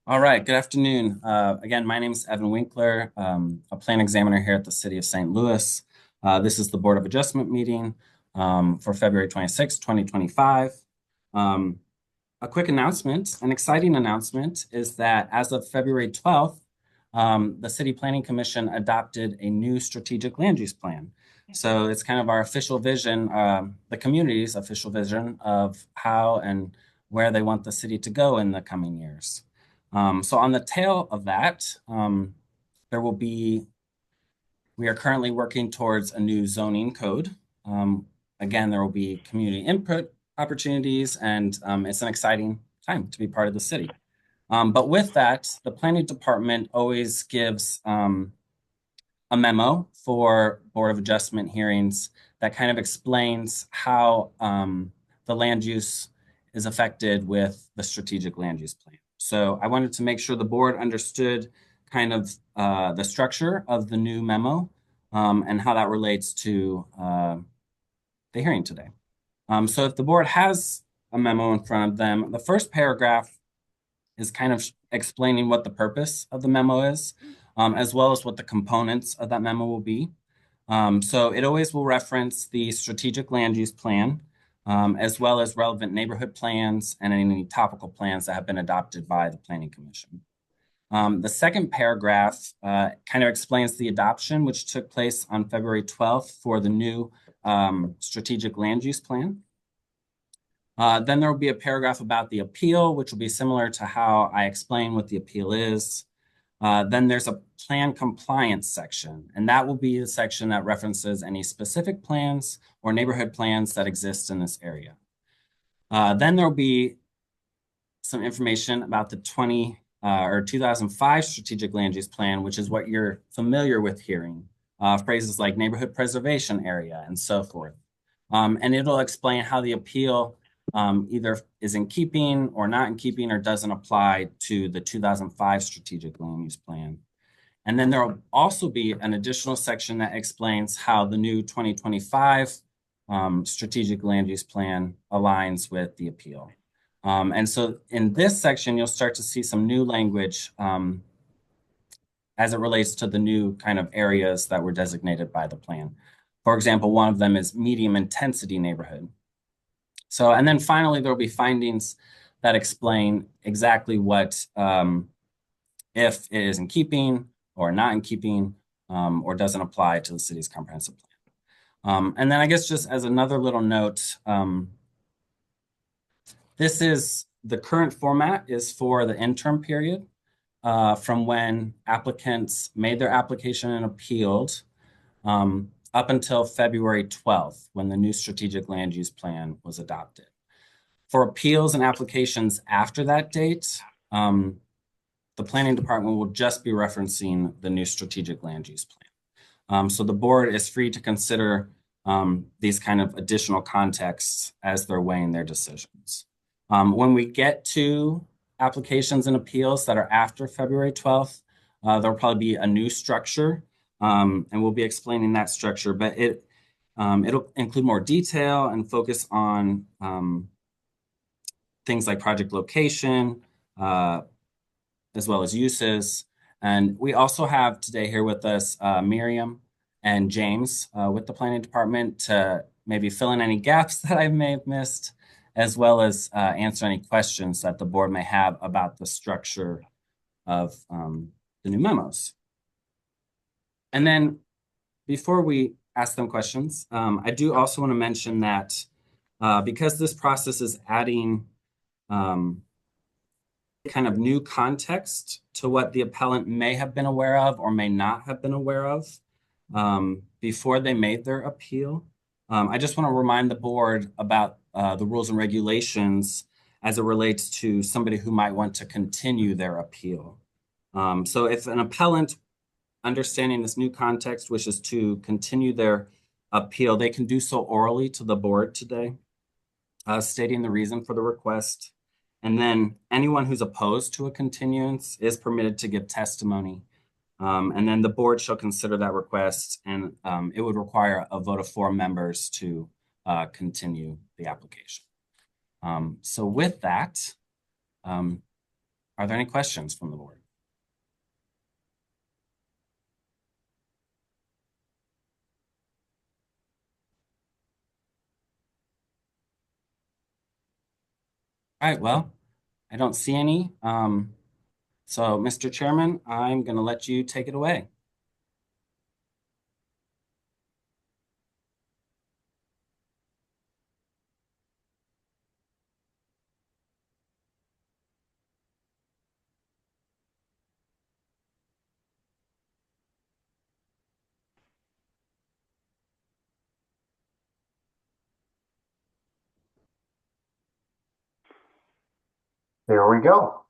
All right, good afternoon. Again, my name is Evan Winkler, a plan examiner here at the City of St. Louis. This is the Board of Adjustment meeting for February 26, 2025. Um, a quick announcement, an exciting announcement is that as of February 12th, the City Planning Commission adopted a new strategic land use plan. So it's kind of our official vision, the community's official vision of how and where they want the city to go in the coming years. So on the tail of that, there will be, we are currently working towards a new zoning code. Again, there will be community input opportunities, and it's an exciting time to be part of the city. But with that, the planning department always gives a memo for Board of Adjustment hearings that kind of explains how the land use is affected with the strategic land use plan. So I wanted to make sure the board understood kind of the structure of the new memo and how that relates to the hearing today. So if the board has a memo in front of them, the first paragraph is kind of explaining what the purpose of the memo is, as well as what the components of that memo will be. So it always will reference the strategic land use plan, as well as relevant neighborhood plans and any topical plans that have been adopted by the Planning Commission. The second paragraph kind of explains the adoption, which took place on February 12th for the new strategic land use plan. Then there will be a paragraph about the appeal, which will be similar to how I explain what the appeal is. Then there's a plan compliance section, and that will be the section that references any specific plans or neighborhood plans that exist in this area. Then there will be some information about the 2005 strategic land use plan, which is what you're familiar with hearing, phrases like neighborhood preservation area and so forth. And it'll explain how the appeal either is in keeping or not in keeping or doesn't apply to the 2005 strategic land use plan. And then there will also be an additional section that explains how the new 2025 strategic land use plan aligns with the appeal. And so in this section, you'll start to see some new language as it relates to the new kind of areas that were designated by the plan. For example, one of them is medium intensity neighborhood. So, and then finally, there will be findings that explain exactly what, if it is in keeping or not in keeping, or doesn't apply to the city's comprehensive plan. And then I guess just as another little note, this is the current format is for the interim period from when applicants made their application and appealed up until February 12th, when the new strategic land use plan was adopted. For appeals and applications after that date, the planning department will just be referencing the new strategic land use plan. So the board is free to consider these kind of additional contexts as they're weighing their decisions. When we get to applications and appeals that are after February 12th, there'll probably be a new structure, and we'll be explaining that structure, but it'll include more detail and focus on things like project location, as well as uses. And we also have today here with us Miriam and James with the planning department to maybe fill in any gaps that I may have missed, as well as answer any questions that the board may have about the structure of the new memos. And then before we ask them questions, I do also want to mention that because this process is adding kind of new context to what the appellant may have been aware of or may not have been aware of before they made their appeal. I just want to remind the board about the rules and regulations as it relates to somebody who might want to continue their appeal. So if an appellant, understanding this new context, wishes to continue their appeal, they can do so orally to the board today, stating the reason for the request. And then anyone who's opposed to a continuance is permitted to give testimony. And then the board shall consider that request, and it would require a vote of 4 members to continue the application. So with that, Are there any questions from the board? All right, well, I don't see any. So, Mr. Chairman, I'm going to let you take it away. There we go.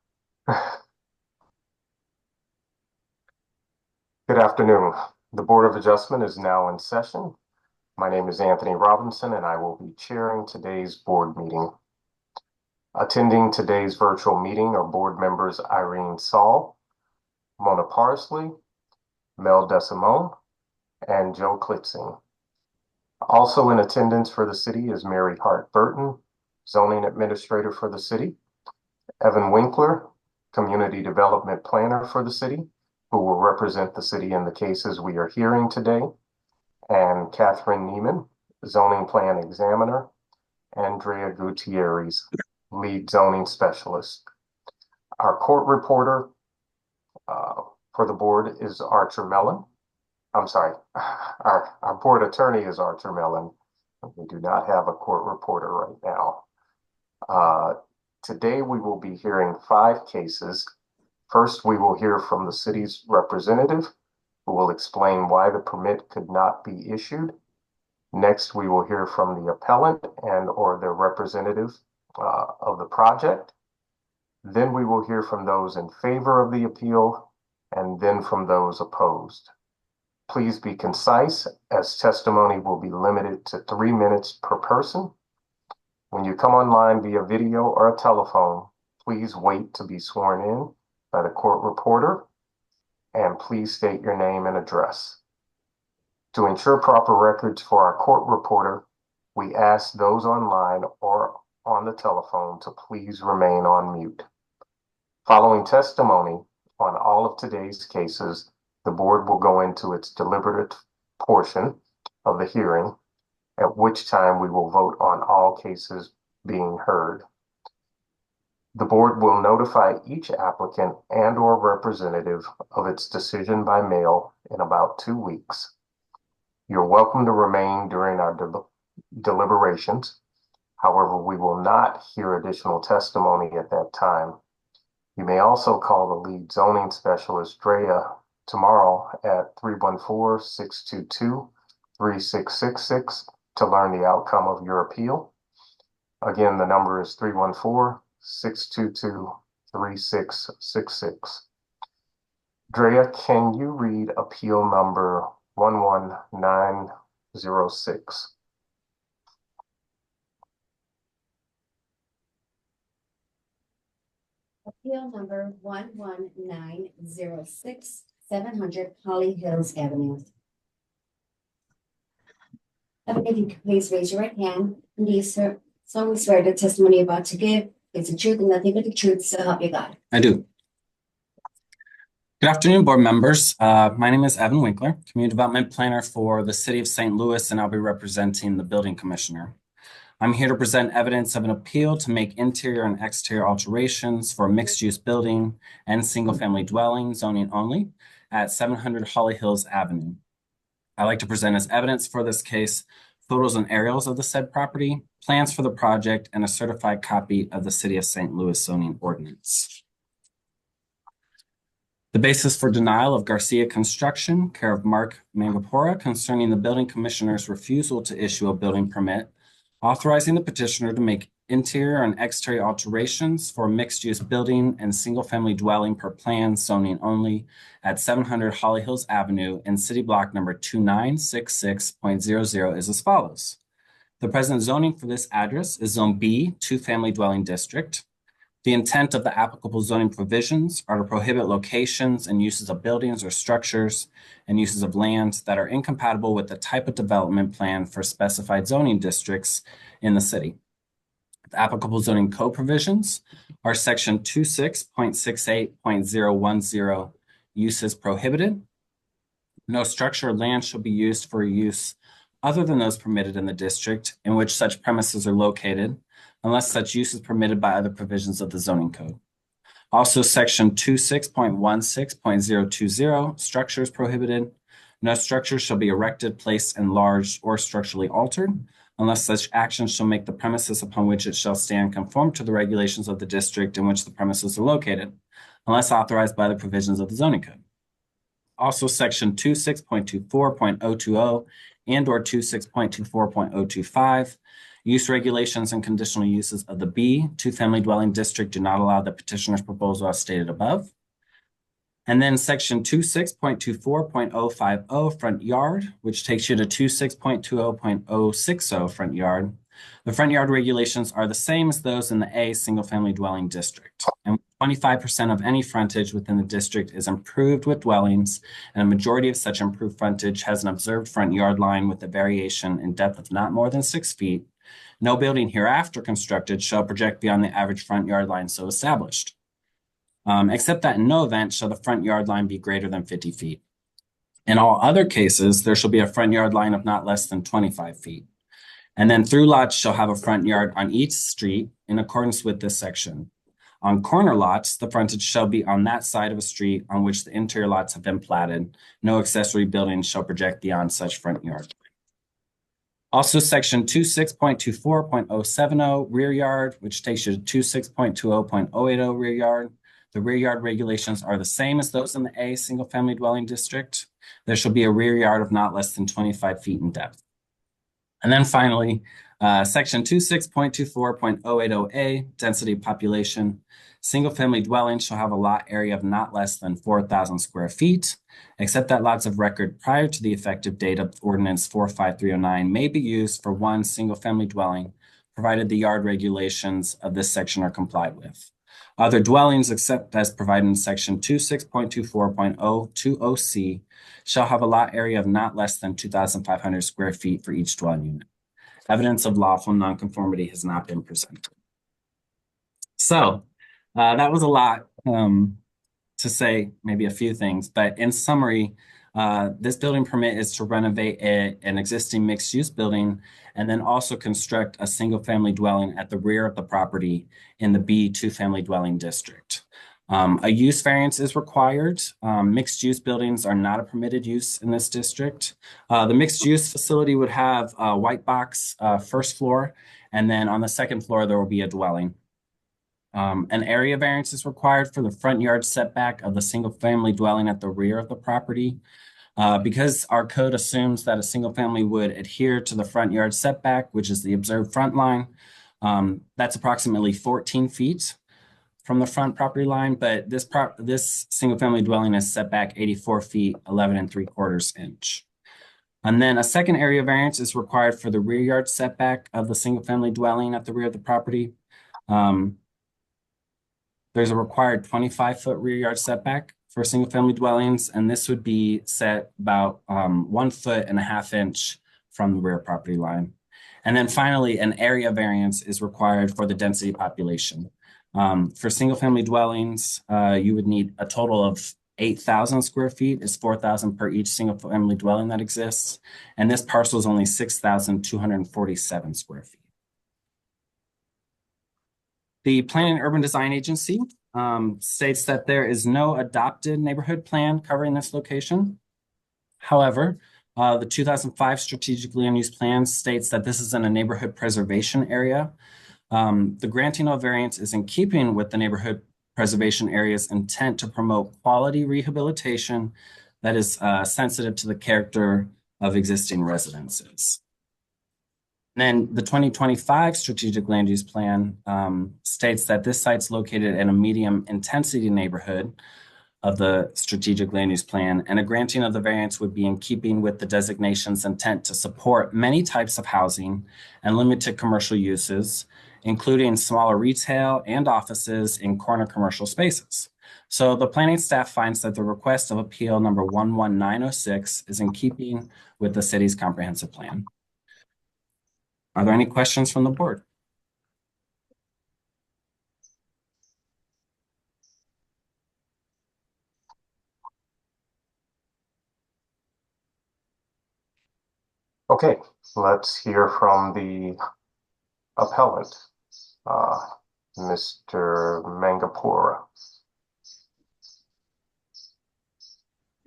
Good afternoon. The Board of Adjustment is now in session. My name is Anthony Robinson, and I will be chairing today's board meeting. Attending today's virtual meeting are board members Irene Saul, Mona Parsley, Mel DeSimone, and Joe Klitzing. Also in attendance for the city is Mary Hart Burton, Zoning Administrator for the city, Evan Winkler, Community Development Planner for the city, who will represent the city in the cases we are hearing today, and Catherine Neiman, Zoning Plan Examiner, Andrea Gutierrez, Lead Zoning Specialist. Our court reporter for the board is Archer Mellon. I'm sorry, our board attorney is Archer Mellon. We do not have a court reporter right now. Today we will be hearing 5 cases. First, we will hear from the city's representative, who will explain why the permit could not be issued. Next, we will hear from the appellant and or their representative of the project. Then we will hear from those in favor of the appeal, and then from those opposed. Please be concise, as testimony will be limited to 3 minutes per person. When you come online via video or a telephone, please wait to be sworn in by the court reporter, and please state your name and address. To ensure proper records for our court reporter, we ask those online or on the telephone to please remain on mute. Following testimony on all of today's cases, the board will go into its deliberative portion of the hearing, at which time we will vote on all cases being heard. The board will notify each applicant and or representative of its decision by mail in about 2 weeks. You're welcome to remain during our deliberations. However, we will not hear additional testimony at that time. You may also call the lead zoning specialist, Drea, tomorrow at 314-622-3666 to learn the outcome of your appeal. Again, the number is 314-622-3666. Drea, can you read appeal number 11906? Appeal number 11906, 700 Holly Hills Avenue. If you could please raise your right hand. Do you solemnly swear the testimony you're about to give is the truth and nothing but the truth, so help you God? I do. Good afternoon, board members. My name is Evan Winkler, Community Development Planner for the City of St. Louis, and I'll be representing the Building Commissioner. I'm here to present evidence of an appeal to make interior and exterior alterations for a mixed-use building and single-family dwelling zoning only at 700 Holly Hills Avenue. I'd like to present as evidence for this case photos and aerials of the said property, plans for the project, and a certified copy of the City of St. Louis zoning ordinance. The basis for denial of Garcia Construction, care of Mark Mangapora, concerning the building commissioner's refusal to issue a building permit, authorizing the petitioner to make interior and exterior alterations for a mixed-use building and single-family dwelling per plan zoning only at 700 Holly Hills Avenue in City Block number 2966.00 is as follows. The present zoning for this address is Zone B, 2-family dwelling district. The intent of the applicable zoning provisions are to prohibit locations and uses of buildings or structures and uses of land that are incompatible with the type of development plan for specified zoning districts in the city. The applicable zoning code provisions are section 26.68.010, uses prohibited. No structure or land shall be used for use other than those permitted in the district in which such premises are located, unless such use is permitted by other provisions of the zoning code. Also, section 26.16.020, structures prohibited. No structure shall be erected, placed, enlarged, or structurally altered, unless such action shall make the premises upon which it shall stand conform to the regulations of the district in which the premises are located, unless authorized by the provisions of the zoning code. Also, section 26.24.020 and/or 26.24.025, use regulations and conditional uses of the B two-family dwelling district do not allow the petitioner's proposal as stated above. And then section 26.24.050, front yard, which takes you to 26.20.060, front yard. The front yard regulations are the same as those in the A single-family dwelling district. And 25% of any frontage within the district is improved with dwellings, and a majority of such improved frontage has an observed front yard line with a variation in depth of not more than 6 feet. No building hereafter constructed shall project beyond the average front yard line so established. Except that in no event shall the front yard line be greater than 50 feet. In all other cases, there shall be a front yard line of not less than 25 feet. And then through lots shall have a front yard on each street in accordance with this section. On corner lots, the frontage shall be on that side of a street on which the interior lots have been platted. No accessory buildings shall project beyond such front yard. Also, section 26.24.070, rear yard, which takes you to 26.20.080, rear yard. The rear yard regulations are the same as those in the A single-family dwelling district. There shall be a rear yard of not less than 25 feet in depth. And then finally, section 26.24.080A, density population. Single-family dwellings shall have a lot area of not less than 4,000 square feet, except that lots of record prior to the effective date of Ordinance 45309 may be used for one single-family dwelling, provided the yard regulations of this section are complied with. Other dwellings, except as provided in section 26.24.020C, shall have a lot area of not less than 2,500 square feet for each dwelling unit. Evidence of lawful nonconformity has not been presented. So that was a lot to say, maybe a few things, but in summary, this building permit is to renovate an existing mixed-use building and then also construct a single-family dwelling at the rear of the property in the B two-family dwelling district. A use variance is required. Mixed-use buildings are not a permitted use in this district. The mixed-use facility would have a white box first floor, and then on the second floor, there will be a dwelling. An area variance is required for the front yard setback of the single-family dwelling at the rear of the property. Because our code assumes that a single family would adhere to the front yard setback, which is the observed front line, that's approximately 14 feet from the front property line, but this single family dwelling is set back 84 feet, 11 3/4 inch. And then a second area variance is required for the rear yard setback of the single family dwelling at the rear of the property. There's a required 25-foot rear yard setback for single family dwellings, and this would be set about 1.5 feet from the rear property line. And then finally, an area variance is required for the density population. For single family dwellings, you would need a total of 8,000 square feet, is 4,000 per each single family dwelling that exists. And this parcel is only 6,247 square feet. The Planning and Urban Design Agency states that there is no adopted neighborhood plan covering this location. However, the 2005 Strategic Land Use Plan states that this is in a neighborhood preservation area. The granting of variance is in keeping with the neighborhood preservation area's intent to promote quality rehabilitation that is sensitive to the character of existing residences. Then the 2025 Strategic Land Use Plan states that this site's located in a medium intensity neighborhood of the Strategic Land Use Plan, and a granting of the variance would be in keeping with the designation's intent to support many types of housing and limited commercial uses, including smaller retail and offices in corner commercial spaces. So the planning staff finds that the request of appeal number 11906 is in keeping with the city's comprehensive plan. Are there any questions from the board? Okay, let's hear from the appellant, Mr. Mangapura.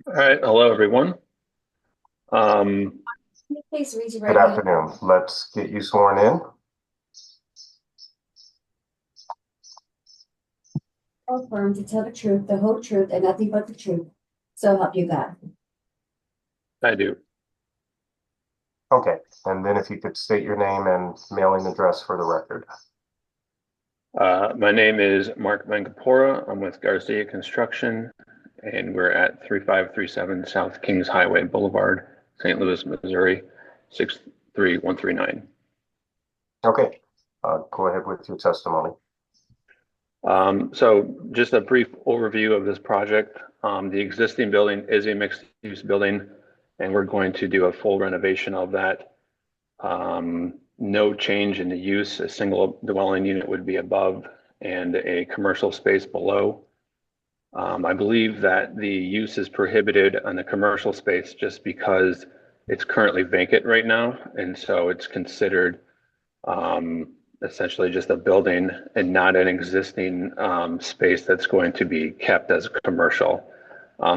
All right, hello everyone. Can you please raise your Good right hand? afternoon. Let's get you sworn in. Affirm to tell the truth, the whole truth, and nothing but the truth. So help you God. I do. Okay, and then if you could state your name and mailing address for the record. My name is Mark Mangapura. I'm with Garcia Construction, and we're at 3537 South Kings Highway Boulevard, St. Louis, Missouri, 63139. Okay, go ahead with your testimony. So just a brief overview of this project. The existing building is a mixed-use building, and we're going to do a full renovation of that. No change in the use. A single dwelling unit would be above and a commercial space below. I believe that the use is prohibited on the commercial space just because it's currently vacant right now. And so it's considered essentially just a building and not an existing space that's going to be kept as commercial.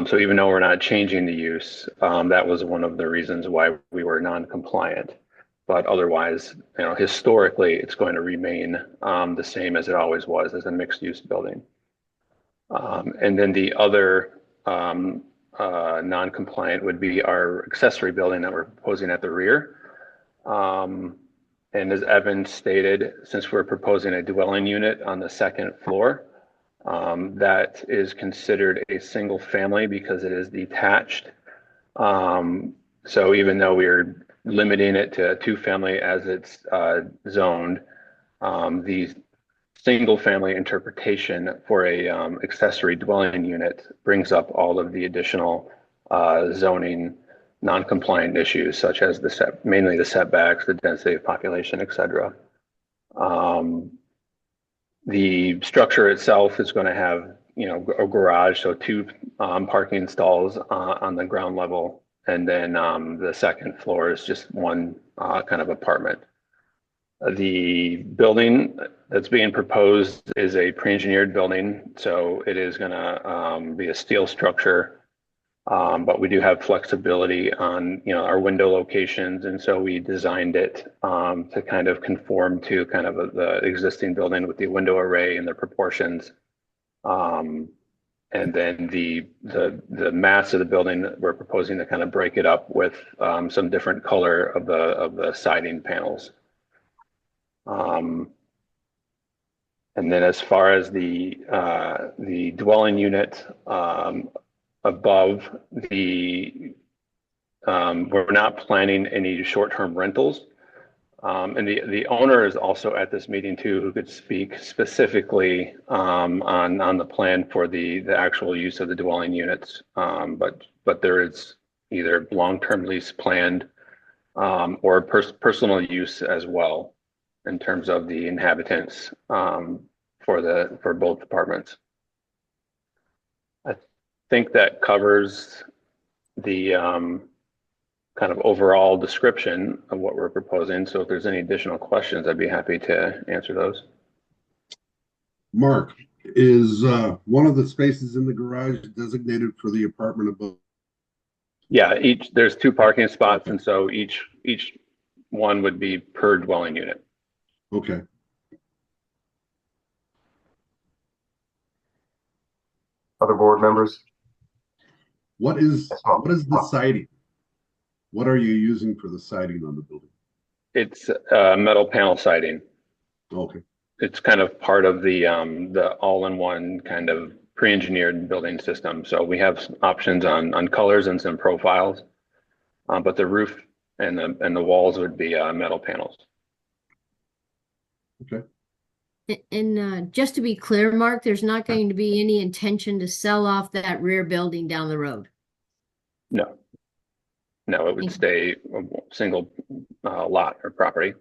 So even though we're not changing the use, that was one of the reasons why we were non-compliant. But otherwise, historically, it's going to remain the same as it always was, as a mixed-use building. And then the other non-compliant would be our accessory building that we're proposing at the rear. And as Evan stated, since we're proposing a dwelling unit on the second floor, that is considered a single family because it is detached. So even though we're limiting it to a two-family as it's zoned, the single family interpretation for a accessory dwelling unit brings up all of the additional zoning non-compliant issues, such as mainly the setbacks, the density of population, et cetera. The structure itself is going to have, a garage, so two parking stalls on the ground level, and then the second floor is just one kind of apartment. The building that's being proposed is a pre-engineered building, so it is going to be a steel structure, but we do have flexibility on our window locations, and so we designed it to kind of conform to kind of the existing building with the window array and the proportions. And then the mass of the building, we're proposing to kind of break it up with some different color of the siding panels. And then as far as the dwelling unit above we're not planning any short-term rentals. And the owner is also at this meeting too, who could speak specifically on the plan for the actual use of the dwelling units. But there is either long-term lease planned or personal use as well in terms of the inhabitants for both departments. I think that covers the kind of overall description of what we're proposing. So if there's any additional questions, I'd be happy to answer those. Mark, is one of the spaces in the garage designated for the apartment above? Yeah, there's two parking spots, and so each one would be per dwelling unit. Okay. Other board members? What is Yes, ma'am. the siding? What are you using for the siding on the building? It's metal panel siding. Okay. It's kind of part of the all-in-one kind of pre-engineered building system. So we have options on colors and some profiles, but the roof and the walls would be metal panels. Okay. And just to be clear, Mark, there's not going to be any intention to sell off that rear building down the road. No, it would stay a single lot or property.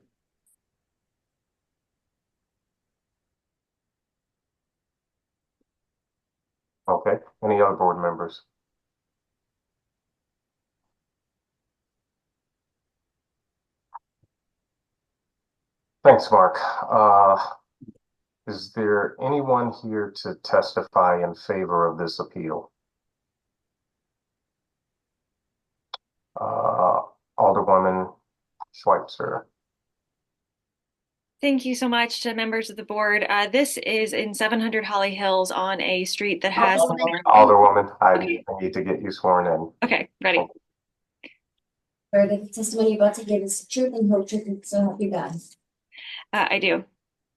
Okay, any other board members? Thanks, Mark. Is there anyone here to testify in favor of this appeal? Alderwoman Schweitzer. Thank you so much to members of the board. This is in 700 Holly Hills on a street that has. Alderwoman, I need to get you sworn in. Okay, ready. Swear that the testimony you're about to give is the truth and whole truth, and so help you God. I do.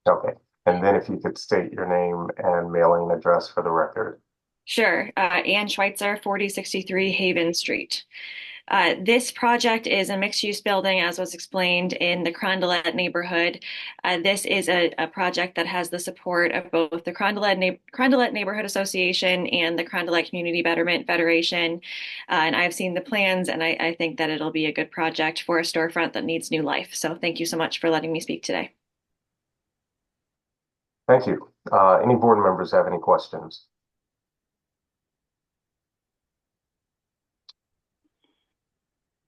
Okay. And then if you could state your name and mailing address for the record. Sure. Ann Schweitzer, 4063 Haven Street. This project is a mixed-use building, as was explained, in the Carondelet neighborhood. This is a project that has the support of both the Carondelet Neighborhood Association and the Carondelet Community Betterment Federation. And I've seen the plans, and I think that it'll be a good project for a storefront that needs new life. So thank you so much for letting me speak today. Thank you. Any board members have any questions?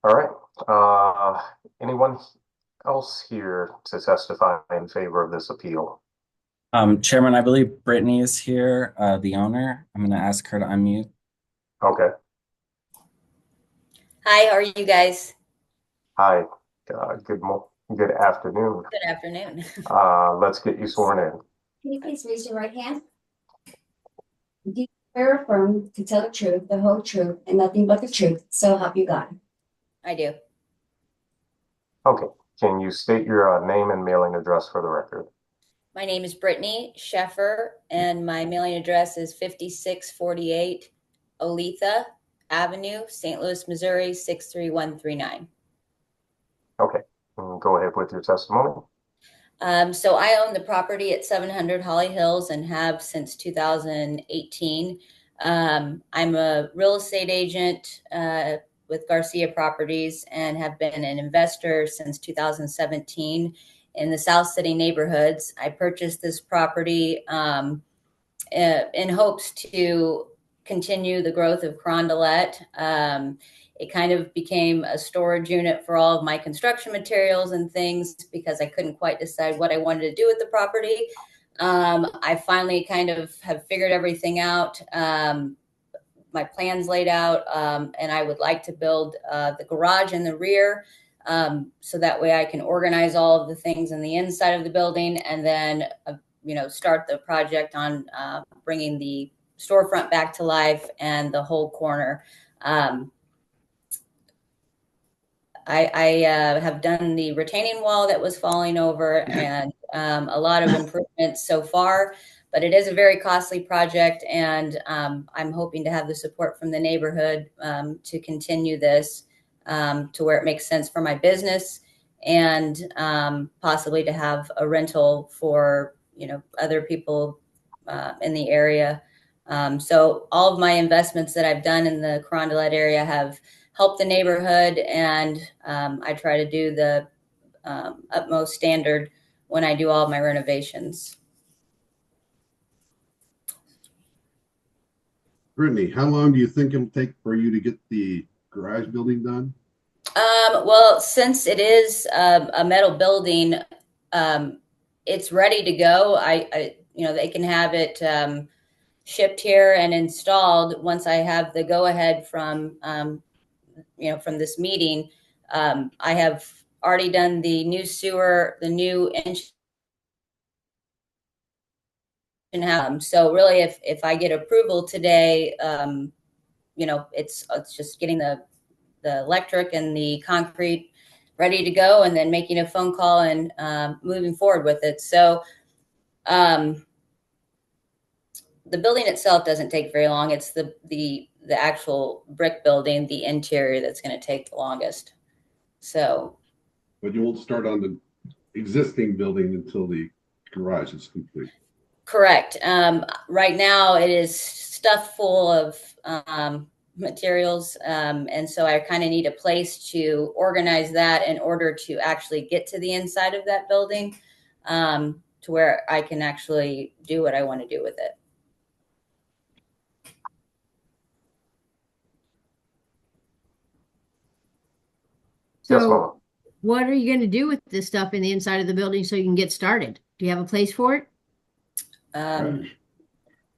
All right. Anyone else here to testify in favor of this appeal? Chairman, I believe Brittany is here, the owner. I'm going to ask her to unmute. Okay. Hi, how are you guys? Hi. Good afternoon. Good afternoon. Let's get you sworn in. Can you please raise your right hand? Do you swear or affirm to tell the truth, the whole truth, and nothing but the truth, so help you God? I do. Okay. Can you state your name and mailing address for the record? My name is Brittany Sheffer, and my mailing address is 5648 Oletha Avenue, St. Louis, Missouri, 63139. Okay. Go ahead with your testimony. So I own the property at 700 Holly Hills and have since 2018. I'm a real estate agent with Garcia Properties and have been an investor since 2017 in the South City neighborhoods. I purchased this property in hopes to continue the growth of Carondelet. It kind of became a storage unit for all of my construction materials and things because I couldn't quite decide what I wanted to do with the property. I finally kind of have figured everything out. My plans laid out, and I would like to build the garage in the rear, so that way I can organize all of the things in the inside of the building, and then start the project on bringing the storefront back to life and the whole corner. I have done the retaining wall that was falling over and a lot of improvements so far, but it is a very costly project, and I'm hoping to have the support from the neighborhood to continue this to where it makes sense for my business, and possibly to have a rental for other people in the area. So all of my investments that I've done in the Carondelet area have helped the neighborhood, and I try to do the utmost standard when I do all of my renovations. Brittany, how long do you think it'll take for you to get the garage building done? Well, since it is a metal building, it's ready to go. They can have it shipped here and installed once I have the go-ahead from this meeting. I have already done the new sewer, the new engine. So really, if I get approval today, it's just getting the electric and the concrete ready to go, and then making a phone call and moving forward with it. So the building itself doesn't take very long. It's the actual brick building, the interior, that's going to take the longest. So, But you won't start on the existing building until the garage is complete. Correct. Right now it is stuffed full of materials, and so I kind of need a place to organize that in order to actually get to the inside of that building, to where I can actually do what I want to do with it. Yes, So ma'am. what are you going to do with this stuff in the inside of the building so you can get started? Do you have a place for it?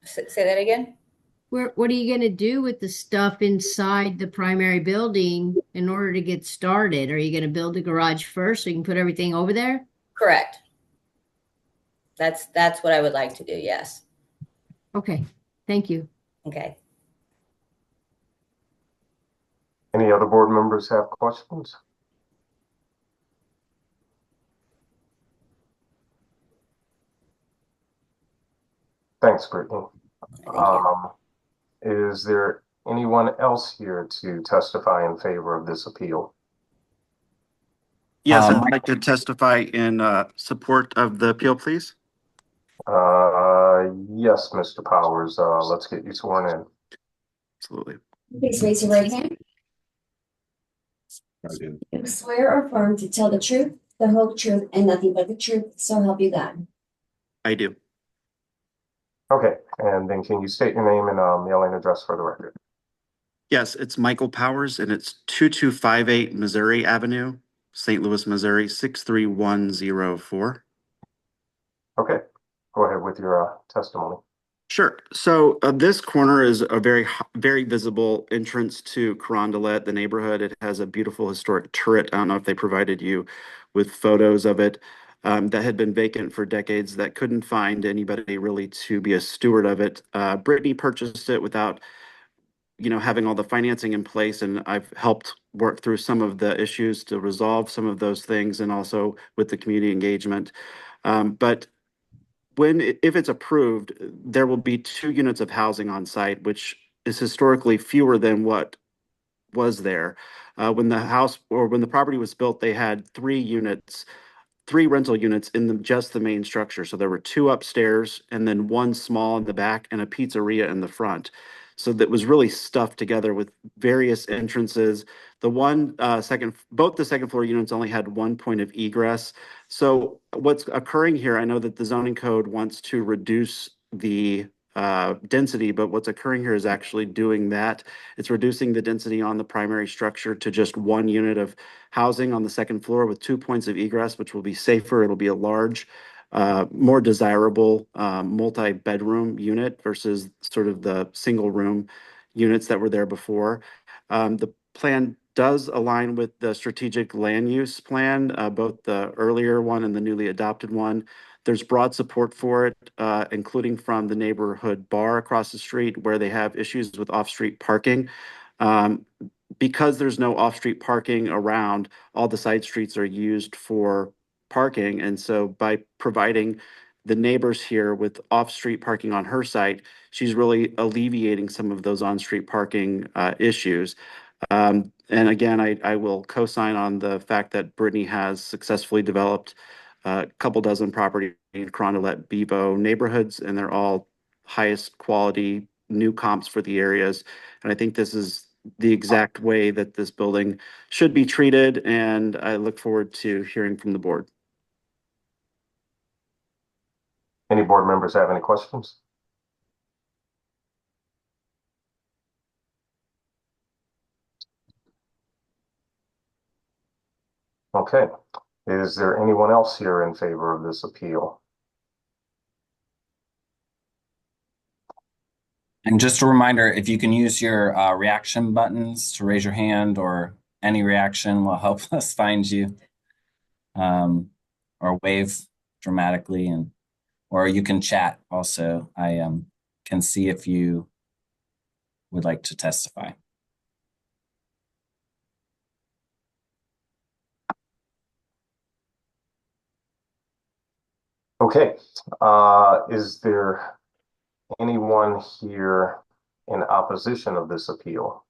Say that again? What are you going to do with the stuff inside the primary building in order to get started? Are you going to build a garage first so you can put everything over there? Correct. That's what I would like to do. Yes. Okay, thank you. Okay. Any other board members have questions? Thanks, Brittany. Thank you. Is there anyone else here to testify in favor of this appeal? Yes, I'd like to testify in support of the appeal, please. Yes, Mr. Powers. Let's get you sworn in. Absolutely. Please raise your right hand. I do. You swear or affirm to tell the truth, the whole truth, and nothing but the truth, so help you God. I do. Okay, and then can you state your name and mailing address for the record? Yes, it's Michael Powers, and it's 2258 Missouri Avenue, St. Louis, Missouri, 63104. Okay, go ahead with your testimony. Sure. So this corner is a very visible entrance to Carondelet, the neighborhood. It has a beautiful historic turret. I don't know if they provided you with photos of it, that had been vacant for decades, that couldn't find anybody really to be a steward of it. Brittany purchased it without, having all the financing in place, and I've helped work through some of the issues to resolve some of those things, and also with the community engagement. But if it's approved, there will be 2 units of housing on site, which is historically fewer than what was there. When the property was built, they had 3 rental units in just the main structure. So there were 2 upstairs and then 1 small in the back and a pizzeria in the front. So that was really stuffed together with various entrances. Both the second floor units only had 1 point of egress. So what's occurring here, I know that the zoning code wants to reduce the density, but what's occurring here is actually doing that. It's reducing the density on the primary structure to just 1 unit of housing on the second floor with 2 points of egress, which will be safer. It'll be a large, more desirable multi-bedroom unit versus sort of the single room units that were there before. The plan does align with the strategic land use plan, both the earlier one and the newly adopted one. There's broad support for it, including from the neighborhood bar across the street where they have issues with off-street parking. Because there's no off-street parking around, all the side streets are used for parking. And so by providing the neighbors here with off-street parking on her site, she's really alleviating some of those on-street parking issues. And again, I will co-sign on the fact that Brittany has successfully developed a couple dozen property in Carondelet Bevo neighborhoods, and they're all highest quality new comps for the areas. And I think this is the exact way that this building should be treated, and I look forward to hearing from the board. Any board members have any questions? Okay, is there anyone else here in favor of this appeal? And just a reminder, if you can use your reaction buttons to raise your hand, or any reaction will help us find you, or wave dramatically, or you can chat also. I can see if you would like to testify. Okay, is there anyone here in opposition of this appeal?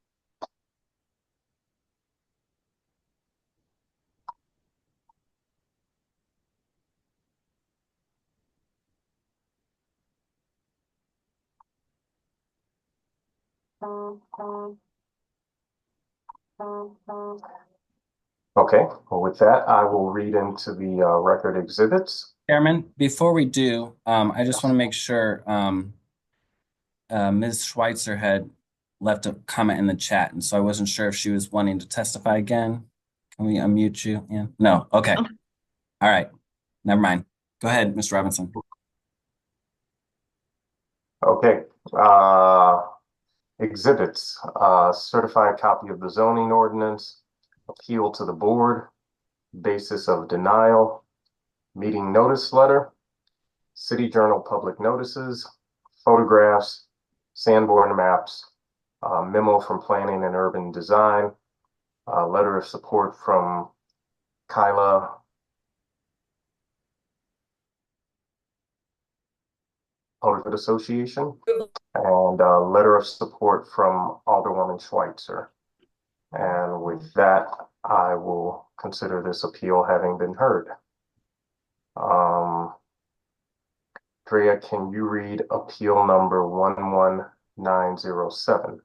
Okay, well, with that, I will read into the record exhibits. Chairman, before we do, I just want to make sure Ms. Schweitzer had left a comment in the chat, and so I wasn't sure if she was wanting to testify again. Can we unmute you? Yeah. No. Okay. Oh. All right. Never mind. Go ahead, Mr. Robinson. Okay. Exhibits, certified copy of the zoning ordinance, appeal to the board, basis of denial, meeting notice letter, City Journal public notices, photographs, Sanborn maps, memo from Planning and Urban Design, letter of support from Kyla Public Association, and a letter of support from Alderwoman Schweitzer. And with that, I will consider this appeal having been heard. Drea, can you read appeal number 11907?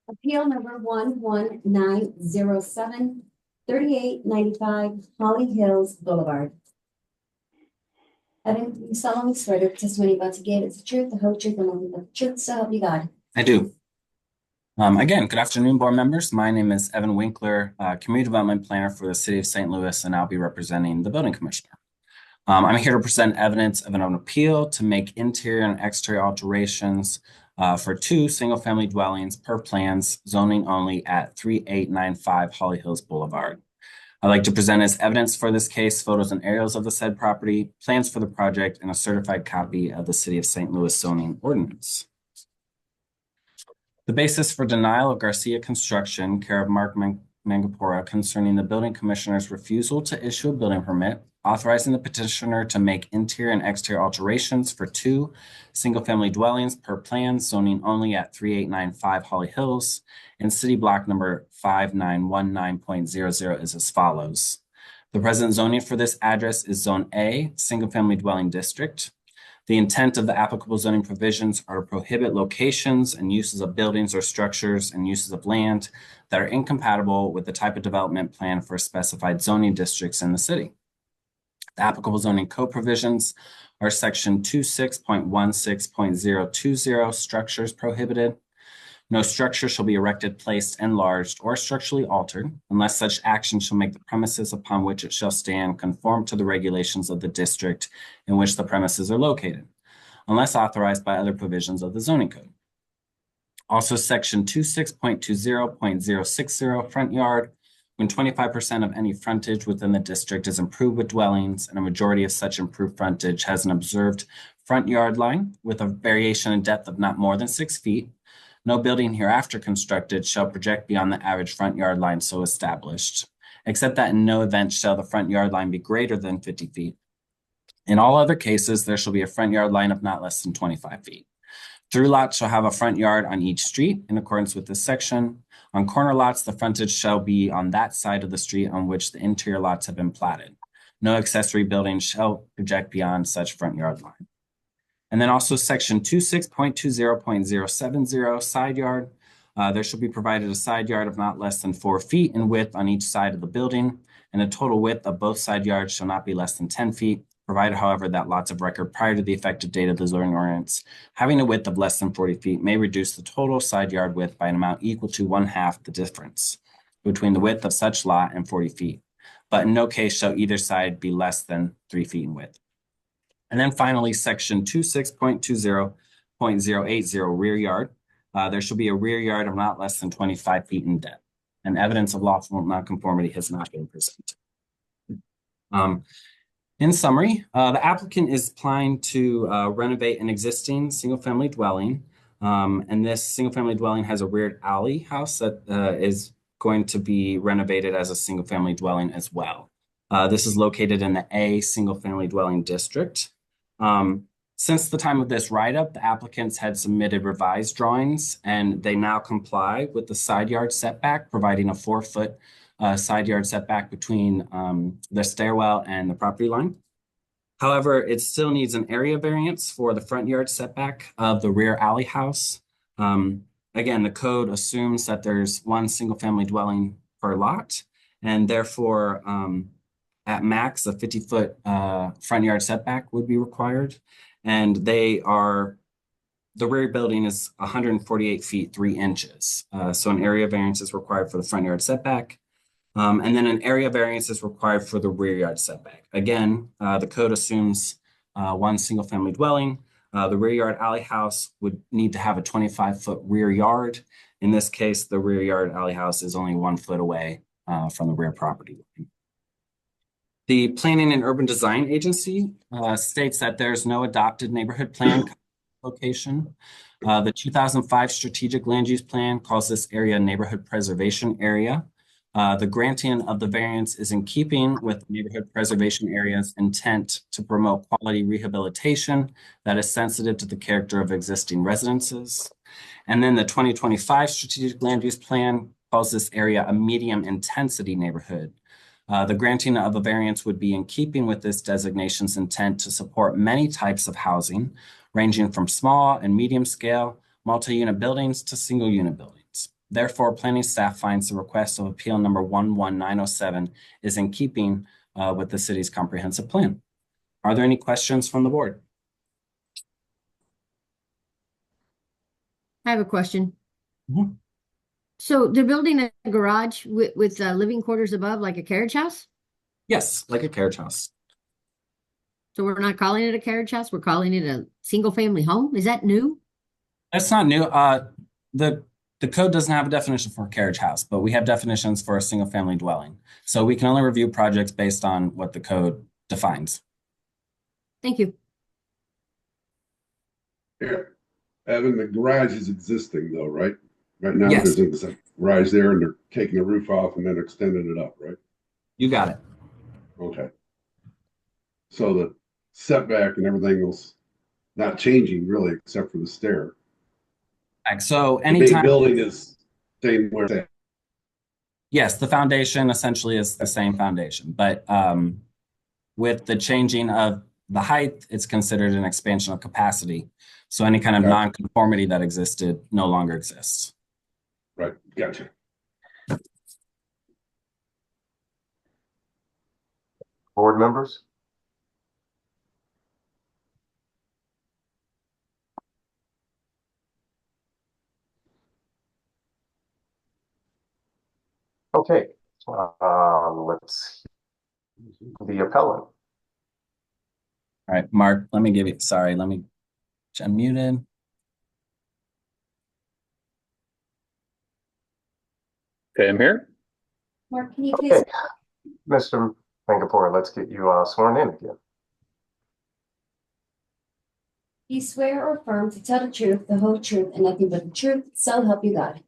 Appeal number 11907, 3895 Holly Hills Boulevard. Evan, you solemnly swear the testimony about to give is the truth, the whole truth, and nothing but the truth, so help you God. I do. Again, good afternoon, board members. My name is Evan Winkler, Community Development Planner for the City of St. Louis, and I'll be representing the Building Commissioner. I'm here to present evidence of an appeal to make interior and exterior alterations for 2 single-family dwellings per plans, zoning only at 3895 Holly Hills Boulevard. I'd like to present as evidence for this case photos and aerials of the said property, plans for the project, and a certified copy of the City of St. Louis zoning ordinance. The basis for denial of Garcia Construction, care of Mark Mangapora, concerning the building commissioner's refusal to issue a building permit, authorizing the petitioner to make interior and exterior alterations for 2 single-family dwellings per plan, zoning only at 3895 Holly Hills, and city block number 5919.00 is as follows. The present zoning for this address is Zone A, single-family dwelling district. The intent of the applicable zoning provisions are to prohibit locations and uses of buildings or structures and uses of land that are incompatible with the type of development plan for specified zoning districts in the city. The applicable zoning code provisions are section 26.16.020, structures prohibited. No structure shall be erected, placed, enlarged, or structurally altered unless such action shall make the premises upon which it shall stand conform to the regulations of the district in which the premises are located, unless authorized by other provisions of the zoning code. Also, section 26.20.060, front yard, when 25% of any frontage within the district is improved with dwellings and a majority of such improved frontage has an observed front yard line with a variation in depth of not more than 6 feet, no building hereafter constructed shall project beyond the average front yard line so established, except that in no event shall the front yard line be greater than 50 feet. In all other cases, there shall be a front yard line of not less than 25 feet. Through lots shall have a front yard on each street in accordance with this section. On corner lots, the frontage shall be on that side of the street on which the interior lots have been platted. No accessory building shall project beyond such front yard line. And then also section 26.20.070, side yard. There shall be provided a side yard of not less than 4 feet in width on each side of the building, and the total width of both side yards shall not be less than 10 feet, provided, however, that lots of record prior to the effective date of the zoning ordinance having a width of less than 40 feet may reduce the total side yard width by an amount equal to 1/2 the difference between the width of such lot and 40 feet. But in no case shall either side be less than 3 feet in width. And then finally, section 26.20.080, rear yard. There shall be a rear yard of not less than 25 feet in depth, and evidence of lawful nonconformity has not been presented. In summary, the applicant is applying to renovate an existing single-family dwelling, and this single-family dwelling has a rear alley house that is going to be renovated as a single-family dwelling as well. This is located in the A single-family dwelling district. Since the time of this write-up, the applicants had submitted revised drawings, and they now comply with the side yard setback, providing a 4-foot side yard setback between the stairwell and the property line. However, it still needs an area variance for the front yard setback of the rear alley house. Again, the code assumes that there's 1 single-family dwelling per lot, and therefore, at max, a 50-foot front yard setback would be required. And the rear building is 148 feet, 3 inches. So an area variance is required for the front yard setback. And then an area variance is required for the rear yard setback. Again, the code assumes one single family dwelling. The rear yard alley house would need to have a 25-foot rear yard. In this case, the rear yard alley house is only 1 foot away from the rear property line. The Planning and Urban Design Agency states that there's no adopted neighborhood plan location. The 2005 Strategic Land Use Plan calls this area neighborhood preservation area. The granting of the variance is in keeping with neighborhood preservation area's intent to promote quality rehabilitation that is sensitive to the character of existing residences. And then the 2025 Strategic Land Use Plan calls this area a medium intensity neighborhood. The granting of a variance would be in keeping with this designation's intent to support many types of housing, ranging from small and medium scale multi-unit buildings to single unit buildings. Therefore, planning staff finds the request of appeal number 11907 is in keeping with the city's comprehensive plan. Are there any questions from the board? I have a question. Mhm. So they're building a garage with living quarters above, like a carriage house? Yes, like a carriage house. So we're not calling it a carriage house, we're calling it a single family home? Is that new? That's not new. The code doesn't have a definition for a carriage house, but we have definitions for a single family dwelling. So we can only review projects based on what the code defines. Thank you. Yeah. Evan, the garage is existing though, right? Right now, Yes. there's a garage there and they're taking the roof off and then extending it up, right? You got it. Okay. So the setback and everything else not changing really, except for the stair. So The main anytime, building is staying where it's at. yes, the foundation essentially is the same foundation, but with the changing of the height, it's considered an expansion of capacity. So any kind of Gotcha. non-conformity that existed no longer exists. Right, gotcha. Board members? Okay, let's the appellant. All right, Mark, let me give you, sorry, let me, I'm muted. Okay, I'm here. Mark, can you please? Okay, Mr. Mangapore, let's get you sworn in again. You swear or affirm to tell the truth, the whole truth, and nothing but the truth, so help you God.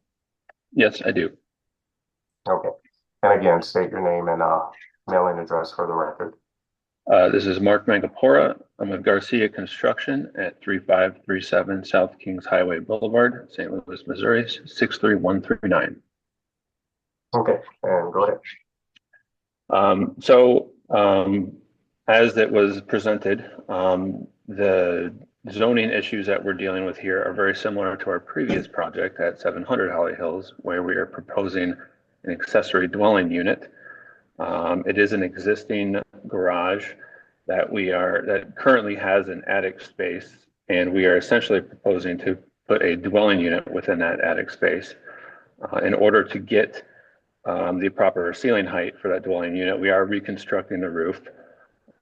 Yes, I do. Okay, and again, state your name and mailing address for the record. This is Mark Mangapora. I'm with Garcia Construction at 3537 South Kings Highway Boulevard, St. Louis, Missouri, 63139. Okay, and go ahead. As it was presented, the zoning issues that we're dealing with here are very similar to our previous project at 700 Holly Hills, where we are proposing an accessory dwelling unit. It is an existing garage that currently has an attic space, and we are essentially proposing to put a dwelling unit within that attic space. In order to get the proper ceiling height for that dwelling unit, we are reconstructing the roof,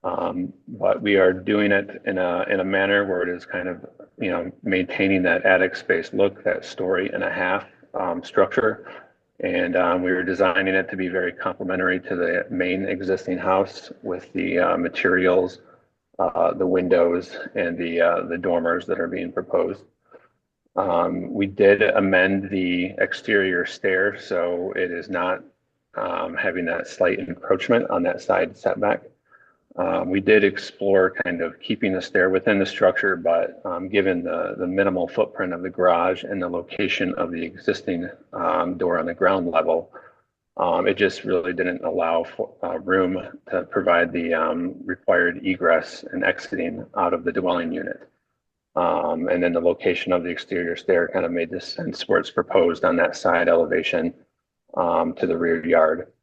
but we are doing it in a manner where it is kind of, maintaining that attic space look, that story and a half structure. And we were designing it to be very complementary to the main existing house with the materials, the windows, and the dormers that are being proposed. We did amend the exterior stair, so it is not having that slight encroachment on that side setback. We did explore kind of keeping the stair within the structure, but given the minimal footprint of the garage and the location of the existing door on the ground level, it just really didn't allow for room to provide the required egress and exiting out of the dwelling unit. And then the location of the exterior stair kind of made this sense where it's proposed on that side elevation to the rear yard.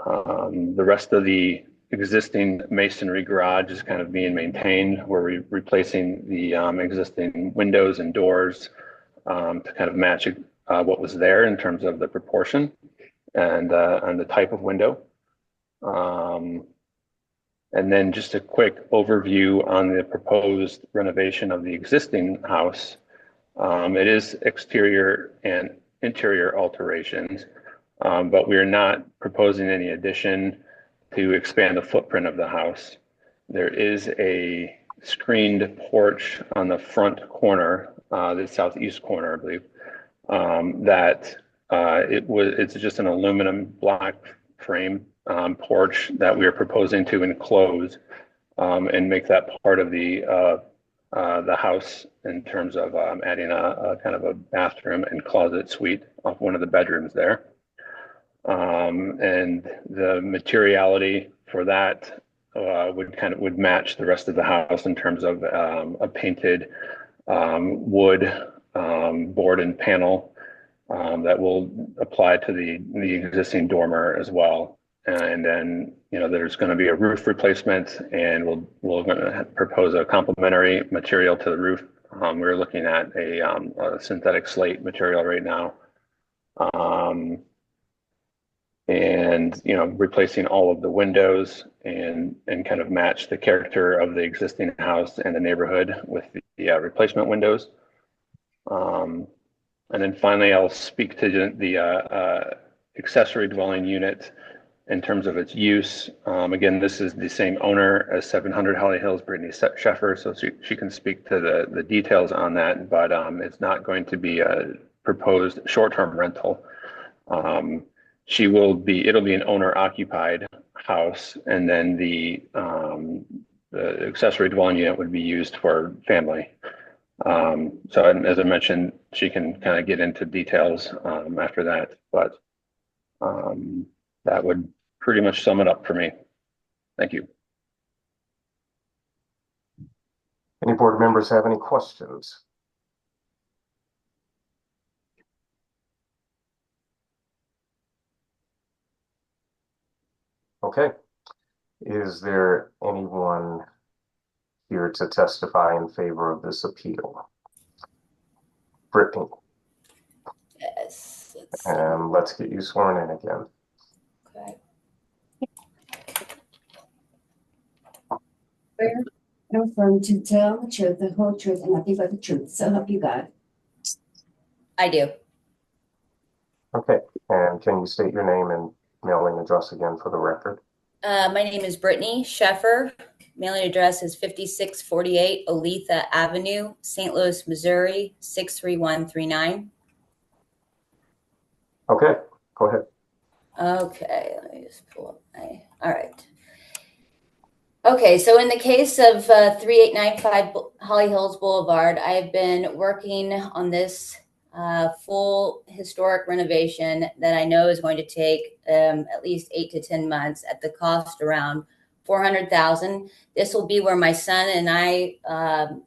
The rest of the existing masonry garage is kind of being maintained. We're replacing the existing windows and doors to kind of match what was there in terms of the proportion. and the type of window. And then just a quick overview on the proposed renovation of the existing house. It is exterior and interior alterations, but we are not proposing any addition to expand the footprint of the house. There is a screened porch on the front corner, the southeast corner, I believe, it's just an aluminum black frame porch that we are proposing to enclose and make that part of the house in terms of adding a kind of a bathroom and closet suite off one of the bedrooms there. And the materiality for that would match the rest of the house in terms of a painted wood board and panel that will apply to the existing dormer as well. And then, there's going to be a roof replacement, and we're going to propose a complementary material to the roof. We're looking at a synthetic slate material right now. And replacing all of the windows and kind of match the character of the existing house and the neighborhood with the replacement windows. And then finally, I'll speak to the accessory dwelling unit in terms of its use. Again, this is the same owner as 700 Holly Hills, Brittany Sheffer, so she can speak to the details on that, but it's not going to be a proposed short-term rental. It'll be an owner-occupied house, and then the accessory dwelling unit would be used for family. So as I mentioned, she can kind of get into details after that, but that would pretty much sum it up for me. Thank you. Any board members have any questions? Okay. Is there anyone here to testify in favor of this appeal? Brittany, Yes. and let's get you sworn in again. Okay. Swear and affirm to tell the truth, the whole truth, and nothing but the truth. So help you God. I do. Okay, and can you state your name and mailing address again for the record? My name is Brittany Sheffer. Mailing address is 5648 Oletha Avenue, St. Louis, Missouri, 63139. Okay, go ahead. Okay, let me just pull up all right. Okay, so in the case of 3895 Holly Hills Boulevard, I have been working on this full historic renovation that I know is going to take at least 8 to 10 months at the cost around $400,000. This will be where my son and I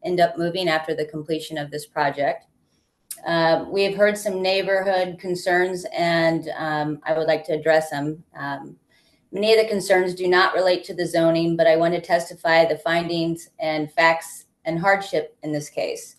end up moving after the completion of this project. We have heard some neighborhood concerns, and I would like to address them. Many of the concerns do not relate to the zoning, but I want to testify the findings and facts and hardship in this case.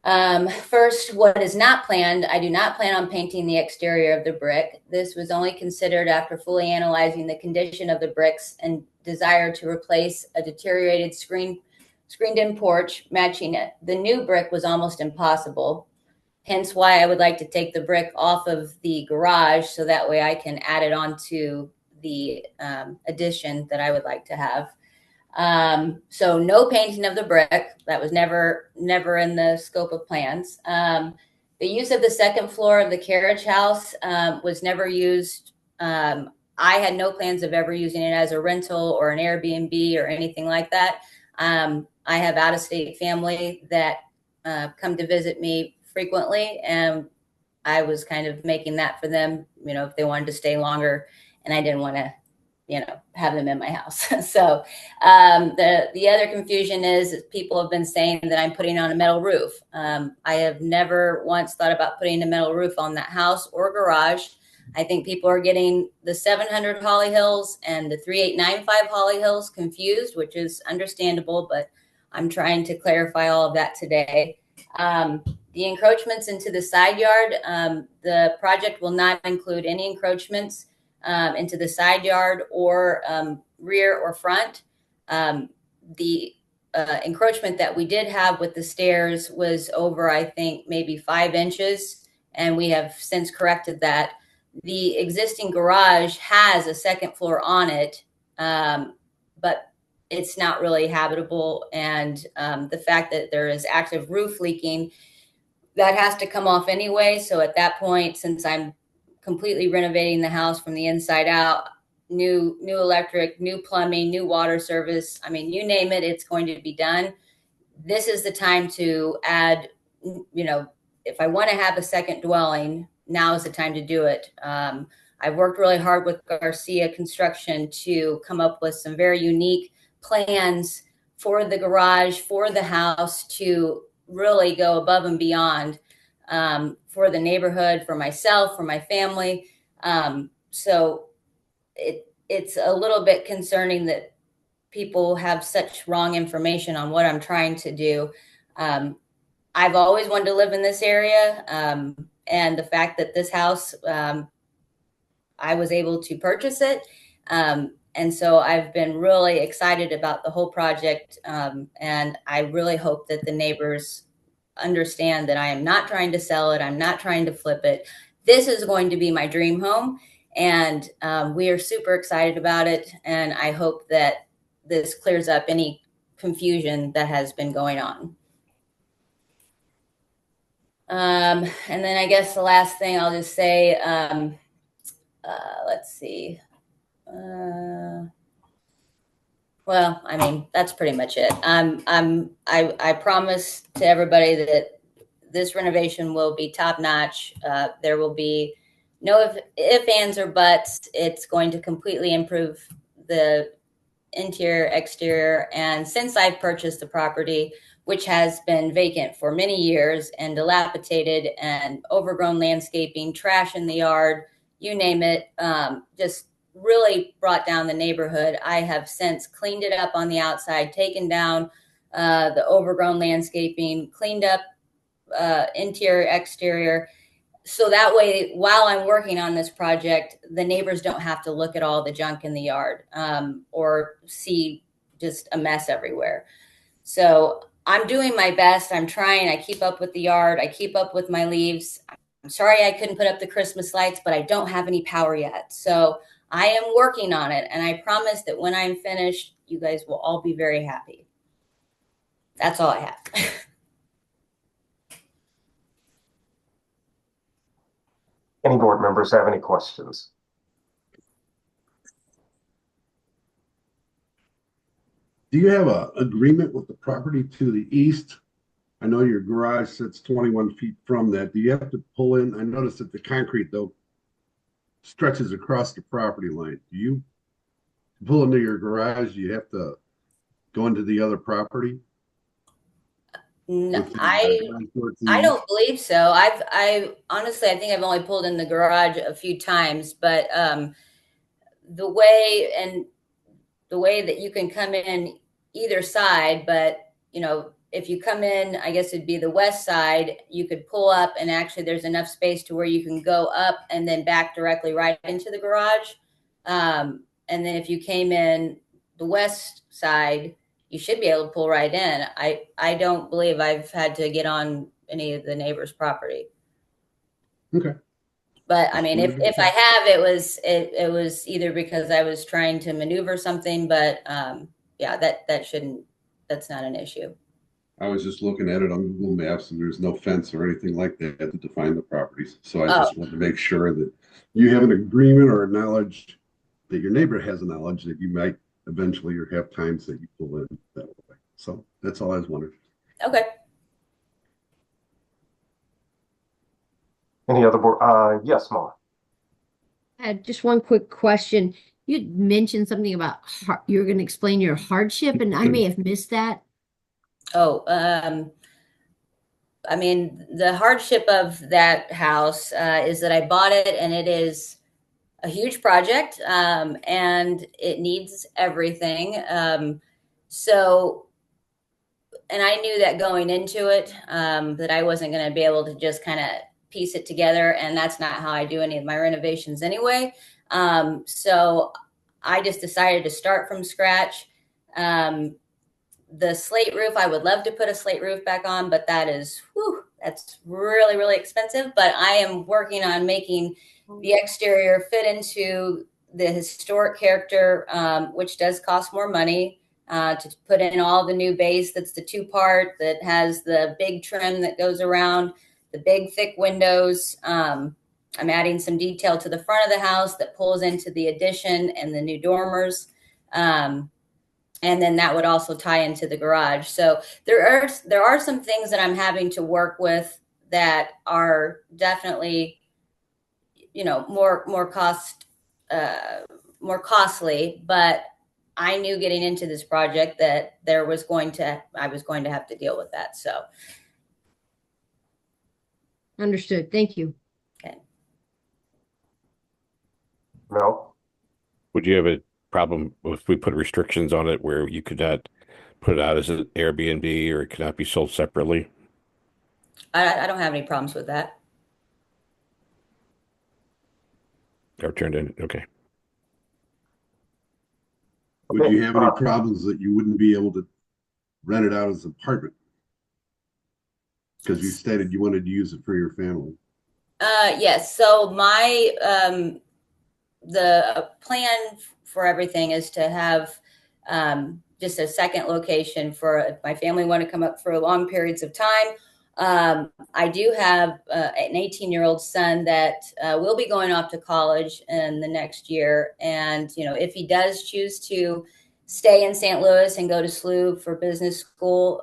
First, what is not planned, I do not plan on painting the exterior of the brick. This was only considered after fully analyzing the condition of the bricks and desire to replace a deteriorated screened-in porch matching it. The new brick was almost impossible, hence why I would like to take the brick off of the garage so that way I can add it onto the addition that I would like to have. So no painting of the brick. That was never in the scope of plans. The use of the second floor of the carriage house was never used. I had no plans of ever using it as a rental or an Airbnb or anything like that. I have out-of-state family that come to visit me frequently, and I was kind of making that for them, if they wanted to stay longer, and I didn't want to have them in my house. So the other confusion is people have been saying that I'm putting on a metal roof. I have never once thought about putting a metal roof on that house or garage. I think people are getting the 700 Holly Hills and the 3895 Holly Hills confused, which is understandable, but I'm trying to clarify all of that today. The encroachments into the side yard, the project will not include any encroachments into the side yard or rear or front. The encroachment that we did have with the stairs was over, I think, maybe 5 inches, and we have since corrected that. The existing garage has a second floor on it, but it's not really habitable. And the fact that there is active roof leaking, that has to come off anyway. So at that point, since I'm completely renovating the house from the inside out, new electric, new plumbing, new water service, I mean, you name it, it's going to be done. This is the time to add, if I want to have a second dwelling, now is the time to do it. I've worked really hard with Garcia Construction to come up with some very unique plans for the garage, for the house, to really go above and beyond for the neighborhood, for myself, for my family. So it's a little bit concerning that people have such wrong information on what I'm trying to do. I've always wanted to live in this area. And the fact that this house, I was able to purchase it. And so I've been really excited about the whole project. And I really hope that the neighbors understand that I am not trying to sell it. I'm not trying to flip it. This is going to be my dream home. And we are super excited about it. And I hope that this clears up any confusion that has been going on. And then I guess the last thing I'll just say, let's see. Well, I mean, that's pretty much it. I promise to everybody that this renovation will be top notch. There will be no if, ands, or buts. It's going to completely improve the interior, exterior. And since I've purchased the property, which has been vacant for many years and dilapidated and overgrown landscaping, trash in the yard, you name it, just really brought down the neighborhood. I have since cleaned it up on the outside, taken down the overgrown landscaping, cleaned up interior, exterior. So that way, while I'm working on this project, the neighbors don't have to look at all the junk in the yard or see just a mess everywhere. So I'm doing my best. I'm trying. I keep up with the yard. I keep up with my leaves. I'm sorry I couldn't put up the Christmas lights, but I don't have any power yet. So I am working on it. And I promise that when I'm finished, you guys will all be very happy. That's all I have. Any board members have any questions? Do you have an agreement with the property to the east? I know your garage sits 21 feet from that. Do you have to pull in? I noticed that the concrete, though, stretches across the property line. Do you pull into your garage? Do you have to go into the other property? No, I don't believe so. I honestly, I think I've only pulled in the garage a few times, but the way that you can come in either side, but if you come in, I guess it'd be the west side, you could pull up, and actually there's enough space to where you can go up and then back directly right into the garage. And then if you came in the west side, you should be able to pull right in. I don't believe I've had to get on any of the neighbor's property. Okay. But I mean, if I have, it was either because I was trying to maneuver something, but yeah, that's not an issue. I was just looking at it on Google Maps, and there's no fence or anything like that to define the properties. So I just wanted to make sure that you have an agreement or a knowledge that your neighbor has a knowledge that you might eventually or have times that you pull in that way. So that's all I was wondering. Okay. Any other board? Yes, Mona. I had just one quick question. You mentioned something about you were going to explain your hardship, and I may have missed that. Oh, I mean, the hardship of that house is that I bought it, and it is a huge project, and it needs everything. So and I knew that going into it, that I wasn't going to be able to just kind of piece it together. And that's not how I do any of my renovations anyway. So I just decided to start from scratch. The slate roof, I would love to put a slate roof back on, but that's really, really expensive. But I am working on making the exterior fit into the historic character, which does cost more money. To put in all the new base, that's the 2-part that has the big trim that goes around, the big thick windows. I'm adding some detail to the front of the house that pulls into the addition and the new dormers. And then that would also tie into the garage. So there are some things that I'm having to work with that are definitely, more costly, but I knew getting into this project that I was going to have to deal with that. So. Understood. Thank you. Okay. Mel? Would you have a problem if we put restrictions on it where you could not put it out as an Airbnb or it cannot be sold separately? I don't have any problems with that. Or turned in, okay. Would you have any problems that you wouldn't be able to rent it out as an apartment? Because you stated you wanted to use it for your family. Yes. So my the plan for everything is to have just a second location for if my family want to come up for long periods of time. I do have an 18-year-old son that will be going off to college in the next year. And, if he does choose to stay in St. Louis and go to SLU for business school,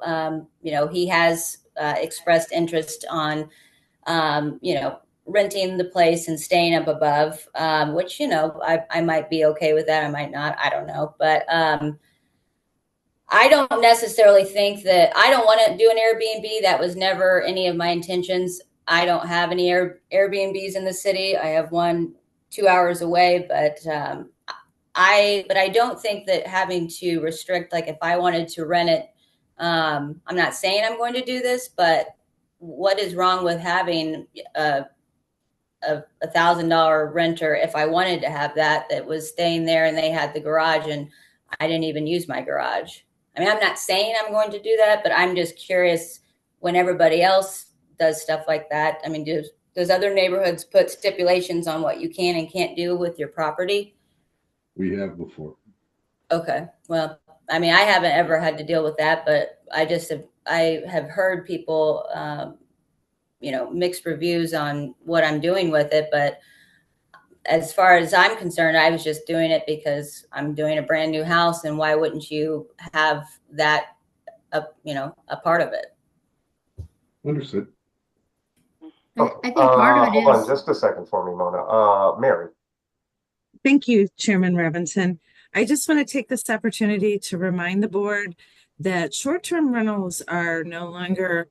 he has expressed interest on, renting the place and staying up above, which, I might be okay with that. I might not. I don't know. But I don't necessarily think that I don't want to do an Airbnb. That was never any of my intentions. I don't have any Airbnbs in the city. I have one 2 hours away, but I don't think that having to restrict, like if I wanted to rent it, I'm not saying I'm going to do this, but what is wrong with having a $1,000 renter if I wanted to have that was staying there and they had the garage and I didn't even use my garage? I mean, I'm not saying I'm going to do that, but I'm just curious when everybody else does stuff like that. I mean, does other neighborhoods put stipulations on what you can and can't do with your property? We have before. Okay. Well, I mean, I haven't ever had to deal with that, but I have heard people, mixed reviews on what I'm doing with it. But as far as I'm concerned, I was just doing it because I'm doing a brand new house. And why wouldn't you have that, a part of it? Understood. I think part of it Hold on is just a second for me, Mona. Mary. Thank you, Chairman Robinson. I just want to take this opportunity to remind the board that short-term rentals are no longer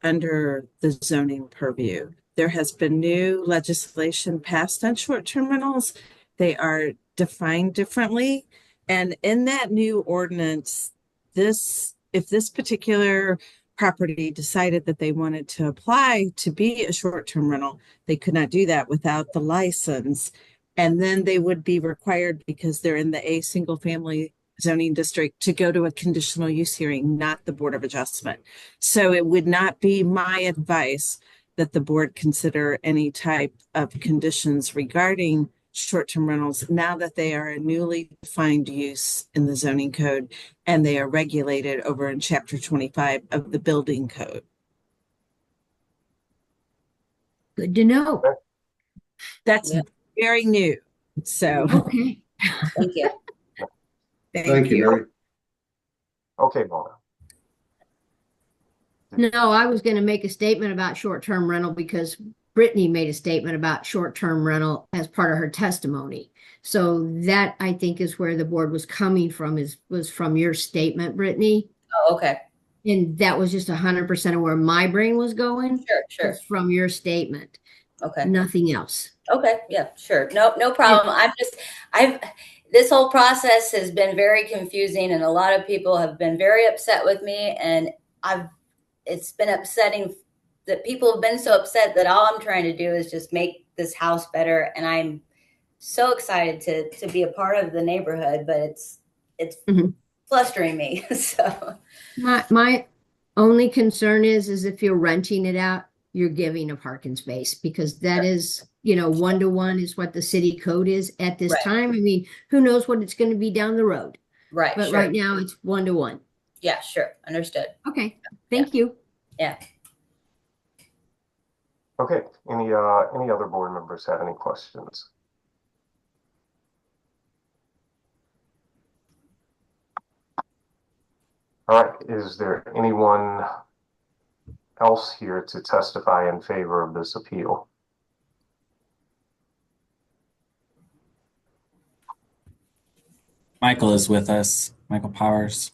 under the zoning purview. There has been new legislation passed on short-term rentals. They are defined differently. And in that new ordinance, if this particular property decided that they wanted to apply to be a short-term rental, they could not do that without the license. And then they would be required, because they're in the single family zoning district, to go to a conditional use hearing, not the Board of Adjustment. So it would not be my advice that the board consider any type of conditions regarding short-term rentals now that they are a newly defined use in the zoning code and they are regulated over in Chapter 25 of the building code. good to know. That's very new. So Okay. Thank you. Thank you, Mary. Okay, Mona. No, I was going to make a statement about short-term rental because Brittany made a statement about short-term rental as part of her testimony. So that, I think, is where the board was coming from, was from your statement, Brittany. Oh, okay. And that was just 100% of where my brain was going. Sure. Was from your statement. Okay. Nothing else. Okay. Yeah, sure. No problem. This whole process has been very confusing and a lot of people have been very upset with me, and it's been upsetting that people have been so upset that all I'm trying to do is just make this house better. And I'm so excited to be a part of the neighborhood, but it's Mhm. flustering me. So My only concern is if you're renting it out, you're giving a parking space because that is, 1-to-1 is what the city code is at this Right. time. I mean, who knows what it's going to be down the road? right, But sure. right now it's 1-to-1. Yeah, sure. Understood. Okay, thank you. Yeah. Okay, any other board members have any questions? All right, is there anyone else here to testify in favor of this appeal? Michael is with us. Michael Powers.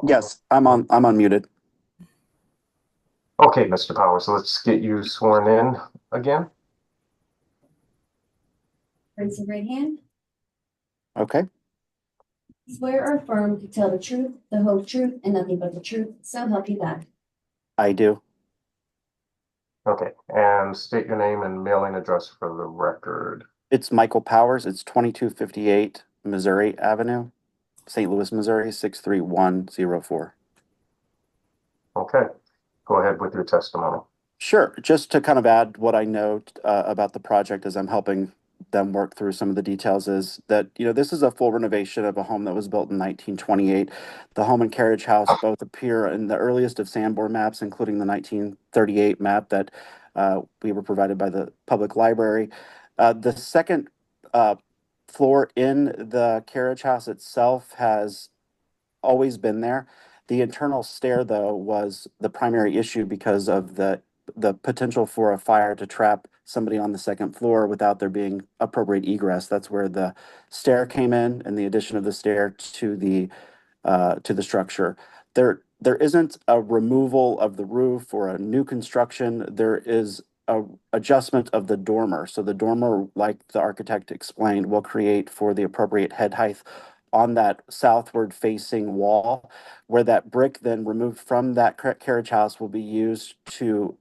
Yes, I'm unmuted. Okay, Mr. Powers, let's get you sworn in again. Raise your right hand. Okay, Swear or affirm to tell the truth, the whole truth, and nothing but the truth, so help you God. I do. Okay, and state your name and mailing address for the record. It's Michael Powers. It's 2258 Missouri Avenue, St. Louis, Missouri, 63104. Okay, go ahead with your testimony. Sure. Just to kind of add what I know about the project as I'm helping them work through some of the details is that, this is a full renovation of a home that was built in 1928. The home and carriage house both appear in the earliest of Sanborn maps, including the 1938 map that we were provided by the public library. The second floor in the carriage house itself has always been there. The internal stair, though, was the primary issue because of the potential for a fire to trap somebody on the second floor without there being appropriate egress. That's where the stair came in and the addition of the stair to the structure. There isn't a removal of the roof or a new construction. There is a adjustment of the dormer. So the dormer, like the architect explained, will create for the appropriate head height on that southward facing wall, where that brick then removed from that carriage house will be used to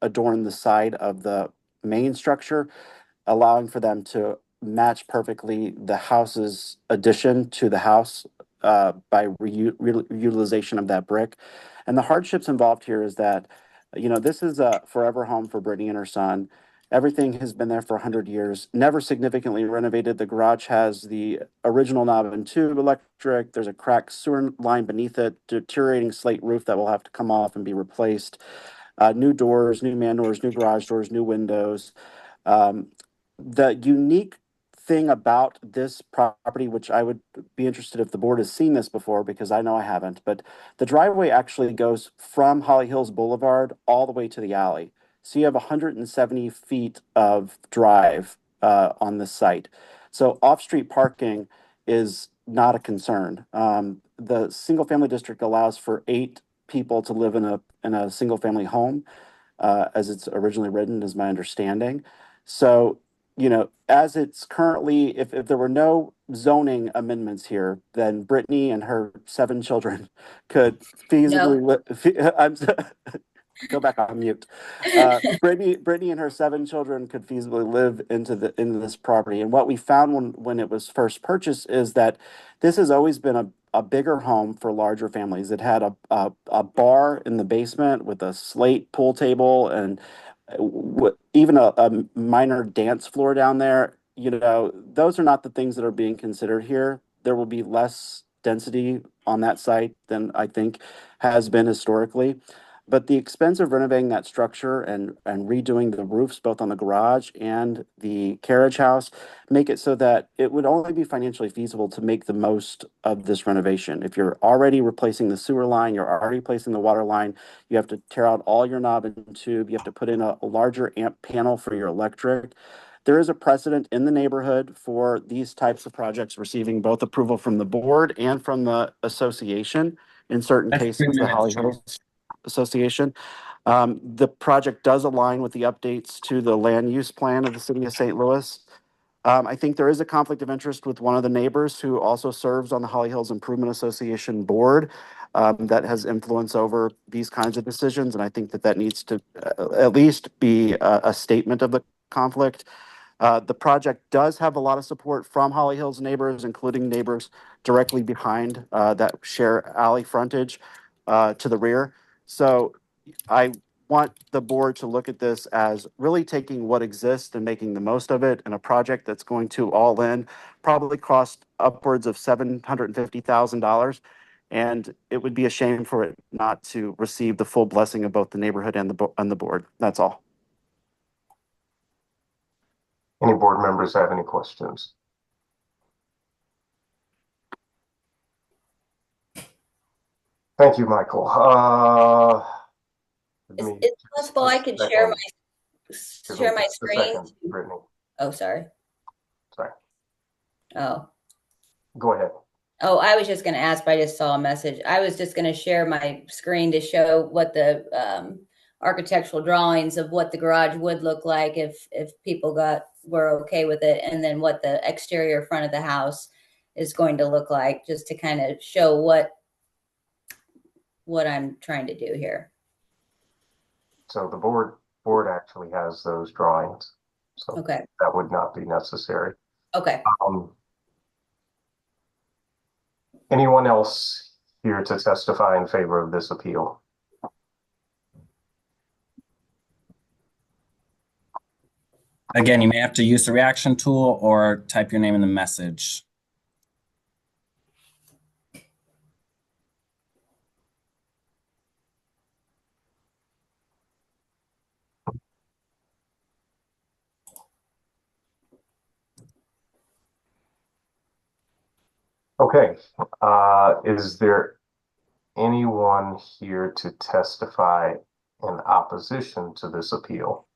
adorn the side of the main structure, allowing for them to match perfectly the house's addition to the house by utilization of that brick. And the hardships involved here is that, this is a forever home for Brittany and her son. Everything has been there for 100 years, never significantly renovated. The garage has the original knob and tube electric. There's a cracked sewer line beneath it, deteriorating slate roof that will have to come off and be replaced. New doors, new man doors, new garage doors, new windows. The unique thing about this property, which I would be interested if the board has seen this before, because I know I haven't, but the driveway actually goes from Holly Hills Boulevard all the way to the alley. So you have 170 feet of drive on this site. So off-street parking is not a concern. The single family district allows for 8 people to live in a single family home, as it's originally written, is my understanding. So, as it's currently, if there were no zoning amendments here, then Brittany and her 7 children could feasibly go back on mute. Brittany and her 7 children could feasibly live into this property. And what we found when it was first purchased is that this has always been a bigger home for larger families. It had a bar in the basement with a slate pool table and even a minor dance floor down there. Those are not the things that are being considered here. There will be less density on that site than I think has been historically. But the expense of renovating that structure and redoing the roofs, both on the garage and the carriage house, make it so that it would only be financially feasible to make the most of this renovation. If you're already replacing the sewer line, you're already replacing the water line, you have to tear out all your knob and tube, you have to put in a larger amp panel for your electric. There is a precedent in the neighborhood for these types of projects receiving both approval from the board and from the association. In certain cases, the Holly Hills Association. The project does align with the updates to the land use plan of the city of St. Louis. I think there is a conflict of interest with one of the neighbors who also serves on the Holly Hills Improvement Association board that has influence over these kinds of decisions. And I think that needs to at least be a statement of the conflict. The project does have a lot of support from Holly Hills neighbors, including neighbors directly behind that share alley frontage to the rear. So I want the board to look at this as really taking what exists and making the most of it in a project that's going to all in probably cost upwards of $750,000. And it would be a shame for it not to receive the full blessing of both the neighborhood and the board. That's all. Any board members have any questions? Thank you, Michael. It's possible I could share my screen. Brittany. Oh, sorry. Sorry. Oh. Go ahead. Oh, I was just going to ask, but I just saw a message. I was just going to share my screen to show what the architectural drawings of what the garage would look like if people were okay with it, and then what the exterior front of the house is going to look like, just to kind of show what I'm trying to do here. So the board actually has those drawings. So okay, that would not be necessary. Okay. Anyone else here to testify in favor of this appeal? Again, you may have to use the reaction tool or type your name in the message. Okay, is there anyone here to testify in opposition to this appeal?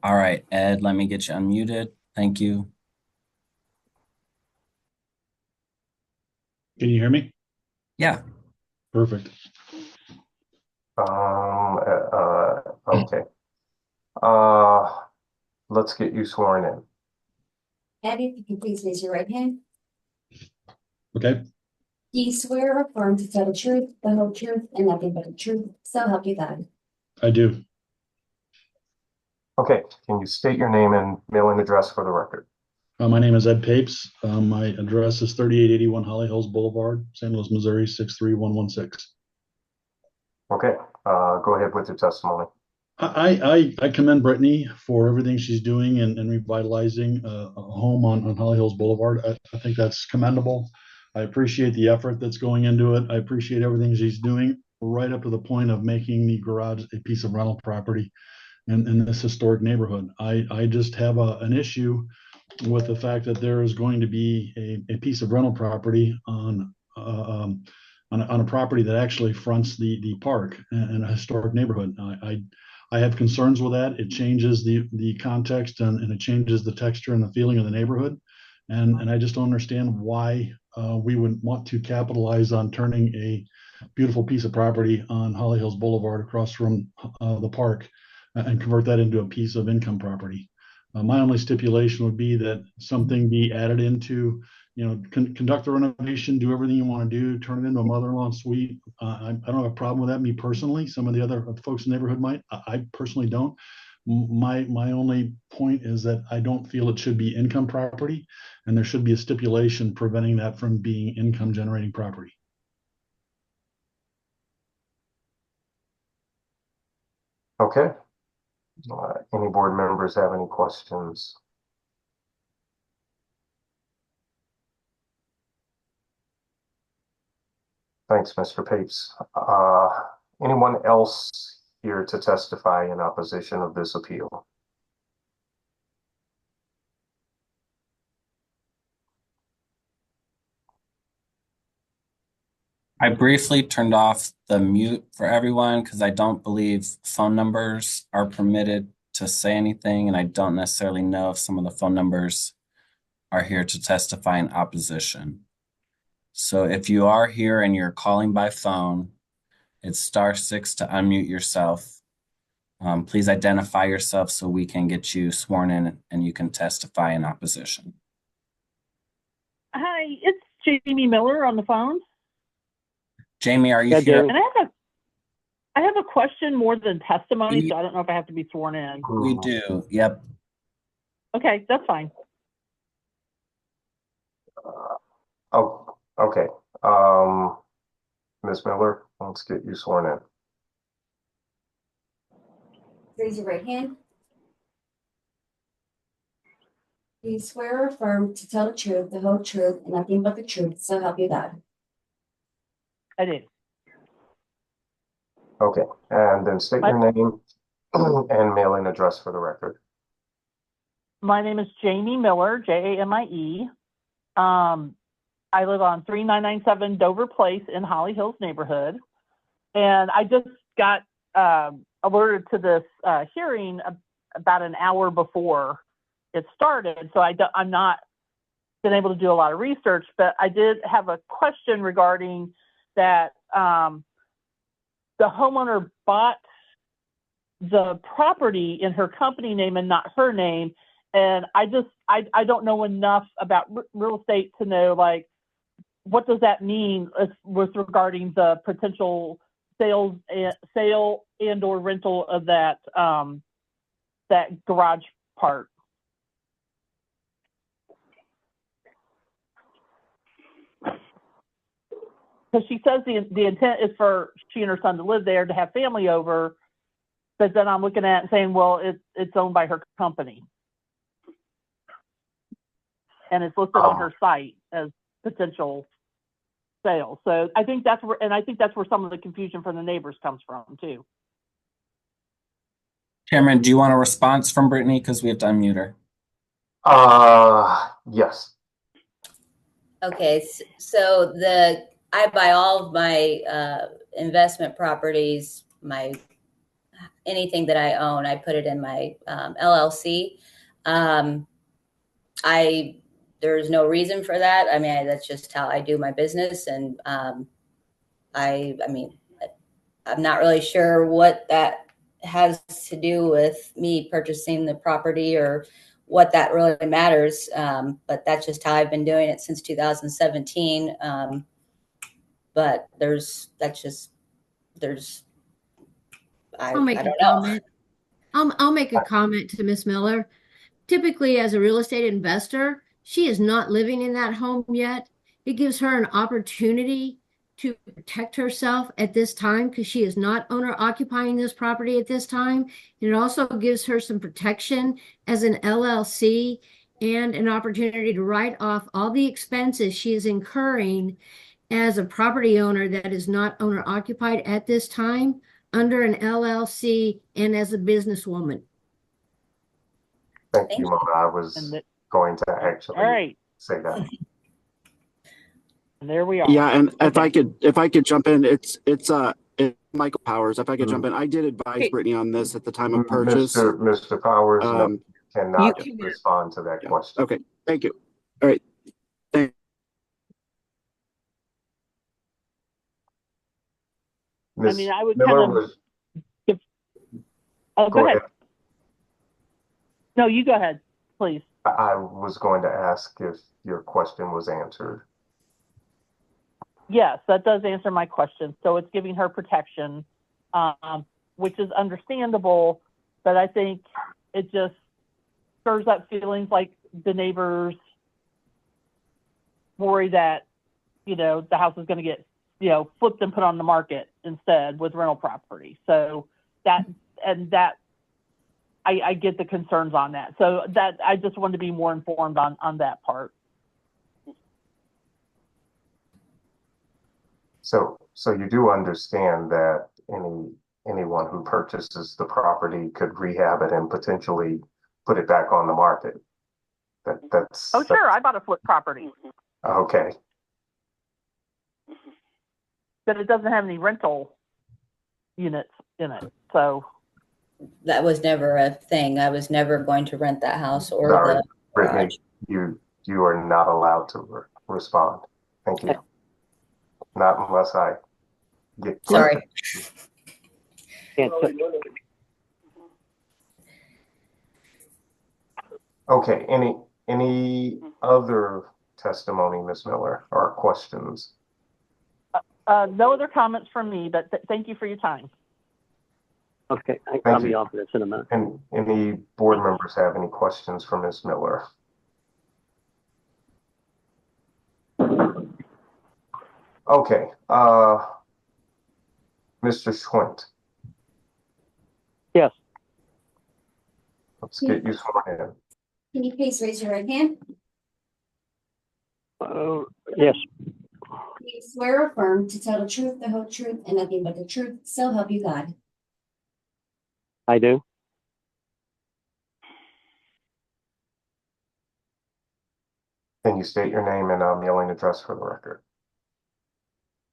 All right, Ed, let me get you unmuted. Thank you. Can you hear me? Yeah. Perfect. Okay. Let's get you sworn in. Ed, if you can please raise your right hand. Okay. Do you swear or affirm to tell the truth, the whole truth, and nothing but the truth? So help you God. I do. Okay, can you state your name and mailing address for the record? My name is Ed Papes. My address is 3881 Holly Hills Boulevard, St. Louis, Missouri, 63116. Okay, go ahead with your testimony. I commend Brittany for everything she's doing and revitalizing a home on Holly Hills Boulevard. I think that's commendable. I appreciate the effort that's going into it. I appreciate everything she's doing, right up to the point of making the garage a piece of rental property in this historic neighborhood. I just have an issue with the fact that there is going to be a piece of rental property on a property that actually fronts the park in a historic neighborhood. I have concerns with that. It changes the context and it changes the texture and the feeling of the neighborhood. And I just don't understand why we would want to capitalize on turning a beautiful piece of property on Holly Hills Boulevard across from the park and convert that into a piece of income property. My only stipulation would be that something be added into, conduct the renovation, do everything you want to do, turn it into a mother-in-law suite. I don't have a problem with that, me personally. Some of the other folks in the neighborhood might. I personally don't. My only point is that I don't feel it should be income property, and there should be a stipulation preventing that from being income generating property. Okay. Any board members have any questions? Thanks, Mr. Papes. Anyone else here to testify in opposition of this appeal? I briefly turned off the mute for everyone because I don't believe phone numbers are permitted to say anything, and I don't necessarily know if some of the phone numbers are here to testify in opposition. So if you are here and you're calling by phone, It's *6 to unmute yourself. Please identify yourself so we can get you sworn in and you can testify in opposition. Hi, it's Jamie Miller on the phone. Jamie, are you here? And I have a question more than testimony, so I don't know if I have to be sworn in. We do. Yep. Okay, that's fine. Oh, okay. Ms. Miller, let's get you sworn in. Raise your right hand. Do you swear or affirm to tell the truth, the whole truth, and nothing but the truth, so help you God? I do. Okay, and then state your name and mailing address for the record. My name is Jamie Miller, Jamie. I live on 3997 Dover Place in Holly Hills neighborhood. And I just got alerted to this hearing about an hour before it started. So I'm not been able to do a lot of research, but I did have a question regarding that. The homeowner bought the property in her company name and not her name. And I don't know enough about real estate to know, like, what does that mean with regarding the potential sale and or rental of that that garage part? Because she says the intent is for she and her son to live there, to have family over, but then I'm looking at it and saying, well, it's owned by her company, and it's listed on her site as potential sale. So I think that's where some of the confusion from the neighbors comes from too. Chairman, do you want a response from Brittany? Because we have to unmute her. Yes. Okay, so I buy all of my investment properties, anything that I own, I put it in my LLC. There's no reason for that. I mean, that's just how I do my business. And I mean, I'm not really sure what that has to do with me purchasing the property or what that really matters. But that's just how I've been doing it since 2017. But I'll make I a don't know. comment. I'll make a comment to Miss Miller. Typically, as a real estate investor, she is not living in that home yet. It gives her an opportunity to protect herself at this time because she is not owner occupying this property at this time. And it also gives her some protection as an LLC and an opportunity to write off all the expenses she is incurring as a property owner that is not owner occupied at this time under an LLC and as a businesswoman. Thank you, Mona. I was going to actually say that. And there we are. Yeah, and if I could jump in, it's Michael Powers. If I could jump in, I did advise Brittany on this at the time of purchase. Mr. Powers, no, you cannot respond to that question. Okay, thank you. All right. I mean, I would go ahead. No, you go ahead, please. I was going to ask if your question was answered. Yes, that does answer my question. So it's giving her protection, which is understandable, but I think it just stirs up feelings like the neighbors worry that, the house is going to get, flipped and put on the market instead with rental property. So I get the concerns on that. So that I just wanted to be more informed on that part. So you do understand that anyone who purchases the property could rehab it and potentially put it back on the market. Oh, sure. I bought a flip property. Okay. But it doesn't have any rental units in it. So that was never a thing. I was never going to rent that house or Sorry, the Brittany, you are not allowed to respond. Thank you. Okay. Not unless I get Sorry. Okay, any other testimony, Ms. Miller, or questions? No other comments from me, but thank you for your time. Okay, Thank I'll be you. off this in a minute. And any board members have any questions for Ms. Miller? Okay, Mr. Schwint. Yes. Let's get you sworn in. Can you please raise your right hand? Yes, Do you swear or affirm to tell the truth, the whole truth, and nothing but the truth, so help you God? I do. Can you state your name and mailing address for the record?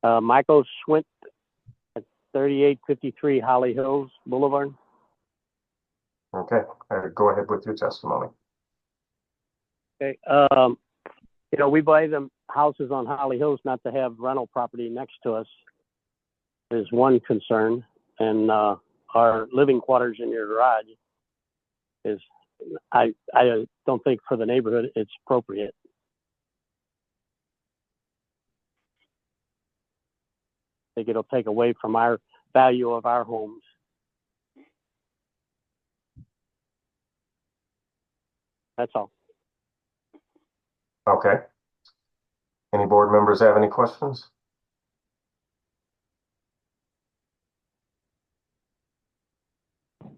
Michael Schwint at 3853 Holly Hills Boulevard. Okay, go ahead with your testimony. Okay. You know, we buy the houses on Holly Hills not to have rental property next to us is one concern. And our living quarters in your garage is, I don't think for the neighborhood it's appropriate. I think it'll take away from our value of our homes. That's all. Okay. Any board members have any questions?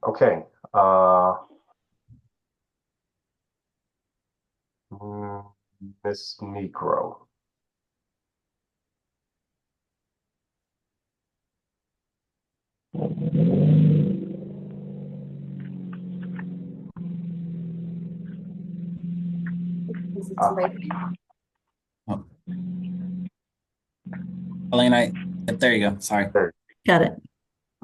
Okay. Ms. Negro. Oh. Elaine, there you go. Sorry. Got it.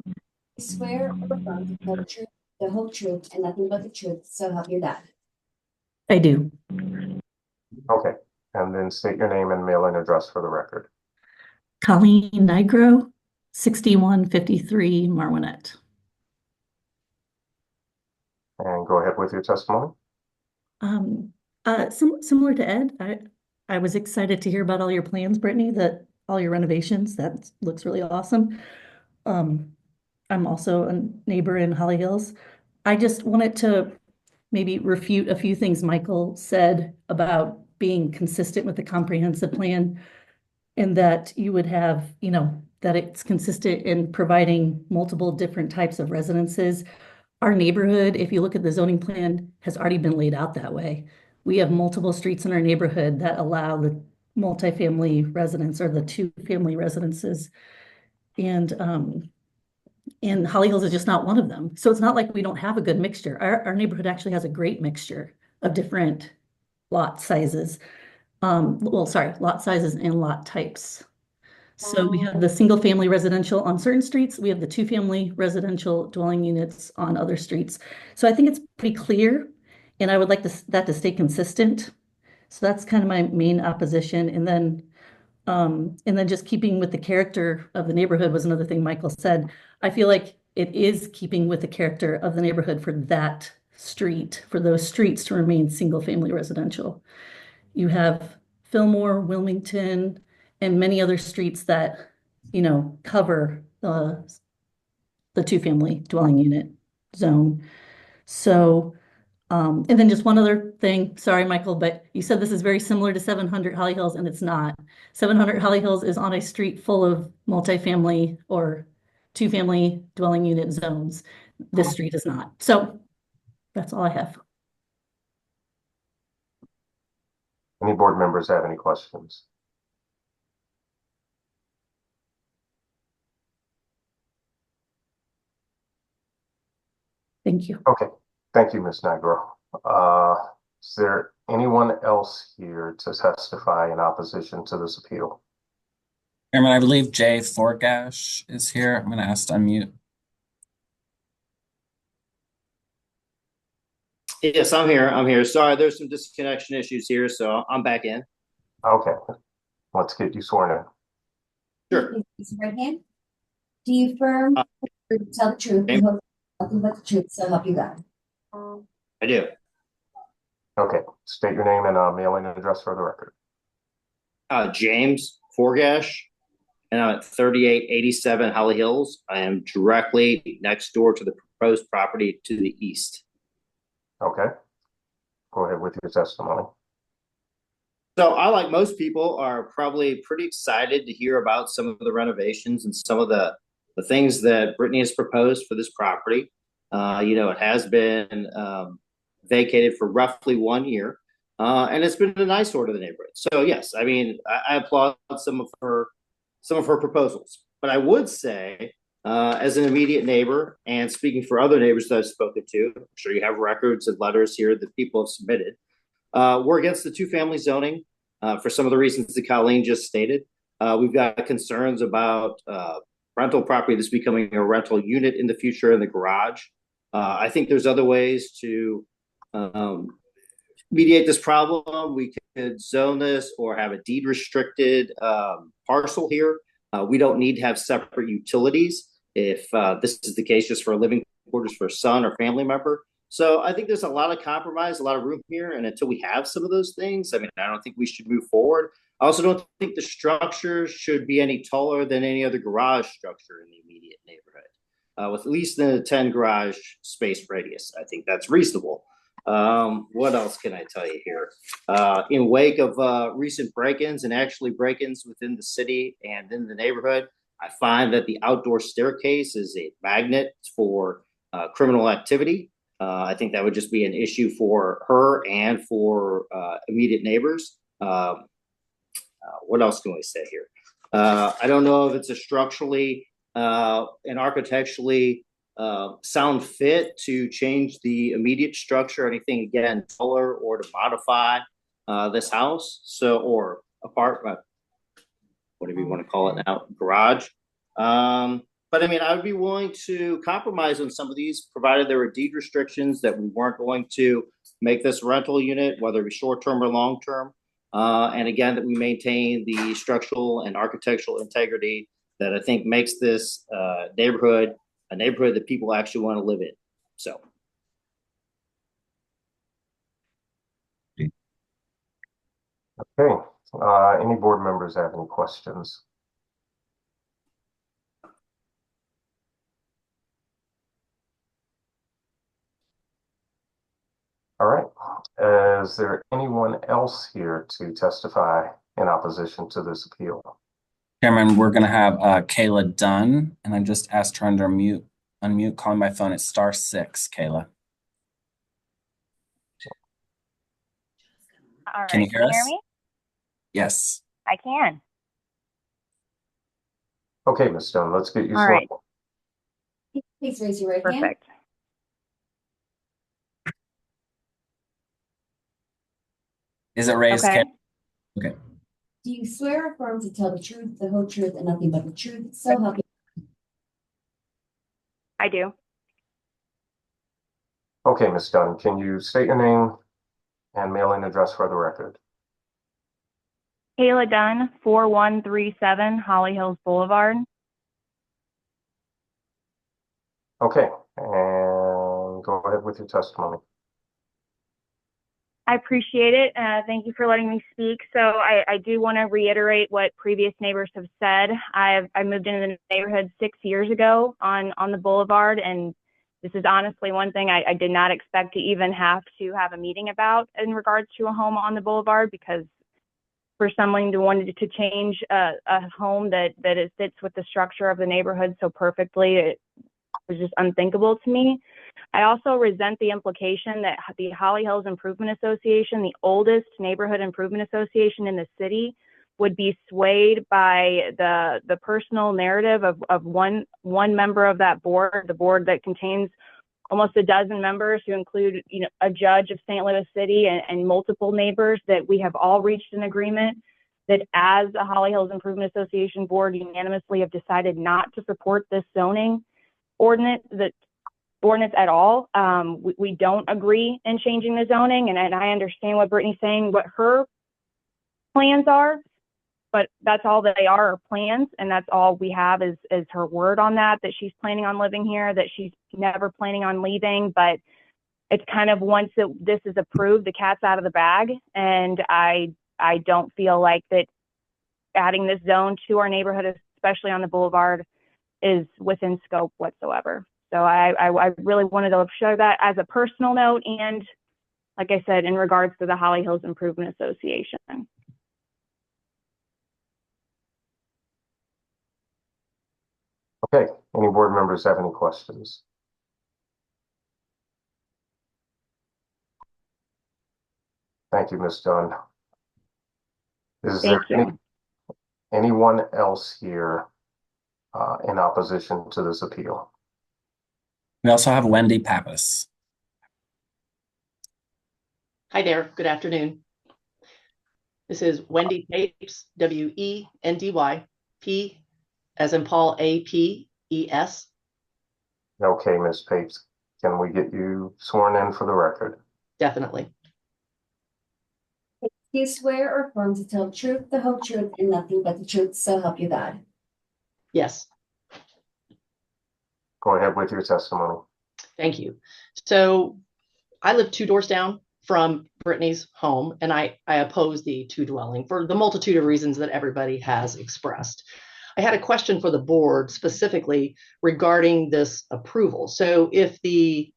You swear or affirm to tell the truth, the whole truth, and nothing but the truth, so help you God? I do. Okay. And then state your name and mailing address for the record. Colleen Nigro, 6153 Marwinet. And go ahead with your testimony. Similar to Ed, I was excited to hear about all your plans, Brittany, that all your renovations. That looks really awesome. I'm also a neighbor in Holly Hills. I just wanted to maybe refute a few things Michael said about being consistent with the comprehensive plan, and that you would have, you know, that it's consistent in providing multiple different types of residences. Our neighborhood, if you look at the zoning plan, has already been laid out that way. We have multiple streets in our neighborhood that allow the multifamily residents or the two-family residences. And Holly Hills is just not one of them. So it's not like we don't have a good mixture. Our neighborhood actually has a great mixture of different lot sizes. Lot sizes and lot types. So we have the single family residential on certain streets. We have the two-family residential dwelling units on other streets. So I think it's pretty clear, and I would like that to stay consistent. So that's kind of my main opposition. And then just keeping with the character of the neighborhood was another thing Michael said. I feel like it is keeping with the character of the neighborhood for that street, for those streets to remain single family residential. You have Fillmore, Wilmington, and many other streets that, you know, cover the two-family dwelling unit zone. So, and then just one other thing, sorry, Michael, but you said this is very similar to 700 Holly Hills, and it's not. 700 Holly Hills is on a street full of multifamily or two-family dwelling unit zones. This street is not. So that's all I have. Any board members have any questions? Thank you. Okay, thank you, Ms. Nigro. Is there anyone else here to testify in opposition to this appeal? Chairman, I believe Jay Forgash is here. I'm going to ask to unmute. Yes, I'm here. I'm here. Sorry, there's some disconnection issues here, so I'm back in. Okay, let's get you sworn in. Sure. Raise your right hand. Do you affirm to tell the truth, the whole truth, nothing but the truth, so help you God? I do. Okay, state your name and mailing address for the record. James Forgash, and I'm at 3887 Holly Hills. I am directly next door to the proposed property to the east. Okay, go ahead with your testimony. So I, like most people, are probably pretty excited to hear about some of the renovations and some of the things that Brittany has proposed for this property. It has been vacated for roughly 1 year, and it's been an eyesore to the neighborhood. So yes, I mean, I applaud some of her proposals. But I would say, as an immediate neighbor and speaking for other neighbors that I've spoken to, I'm sure you have records and letters here that people have submitted. We're against the two-family zoning for some of the reasons that Colleen just stated. We've got concerns about rental property that's becoming a rental unit in the future in the garage. I think there's other ways to mediate this problem. We could zone this or have a deed restricted parcel here. We don't need to have separate utilities if this is the case just for living quarters for a son or family member. So I think there's a lot of compromise, a lot of room here. And until we have some of those things, I mean, I don't think we should move forward. I also don't think the structure should be any taller than any other garage structure in the immediate neighborhood, with at least a 10 garage space radius. I think that's reasonable. What else can I tell you here? In wake of recent break-ins and actually break-ins within the city and in the neighborhood, I find that the outdoor staircase is a magnet for criminal activity. I think that would just be an issue for her and for immediate neighbors. What else can we say here? I don't know if it's a structurally and architecturally sound fit to change the immediate structure, or anything again, taller, or to modify this house. So, or apartment, whatever you want to call it now, garage. But I mean, I would be willing to compromise on some of these, provided there were deed restrictions that we weren't going to make this rental unit, whether it be short-term or long-term. And again, that we maintain the structural and architectural integrity that I think makes this neighborhood a neighborhood that people actually want to live in. So. Okay, any board members have any questions? All right, is there anyone else here to testify in opposition to this appeal? Chairman, we're going to have Kayla Dunn, and I just asked her to unmute, calling my phone at *6, Kayla. All right. Can you hear us? Me? Yes. I can. Okay, Ms. Dunn, let's get you All right. Please raise your right hand. Perfect. Is it raised? Okay. Okay. Do you swear or affirm to tell the truth, the whole truth, and nothing but the truth, so help you? I do. Okay, Ms. Dunn, can you state your name and mailing address for the record? Kayla Dunn, 4137 Holly Hills Boulevard. Okay, and go ahead with your testimony. I appreciate it. Thank you for letting me speak. So I do want to reiterate what previous neighbors have said. I moved into the neighborhood 6 years ago on the boulevard, and this is honestly one thing I did not expect to even have a meeting about in regards to a home on the boulevard, because for someone to wanted to change a home that fits with the structure of the neighborhood so perfectly, it was just unthinkable to me. I also resent the implication that the Holly Hills Improvement Association, the oldest neighborhood improvement association in the city, would be swayed by the personal narrative of one member of that board, the board that contains almost a dozen members, who include, a judge of St. Louis City and multiple neighbors, that we have all reached an agreement that as a Holly Hills Improvement Association board unanimously have decided not to support this zoning ordinance at all. We don't agree in changing the zoning, and I understand what Brittany's saying, what her plans are. but that's all they are plans, and that's all we have is her word on that she's planning on living here, that she's never planning on leaving. But it's kind of once this is approved, the cat's out of the bag, and I don't feel like that adding this zone to our neighborhood, especially on the boulevard, is within scope whatsoever. So I really wanted to show that as a personal note, and like I said, in regards to the Holly Hills Improvement Association. Okay, any board members have any questions? Thank you, Ms. Dunn. Is there anyone else here in opposition to this appeal? We also have Wendy Pappas. Hi there. Good afternoon. This is Wendy Papes, W-E-N-D-Y, P as in Paul, A-P-E-S. Okay, Ms. Papes, can we get you sworn in for the record? Definitely. Do you swear or affirm to tell the truth, the whole truth, and nothing but the truth, so help you God? Yes. Go ahead with your testimony. Thank you. So I live 2 doors down from Brittany's home, and I oppose the 2-dwelling for the multitude of reasons that everybody has expressed. I had a question for the board specifically regarding this approval. So if the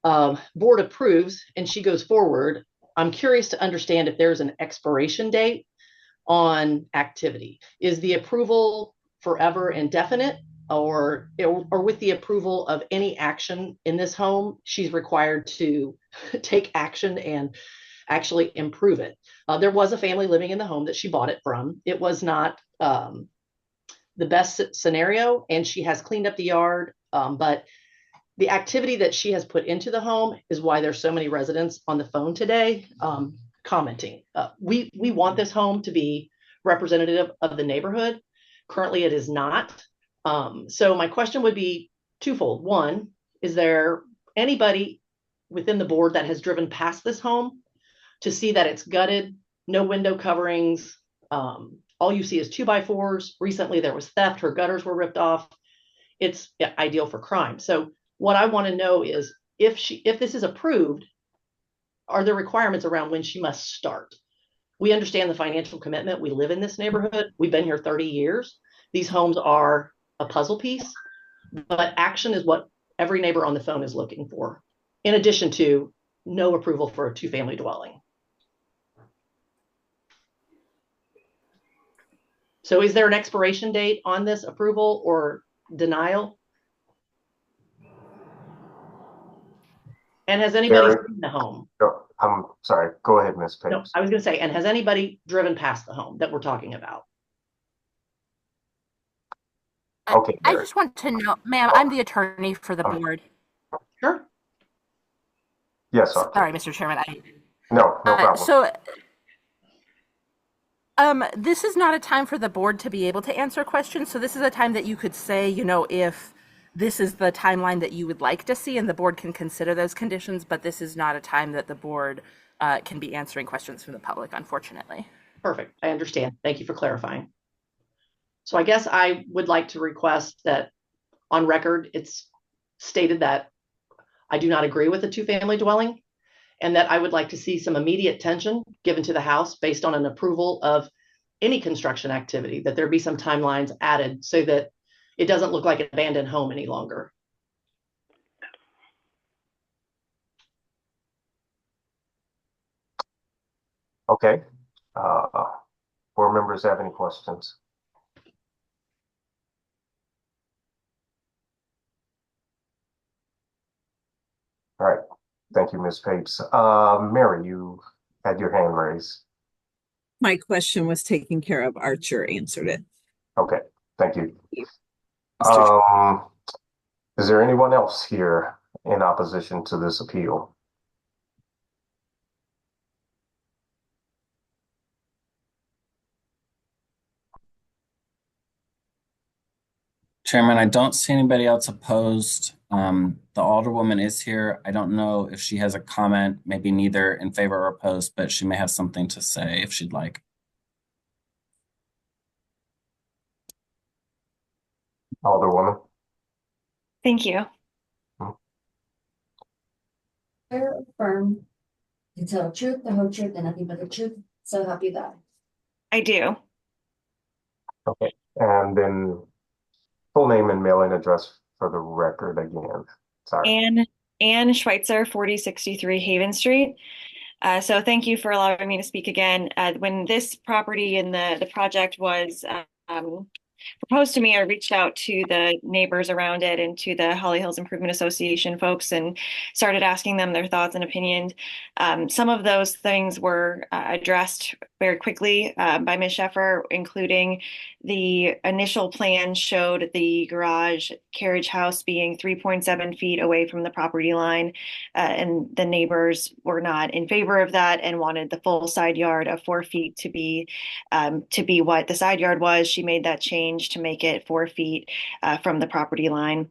board approves and she goes forward, I'm curious to understand if there's an expiration date on activity. Is the approval forever indefinite, or with the approval of any action in this home, she's required to take action and actually improve it? There was a family living in the home that she bought it from. It was not the best scenario, and she has cleaned up the yard, but the activity that she has put into the home is why there's so many residents on the phone today commenting. We want this home to be representative of the neighborhood. Currently, it is not. So my question would be twofold. One, is there anybody within the board that has driven past this home to see that it's gutted, no window coverings? All you see is 2x4s. Recently, there was theft. Her gutters were ripped off. It's ideal for crime. So what I want to know is if this is approved, are there requirements around when she must start? We understand the financial commitment. We live in this neighborhood. We've been here 30 years. These homes are a puzzle piece, but action is what every neighbor on the phone is looking for, in addition to no approval for a 2-family dwelling. So is there an expiration date on this approval or denial? And has anybody seen the home? I'm sorry, go ahead, Ms. Papes. No, I was going to say, and has anybody driven past the home that we're talking about? Okay. I just want to know, ma'am, I'm the attorney for the board. Sure. Yes, sir. Sorry, Mr. Chairman. No problem. So, this is not a time for the board to be able to answer questions. So this is a time that you could say, if this is the timeline that you would like to see, and the board can consider those conditions, but this is not a time that the board can be answering questions from the public, unfortunately. Perfect. I understand. Thank you for clarifying. So I guess I would like to request that on record, it's stated that I do not agree with the 2-family dwelling, and that I would like to see some immediate attention given to the house based on an approval of any construction activity, that there be some timelines added so that it doesn't look like an abandoned home any longer. Okay. Board members have any questions? All right. Thank you, Ms. Papes. Mary, you had your hand raised. My question was taken care of. Archer answered it. Okay. Thank you. Is there anyone else here in opposition to this appeal? Chairman, I don't see anybody else opposed. The Alderwoman is here. I don't know if she has a comment, maybe neither in favor or opposed, but she may have something to say if she'd like. Alderwoman. Thank you. Swear or affirm to tell the truth, the whole truth, and nothing but the truth, so help you God. I do. Okay. And then full name and mailing address for the record again. Sorry. Ann Schweitzer, 4063 Haven Street. So thank you for allowing me to speak again. When this property and the project was proposed to me, I reached out to the neighbors around it and to the Holly Hills Improvement Association folks and started asking them their thoughts and opinions. Some of those things were addressed very quickly by Ms. Sheffer, including the initial plan showed the garage carriage house being 3.7 feet away from the property line. And the neighbors were not in favor of that and wanted the full side yard of 4 feet to be what the side yard was. She made that change to make it 4 feet from the property line.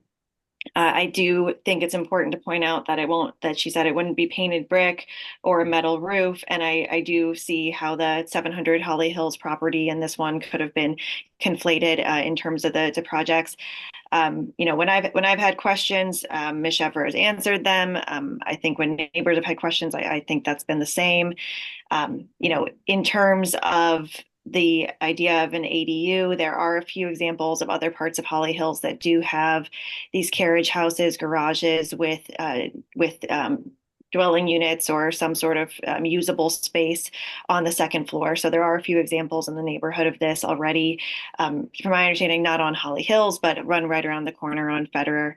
I do think it's important to point out that she said it wouldn't be painted brick or a metal roof. And I do see how the 700 Holly Hills property and this one could have been conflated in terms of the projects. When I've had questions, Ms. Sheffer has answered them. I think when neighbors have had questions, I think that's been the same. In terms of the idea of an ADU, there are a few examples of other parts of Holly Hills that do have these carriage houses, garages with dwelling units or some sort of usable space on the second floor. So there are a few examples in the neighborhood of this already. From my understanding, not on Holly Hills, but run right around the corner on Federer.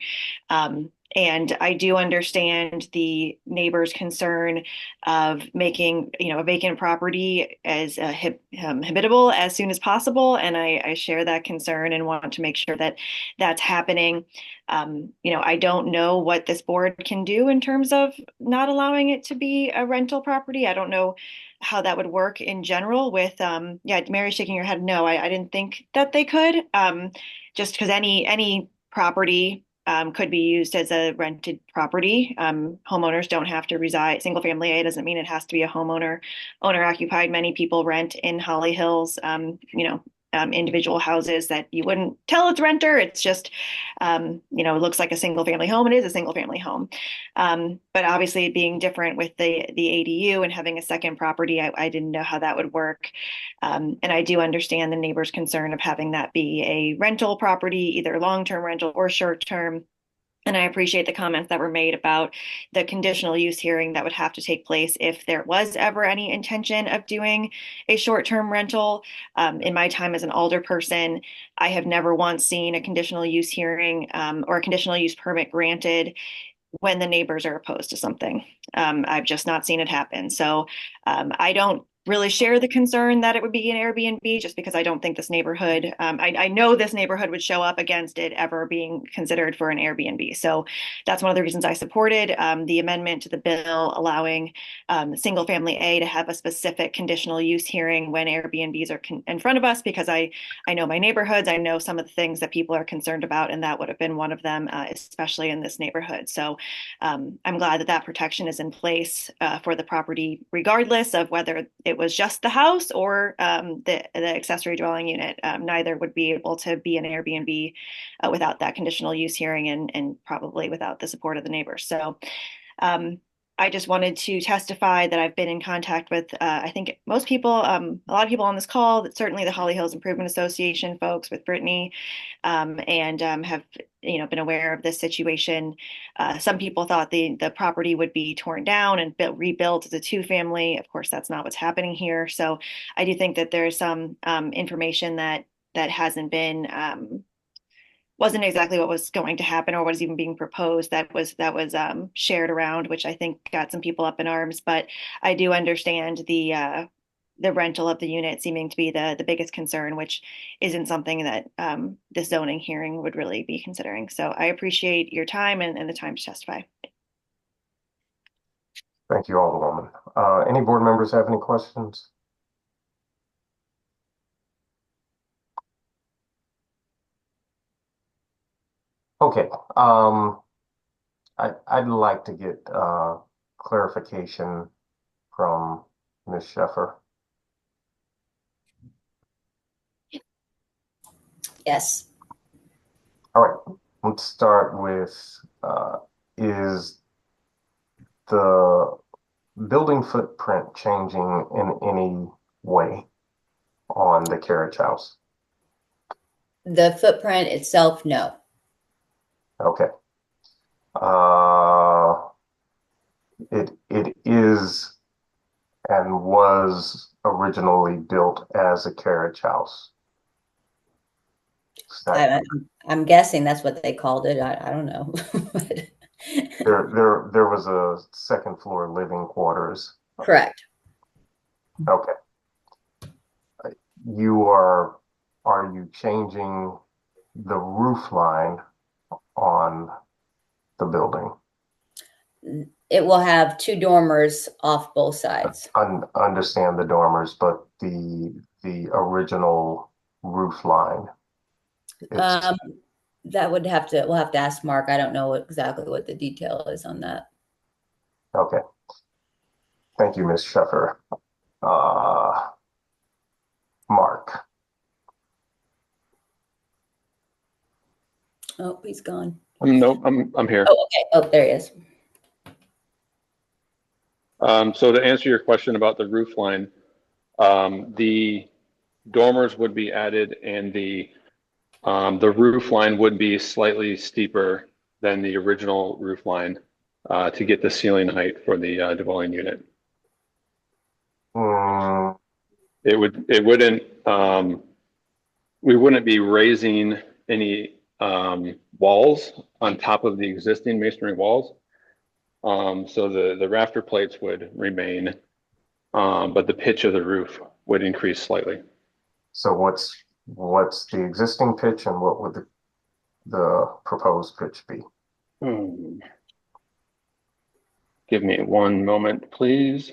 And I do understand the neighbor's concern of making, a vacant property as habitable as soon as possible. And I share that concern and want to make sure that that's happening. I don't know what this board can do in terms of not allowing it to be a rental property. I don't know how that would work in general with, Mary's shaking her head. No, I didn't think that they could, just because any property could be used as a rented property. Homeowners don't have to reside. Single family A doesn't mean it has to be a owner occupied. Many people rent in Holly Hills, individual houses that you wouldn't tell it's renter. It's just, it looks like a single family home. It is a single family home. But obviously being different with the ADU and having a second property, I didn't know how that would work. And I do understand the neighbor's concern of having that be a rental property, either long-term rental or short-term. And I appreciate the comments that were made about the conditional use hearing that would have to take place if there was ever any intention of doing a short-term rental. In my time as an alderperson, I have never once seen a conditional use hearing or a conditional use permit granted when the neighbors are opposed to something. I've just not seen it happen. So I don't really share the concern that it would be an Airbnb just because I don't think this neighborhood, I know this neighborhood would show up against it ever being considered for an Airbnb. So that's one of the reasons I supported the amendment to the bill allowing single family A to have a specific conditional use hearing when Airbnbs are in front of us, because I know my neighborhoods, I know some of the things that people are concerned about, and that would have been one of them, especially in this neighborhood. So I'm glad that that protection is in place for the property, regardless of whether it was just the house or the accessory dwelling unit. Neither would be able to be an Airbnb without that conditional use hearing and probably without the support of the neighbors. So I just wanted to testify that I've been in contact with, I think most people, a lot of people on this call, certainly the Holly Hills Improvement Association folks with Brittany, and have been aware of this situation. Some people thought the property would be torn down and rebuilt as a two-family. Of course, that's not what's happening here. So I do think that there's some information that hasn't been wasn't exactly what was going to happen or what is even being proposed that was shared around, which I think got some people up in arms. But I do understand the rental of the unit seeming to be the biggest concern, which isn't something that the zoning hearing would really be considering. So I appreciate your time and the time to testify. Thank you, Alderwoman. Any board members have any questions? Okay. I'd like to get clarification from Ms. Sheffer. Yes. All right, let's start with, is the building footprint changing in any way on the carriage house? The footprint itself, no. Okay. Uh, it is and was originally built as a carriage house. I'm guessing that's what they called it. I don't know. There was a second floor living quarters. Correct. Okay. Are you changing the roof line on the building? It will have two dormers off both sides. Understand the dormers, but the original roof line. That we'll have to ask Mark. I don't know exactly what the detail is on that. Okay. Thank you, Ms. Sheffer. Mark. Oh, he's gone. Nope, I'm here. Oh, okay. Oh, there he is. So to answer your question about the roof line, the dormers would be added, and the roof line would be slightly steeper than the original roof line to get the ceiling height for the dwelling unit. We wouldn't be raising any walls on top of the existing masonry walls. So the rafter plates would remain, but the pitch of the roof would increase slightly. So what's the existing pitch and what would the proposed pitch be? Give me one moment, please.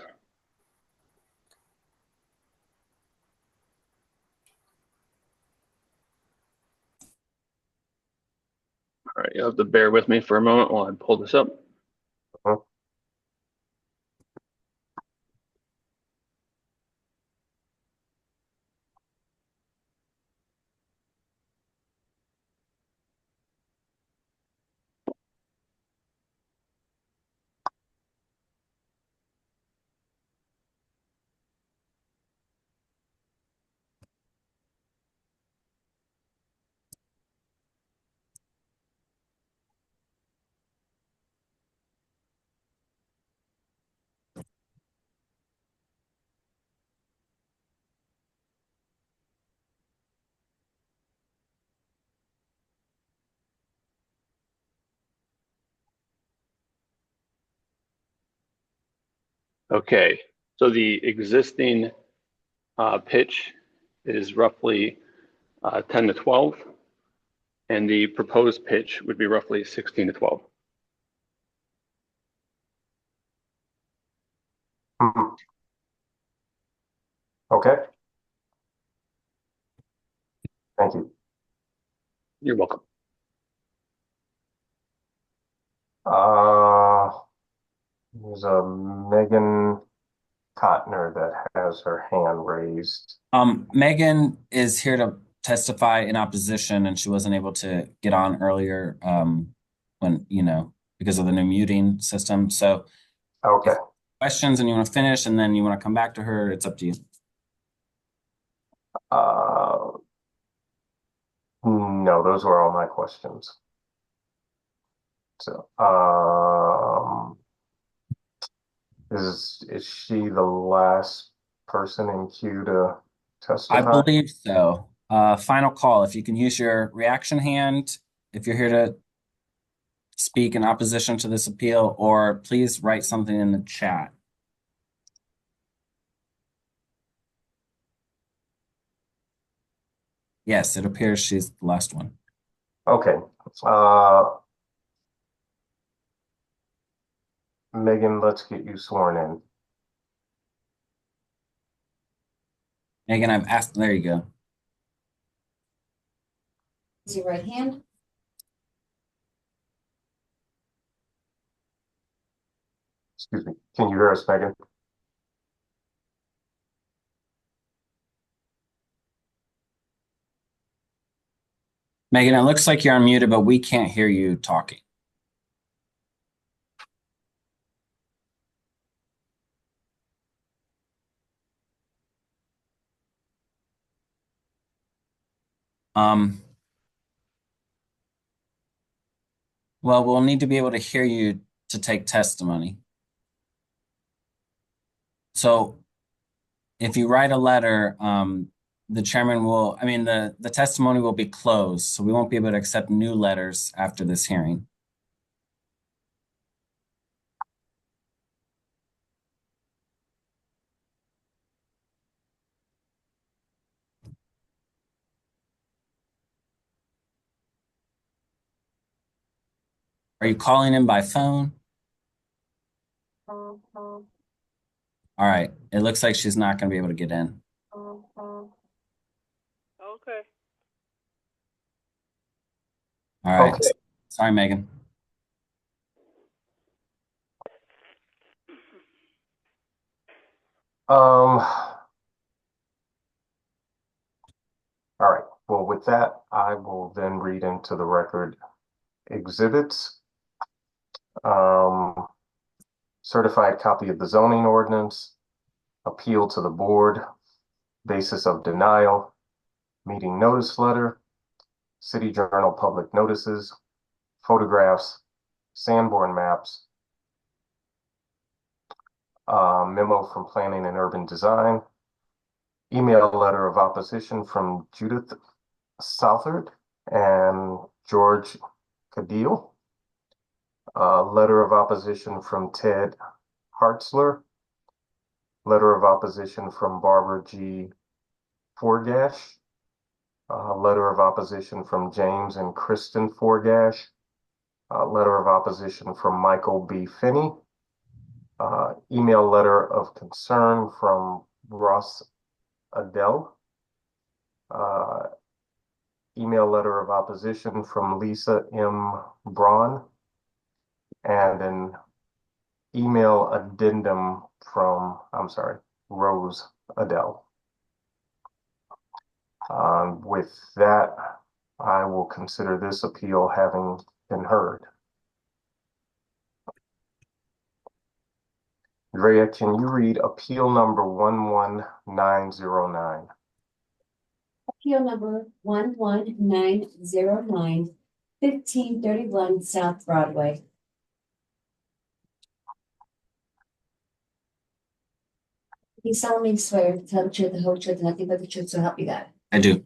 All right, you'll have to bear with me for a moment while I pull this up. Okay, so the existing pitch is roughly 10 to 12, and the proposed pitch would be roughly 16 to 12. Okay. Thank you. You're welcome. There's a Megan Cotner that has her hand raised. Megan is here to testify in opposition, and she wasn't able to get on earlier when, because of the new muting system. So okay. Questions and you want to finish and then you want to come back to her, it's up to you. No, those were all my questions. So, is she the last person in queue to testify? I believe so. Final call. If you can use your reaction hand, if you're here to speak in opposition to this appeal, or please write something in the chat. Yes, it appears she's the last one. Okay. Megan, let's get you sworn in. Megan, I've asked, there you go. Raise your right hand. Excuse me. Can you hear us, Megan? Megan, it looks like you're unmuted, but we can't hear you talking. Well, we'll need to be able to hear you to take testimony. So if you write a letter, the chairman will, the testimony will be closed, so we won't be able to accept new letters after this hearing. Are you calling in by phone? All right. It looks like she's not going to be able to get in. Okay. All right. Okay. Sorry, Megan. All right. Well, with that, I will then read into the record exhibits. Certified copy of the zoning ordinance, appeal to the board, basis of denial, meeting notice letter, City Journal public notices, photographs, Sanborn maps, memo from Planning and Urban Design, email letter of opposition from Judith Southard and George Cadile, letter of opposition from Ted Hartzler, letter of opposition from Barbara G. Forgash, letter of opposition from James and Kristen Forgash, letter of opposition from Michael B. Finney, email letter of concern from Ross Adele, email letter of opposition from Lisa M. Braun, and an email addendum from, Rose Adele. With that, I will consider this appeal having been heard. Drea, can you read appeal number 11909? Appeal number 11909, 1531 South Broadway. You solemnly swear to tell the truth, the whole truth, and nothing but the truth, so help you God. I do.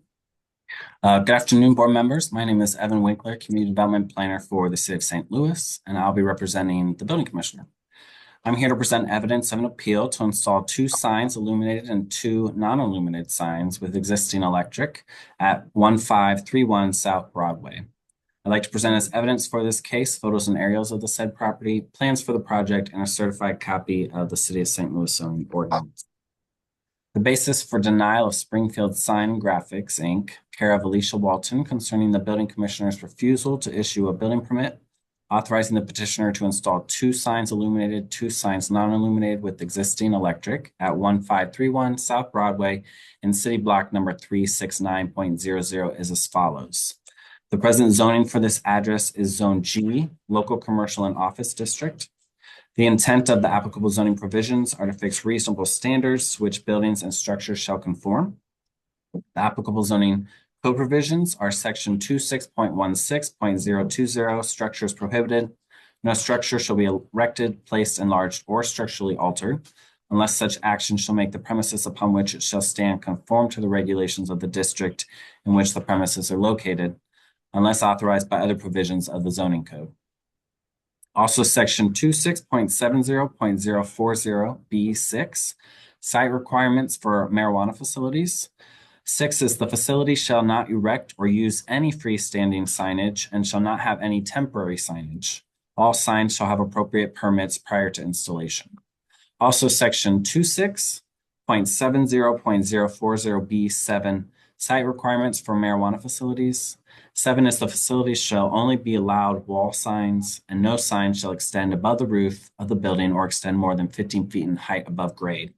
Good afternoon, board members. My name is Evan Winkler, Community Development Planner for the City of St. Louis, and I'll be representing the Building Commissioner. I'm here to present evidence of an appeal to install 2 signs illuminated and 2 non-illuminated signs with existing electric at 1531 South Broadway. I'd like to present as evidence for this case photos and aerials of the said property, plans for the project, and a certified copy of the City of St. Louis zoning ordinance. The basis for denial of Springfield Sign Graphics, Inc., care of Alicia Walton, concerning the building commissioner's refusal to issue a building permit, authorizing the petitioner to install 2 signs illuminated, 2 signs non-illuminated with existing electric at 1531 South Broadway in City Block number 369.00 is as follows. The present zoning for this address is Zone G, Local Commercial and Office District. The intent of the applicable zoning provisions are to fix reasonable standards to which buildings and structures shall conform. The applicable zoning code provisions are section 26.16.020, structures prohibited. No structure shall be erected, placed, enlarged, or structurally altered unless such action shall make the premises upon which it shall stand conform to the regulations of the district in which the premises are located, unless authorized by other provisions of the zoning code. Also, section 26.70.040B6, site requirements for marijuana facilities. 6 is the facility shall not erect or use any freestanding signage and shall not have any temporary signage. All signs shall have appropriate permits prior to installation. Also, section 26.70.040B7, site requirements for marijuana facilities. 7 is the facility shall only be allowed wall signs, and no sign shall extend above the roof of the building or extend more than 15 feet in height above grade.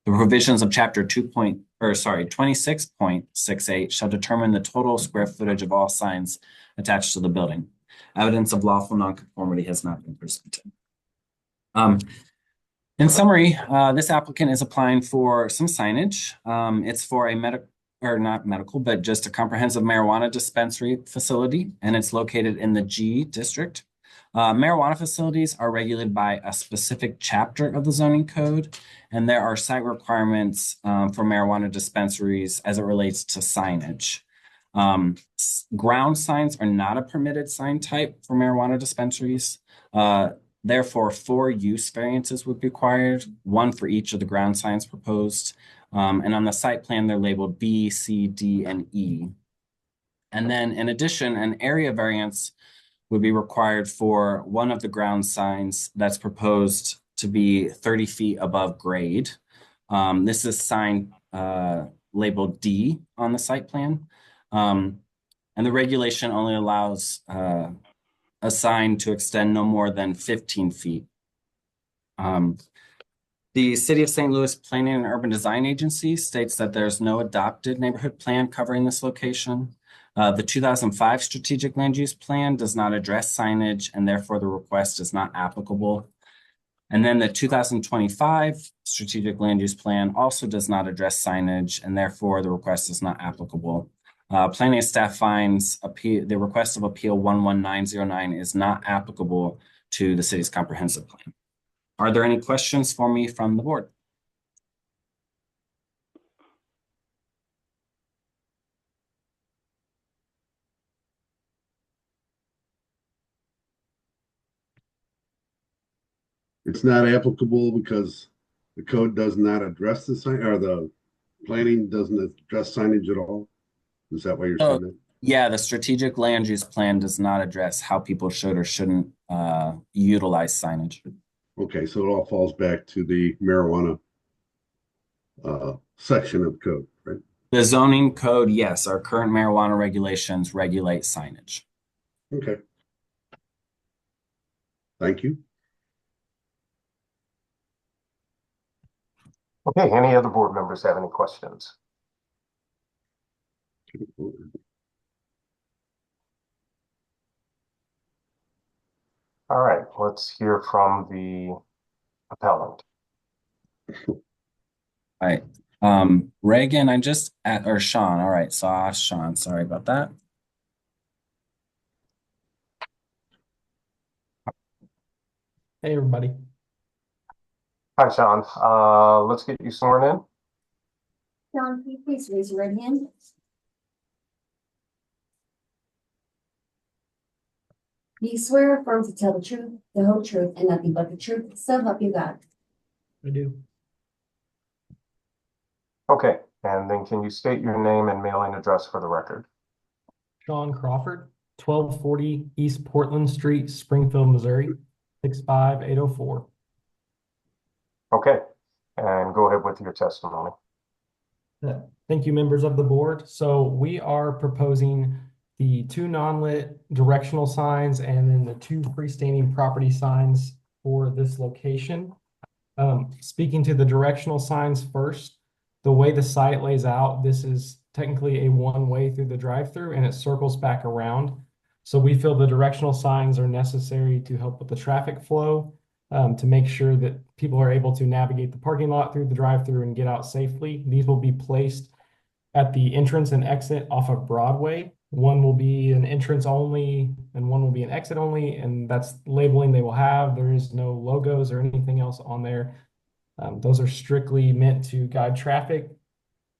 The provisions of chapter 26.68 shall determine the total square footage of all signs attached to the building. Evidence of lawful nonconformity has not been presented. In summary, this applicant is applying for some signage. It's for a not medical, but just a comprehensive marijuana dispensary facility, and it's located in the G district. Marijuana facilities are regulated by a specific chapter of the zoning code, and there are site requirements for marijuana dispensaries as it relates to signage. Ground signs are not a permitted sign type for marijuana dispensaries. Therefore, 4 use variances would be required, 1 for each of the ground signs proposed. And on the site plan, they're labeled B, C, D, and E. And then in addition, an area variance would be required for one of the ground signs that's proposed to be 30 feet above grade. This is sign labeled D on the site plan. And the regulation only allows a sign to extend no more than 15 feet. The City of St. Louis Planning and Urban Design Agency states that there's no adopted neighborhood plan covering this location. The 2005 Strategic Land Use Plan does not address signage, and therefore the request is not applicable. And then the 2025 Strategic Land Use Plan also does not address signage, and therefore the request is not applicable. Planning staff finds the request of appeal 11909 is not applicable to the city's comprehensive plan. Are there any questions for me from the board? It's not applicable because the code does not address the sign, or the planning doesn't address signage at all? Is that why you're saying that? Yeah, the strategic land use plan does not address how people should or shouldn't utilize signage. Okay, so it all falls back to the marijuana section of the code, right? The zoning code, yes, our current marijuana regulations regulate signage. Okay. Thank you. Okay, any other board members have any questions? All right, let's hear from the appellant. All right. Reagan, or Sean. All right, so I'll ask Sean. Sorry about that. Hey, everybody. Hi, Sean. Let's get you sworn in. Sean, can you please raise your right hand? Do you swear or affirm to tell the truth, the whole truth, and nothing but the truth? So help you God. I do. Okay, and then can you state your name and mailing address for the record? Sean Crawford, 1240 East Portland Street, Springfield, Missouri, 65804. Okay, and go ahead with your testimony. Thank you, members of the board. So we are proposing the 2 non-lit directional signs and then the 2 freestanding property signs for this location. Speaking to the directional signs first, the way the site lays out, this is technically a one-way through the drive-through and it circles back around. So we feel the directional signs are necessary to help with the traffic flow, to make sure that people are able to navigate the parking lot through the drive-through and get out safely. These will be placed at the entrance and exit off of Broadway. One will be an entrance only and one will be an exit only, and that's labeling they will have. There is no logos or anything else on there. Those are strictly meant to guide traffic.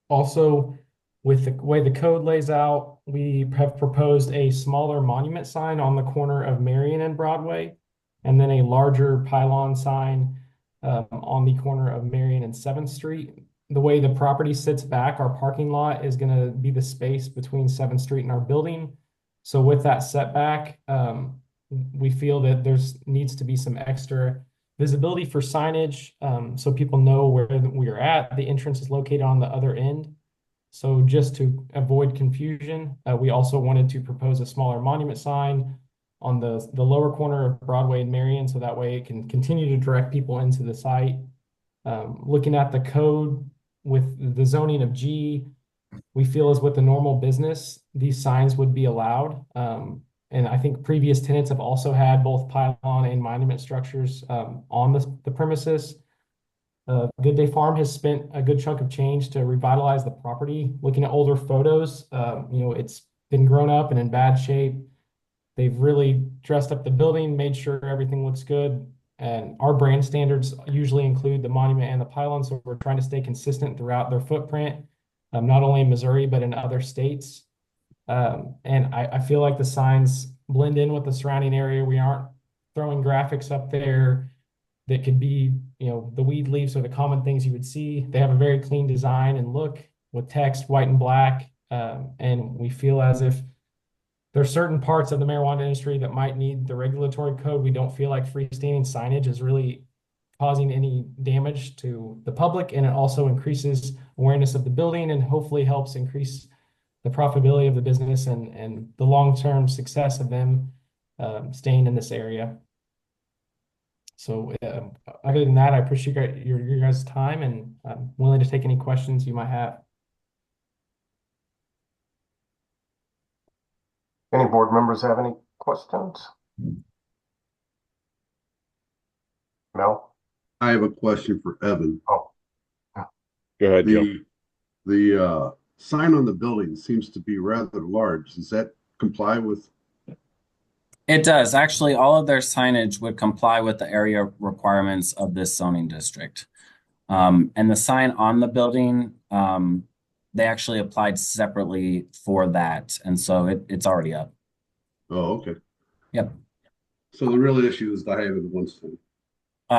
Also, with the way the code lays out, we have proposed a smaller monument sign on the corner of Marion and Broadway, and then a larger pylon sign on the corner of Marion and 7th Street. The way the property sits back, our parking lot is going to be the space between 7th Street and our building. So with that setback, we feel that there's needs to be some extra visibility for signage, so people know where we are at. The entrance is located on the other end. So just to avoid confusion, we also wanted to propose a smaller monument sign on the lower corner of Broadway and Marion, so that way it can continue to direct people into the site. Looking at the code with the zoning of G, we feel as with the normal business, these signs would be allowed. And I think previous tenants have also had both pylon and monument structures on the premises. Good Day Farm has spent a good chunk of change to revitalize the property. Looking at older photos, it's been grown up and in bad shape. They've really dressed up the building, made sure everything looks good. And our brand standards usually include the monument and the pylon, so we're trying to stay consistent throughout their footprint, not only in Missouri, but in other states. And I feel like the signs blend in with the surrounding area. We aren't throwing graphics up there that could be, the weed leaves or the common things you would see. They have a very clean design and look with text, white and black. And we feel as if there's certain parts of the marijuana industry that might need the regulatory code. We don't feel like freestanding signage is really causing any damage to the public, and it also increases awareness of the building and hopefully helps increase the profitability of the business and the long-term success of them staying in this area. So other than that, I appreciate your guys' time, and I'm willing to take any questions you might have. Any board members have any questions? Mel? I have a question for Evan. Oh. Go ahead, Joe. The sign on the building seems to be rather large. Does that comply with? It does. Actually, all of their signage would comply with the area requirements of this zoning district. And the sign on the building, they actually applied separately for that. And so it's already up. Oh, okay. Yep. So the real issue is the height of the one sign.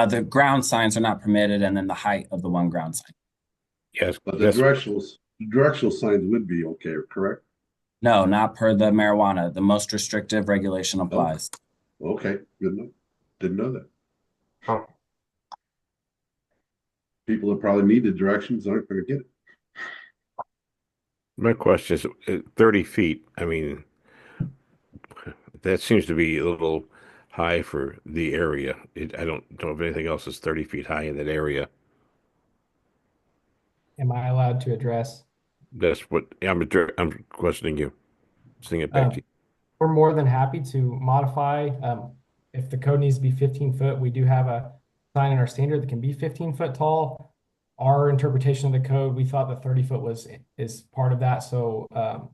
The ground signs are not permitted, and then the height of the one ground sign. Yes, but the directional signs would be okay, correct? No, not per the marijuana. The most restrictive regulation applies. Okay, good enough. Didn't know that. Huh. People that probably need the directions aren't going to get it. My question is 30 feet. I mean, that seems to be a little high for the area. I don't know if anything else is 30 feet high in that area. Am I allowed to address? That's what I'm questioning you. Sing it back to you. We're more than happy to modify. If the code needs to be 15 foot, we do have a sign in our standard that can be 15 foot tall. Our interpretation of the code, we thought the 30 foot is part of that. So,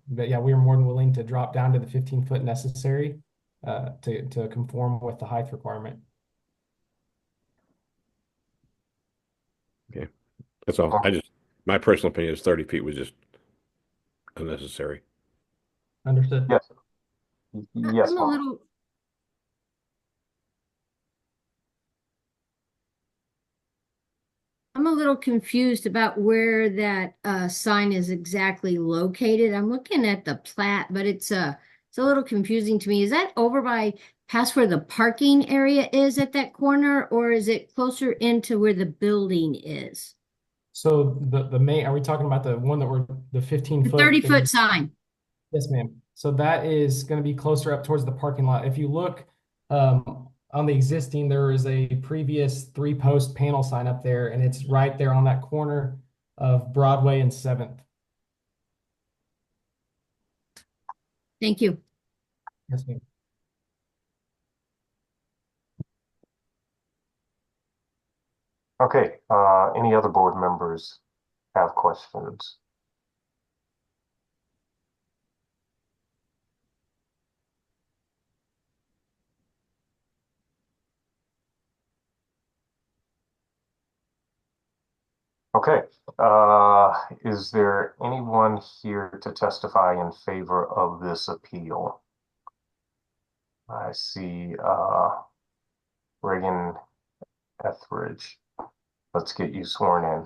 but yeah, we are more than willing to drop down to the 15 foot necessary to conform with the height requirement. Okay, that's all. My personal opinion is 30 feet was just unnecessary. Understood. Yes. Yes, I'm a little confused about where that sign is exactly located. I'm looking at the plat, but it's a little confusing to me. Is that over by past where the parking area is at that corner, or is it closer into where the building is? So the main, are we talking about the one that we're the 15 foot? 30-foot sign. Yes, ma'am. So that is going to be closer up towards the parking lot. If you look on the existing, there is a previous 3-post panel sign up there, and it's right there on that corner of Broadway and 7th. Thank you. Yes, ma'am. Okay, any other board members have questions? Okay, is there anyone here to testify in favor of this appeal? I see Reagan Etheridge. Let's get you sworn in.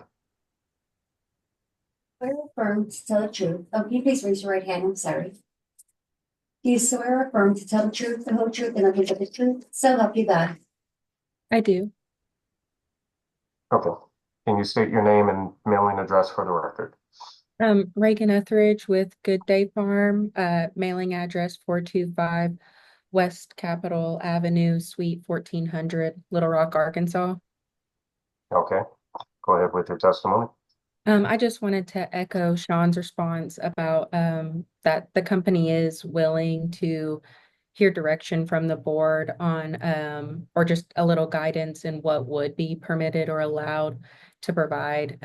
Swear or affirm to tell the truth. Oh, can you please raise your right hand? I'm sorry. Do you swear or affirm to tell the truth, the whole truth, and nothing but the truth? So help you God. I do. Okay. Can you state your name and mailing address for the record? Reagan Etheridge with Good Day Farm, mailing address 425 West Capitol Avenue, Suite 1400, Little Rock, Arkansas. Okay. go ahead with your testimony. I just wanted to echo Sean's response about that the company is willing to hear direction from the board on or just a little guidance in what would be permitted or allowed to provide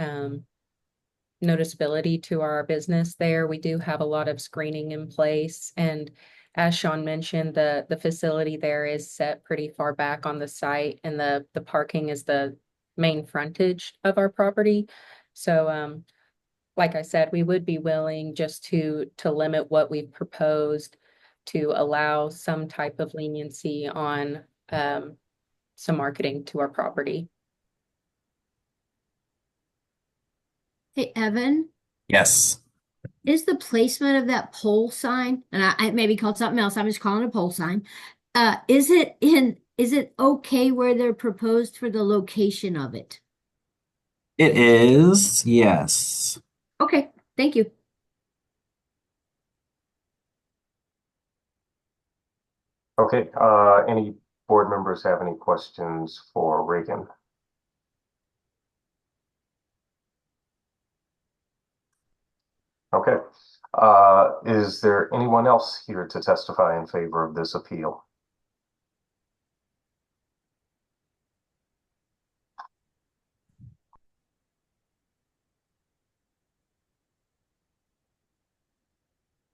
noticeability to our business there. We do have a lot of screening in place, and as Sean mentioned, the facility there is set pretty far back on the site, and the parking is the main frontage of our property. So like I said, we would be willing just to limit what we've proposed to allow some type of leniency on some marketing to our property. Hey, Evan, Yes. is the placement of that pole sign, and I maybe called something else, I'm just calling it a pole sign. Is it okay where they're proposed for the location of it? It is, yes. Okay, thank you. Okay, any board members have any questions for Reagan? Okay, is there anyone else here to testify in favor of this appeal?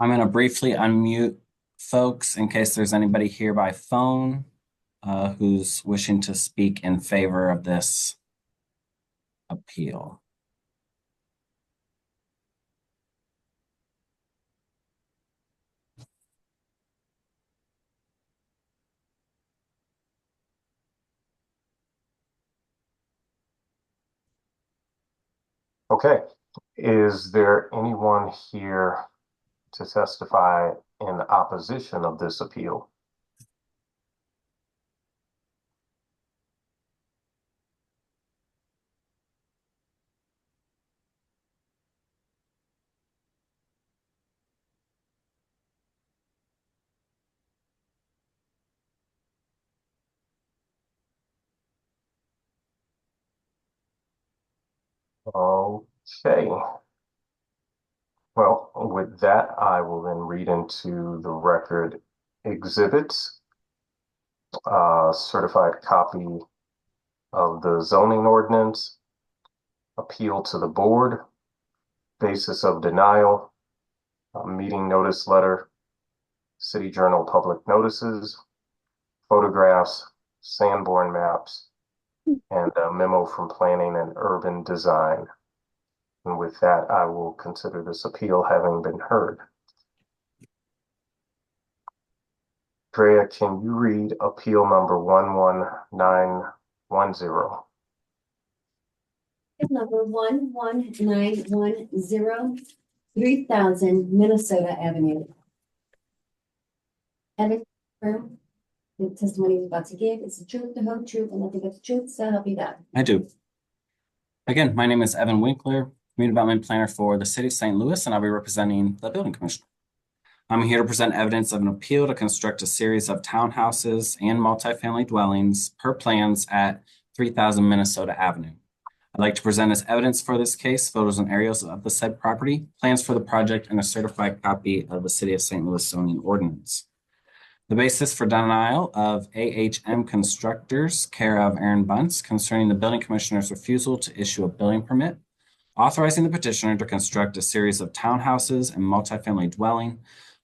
I'm going to briefly unmute folks in case there's anybody here by phone who's wishing to speak in favor of this appeal. Okay, is there anyone here to testify in opposition of this appeal? Okay. Well, with that, I will then read into the record exhibits, certified copy of the zoning ordinance, appeal to the board, basis of denial, meeting notice letter, City Journal public notices, photographs, Sanborn maps, and a memo from Planning and Urban Design. And with that, I will consider this appeal having been heard. Drea, can you read appeal number 11910? Number 11910, 3000 Minnesota Avenue. Evan, confirm the testimony you're about to give is the truth, the whole truth, and nothing but the truth, so help you God. I do. Again, my name is Evan Winkler, Community Development Planner for the City of St. Louis, and I'll be representing the Building Commissioner. I'm here to present evidence of an appeal to construct a series of townhouses and multifamily dwellings per plans at 3000 Minnesota Avenue. I'd like to present as evidence for this case photos and aerials of the said property, plans for the project, and a certified copy of the City of St. Louis zoning ordinance. The basis for denial of AHM Constructors, care of Aaron Bunce, concerning the Building Commissioner's refusal to issue a building permit, authorizing the petitioner to construct a series of townhouses and multifamily dwelling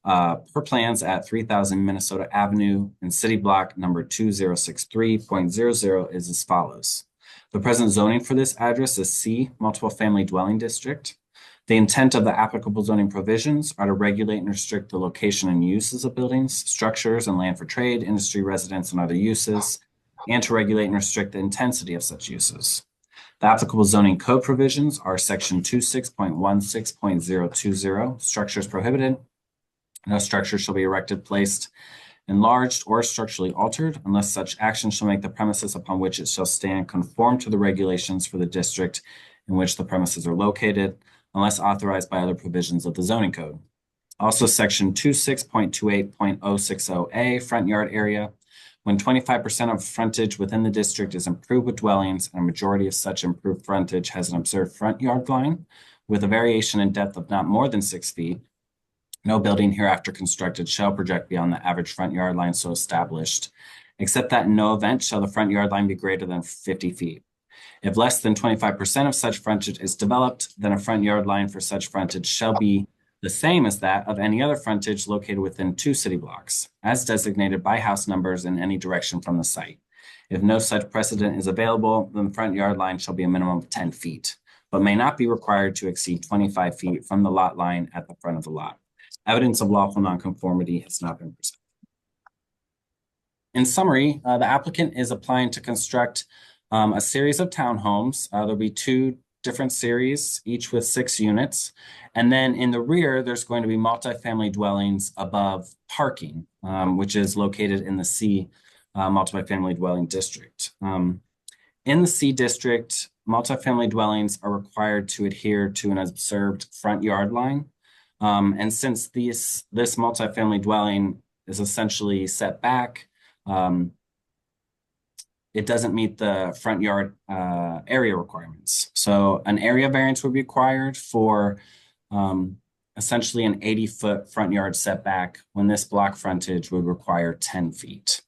per plans at 3000 Minnesota Avenue in City Block number 2063.00 is as follows. The present zoning for this address is C, Multiple Family Dwelling District. The intent of the applicable zoning provisions are to regulate and restrict the location and uses of buildings, structures, and land for trade, industry, residence, and other uses, and to regulate and restrict the intensity of such uses. The applicable zoning code provisions are section 26.16.020, structures prohibited. No structure shall be erected, placed, enlarged, or structurally altered unless such action shall make the premises upon which it shall stand conform to the regulations for the district in which the premises are located, unless authorized by other provisions of the zoning code. Also, section 26.28.060A, front yard area, when 25% of frontage within the district is improved with dwellings, and a majority of such improved frontage has an observed front yard line with a variation in depth of not more than 6 feet, no building hereafter constructed shall project beyond the average front yard line so established, except that in no event shall the front yard line be greater than 50 feet. If less than 25% of such frontage is developed, then a front yard line for such frontage shall be the same as that of any other frontage located within 2 city blocks, as designated by house numbers in any direction from the site. If no such precedent is available, then the front yard line shall be a minimum of 10 feet, but may not be required to exceed 25 feet from the lot line at the front of the lot. Evidence of lawful nonconformity has not been presented. In summary, the applicant is applying to construct a series of townhomes. There'll be 2 different series, each with 6 units. And then in the rear, there's going to be multifamily dwellings above parking, which is located in the C multifamily dwelling district. In the C district, multifamily dwellings are required to adhere to an observed front yard line. And since this multifamily dwelling is essentially set back, it doesn't meet the front yard area requirements. So an area variance would be required for essentially an 80-foot front yard setback when this block frontage would require 10 feet.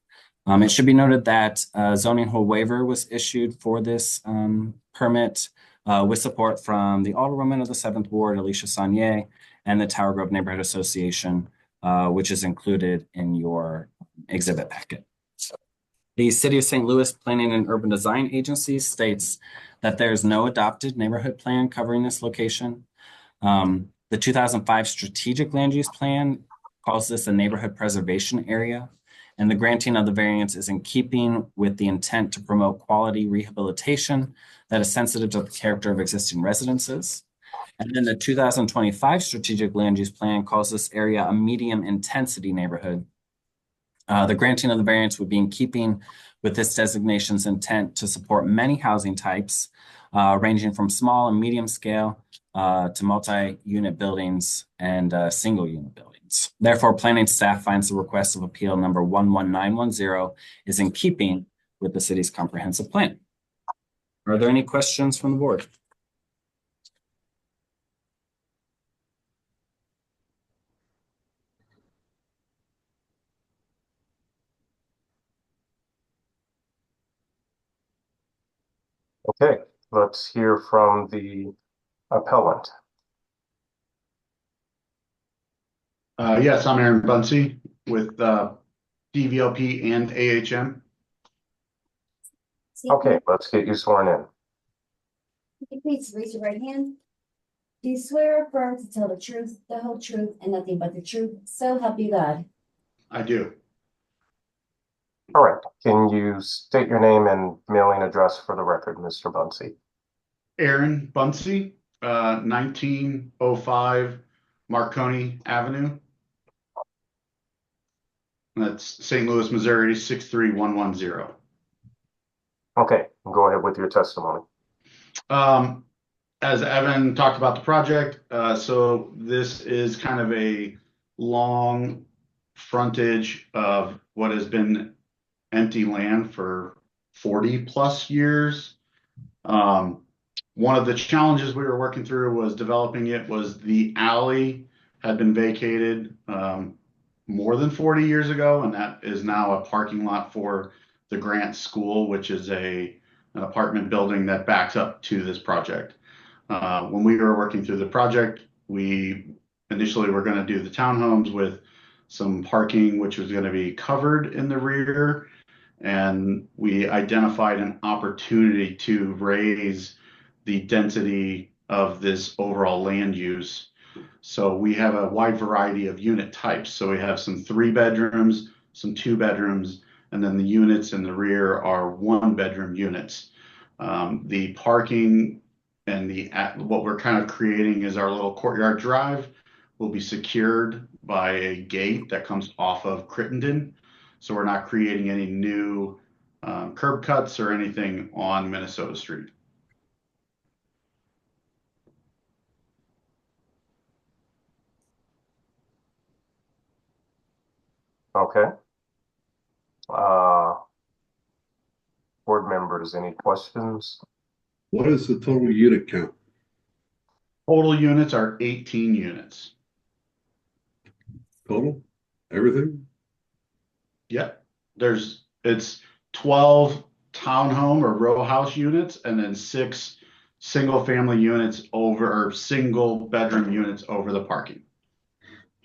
It should be noted that a zoning hold waiver was issued for this permit with support from the Alderwoman of the 7th Ward, Alicia Saunier, and the Tower Grove Neighborhood Association, which is included in your exhibit packet. The City of St. Louis Planning and Urban Design Agency states that there is no adopted neighborhood plan covering this location. The 2005 Strategic Land Use Plan calls this a neighborhood preservation area, and the granting of the variance is in keeping with the intent to promote quality rehabilitation that is sensitive to the character of existing residences. And then the 2025 Strategic Land Use Plan calls this area a medium intensity neighborhood. The granting of the variance would be in keeping with this designation's intent to support many housing types, ranging from small and medium scale to multi-unit buildings and single-unit buildings. Therefore, planning staff finds the request of appeal number 11910 is in keeping with the city's comprehensive plan. Are there any questions from the board? Okay, let's hear from the appellant. Yes, I'm Aaron Bunsey with DVLP and AHM. Okay, let's get you sworn in. Could you please raise your right hand? Do you swear or affirm to tell the truth, the whole truth, and nothing but the truth? So help you God. I do. All right, can you state your name and mailing address for the record, Mr. Bunsey? Aaron Bunsey, 1905 Marconi Avenue. That's St. Louis, Missouri, 63110. Okay, go ahead with your testimony. As Evan talked about the project, so this is kind of a long frontage of what has been empty land for 40 plus years. One of the challenges we were working through was developing it was the alley had been vacated more than 40 years ago, and that is now a parking lot for the Grant School, which is an apartment building that backs up to this project. When we were working through the project, we initially were going to do the townhomes with some parking, which was going to be covered in the rear. And we identified an opportunity to raise the density of this overall land use. So we have a wide variety of unit types. So we have some 3 bedrooms, some 2 bedrooms, and then the units in the rear are 1 bedroom units. The parking and what we're kind of creating is our little courtyard drive will be secured by a gate that comes off of Crittenden. So we're not creating any new curb cuts or anything on Minnesota Street. Okay. Board members, any questions? What is the total unit count? Total units are 18 units. Total? Everything? Yep. It's 12 townhome or row house units and then 6 single family units or single bedroom units over the parking.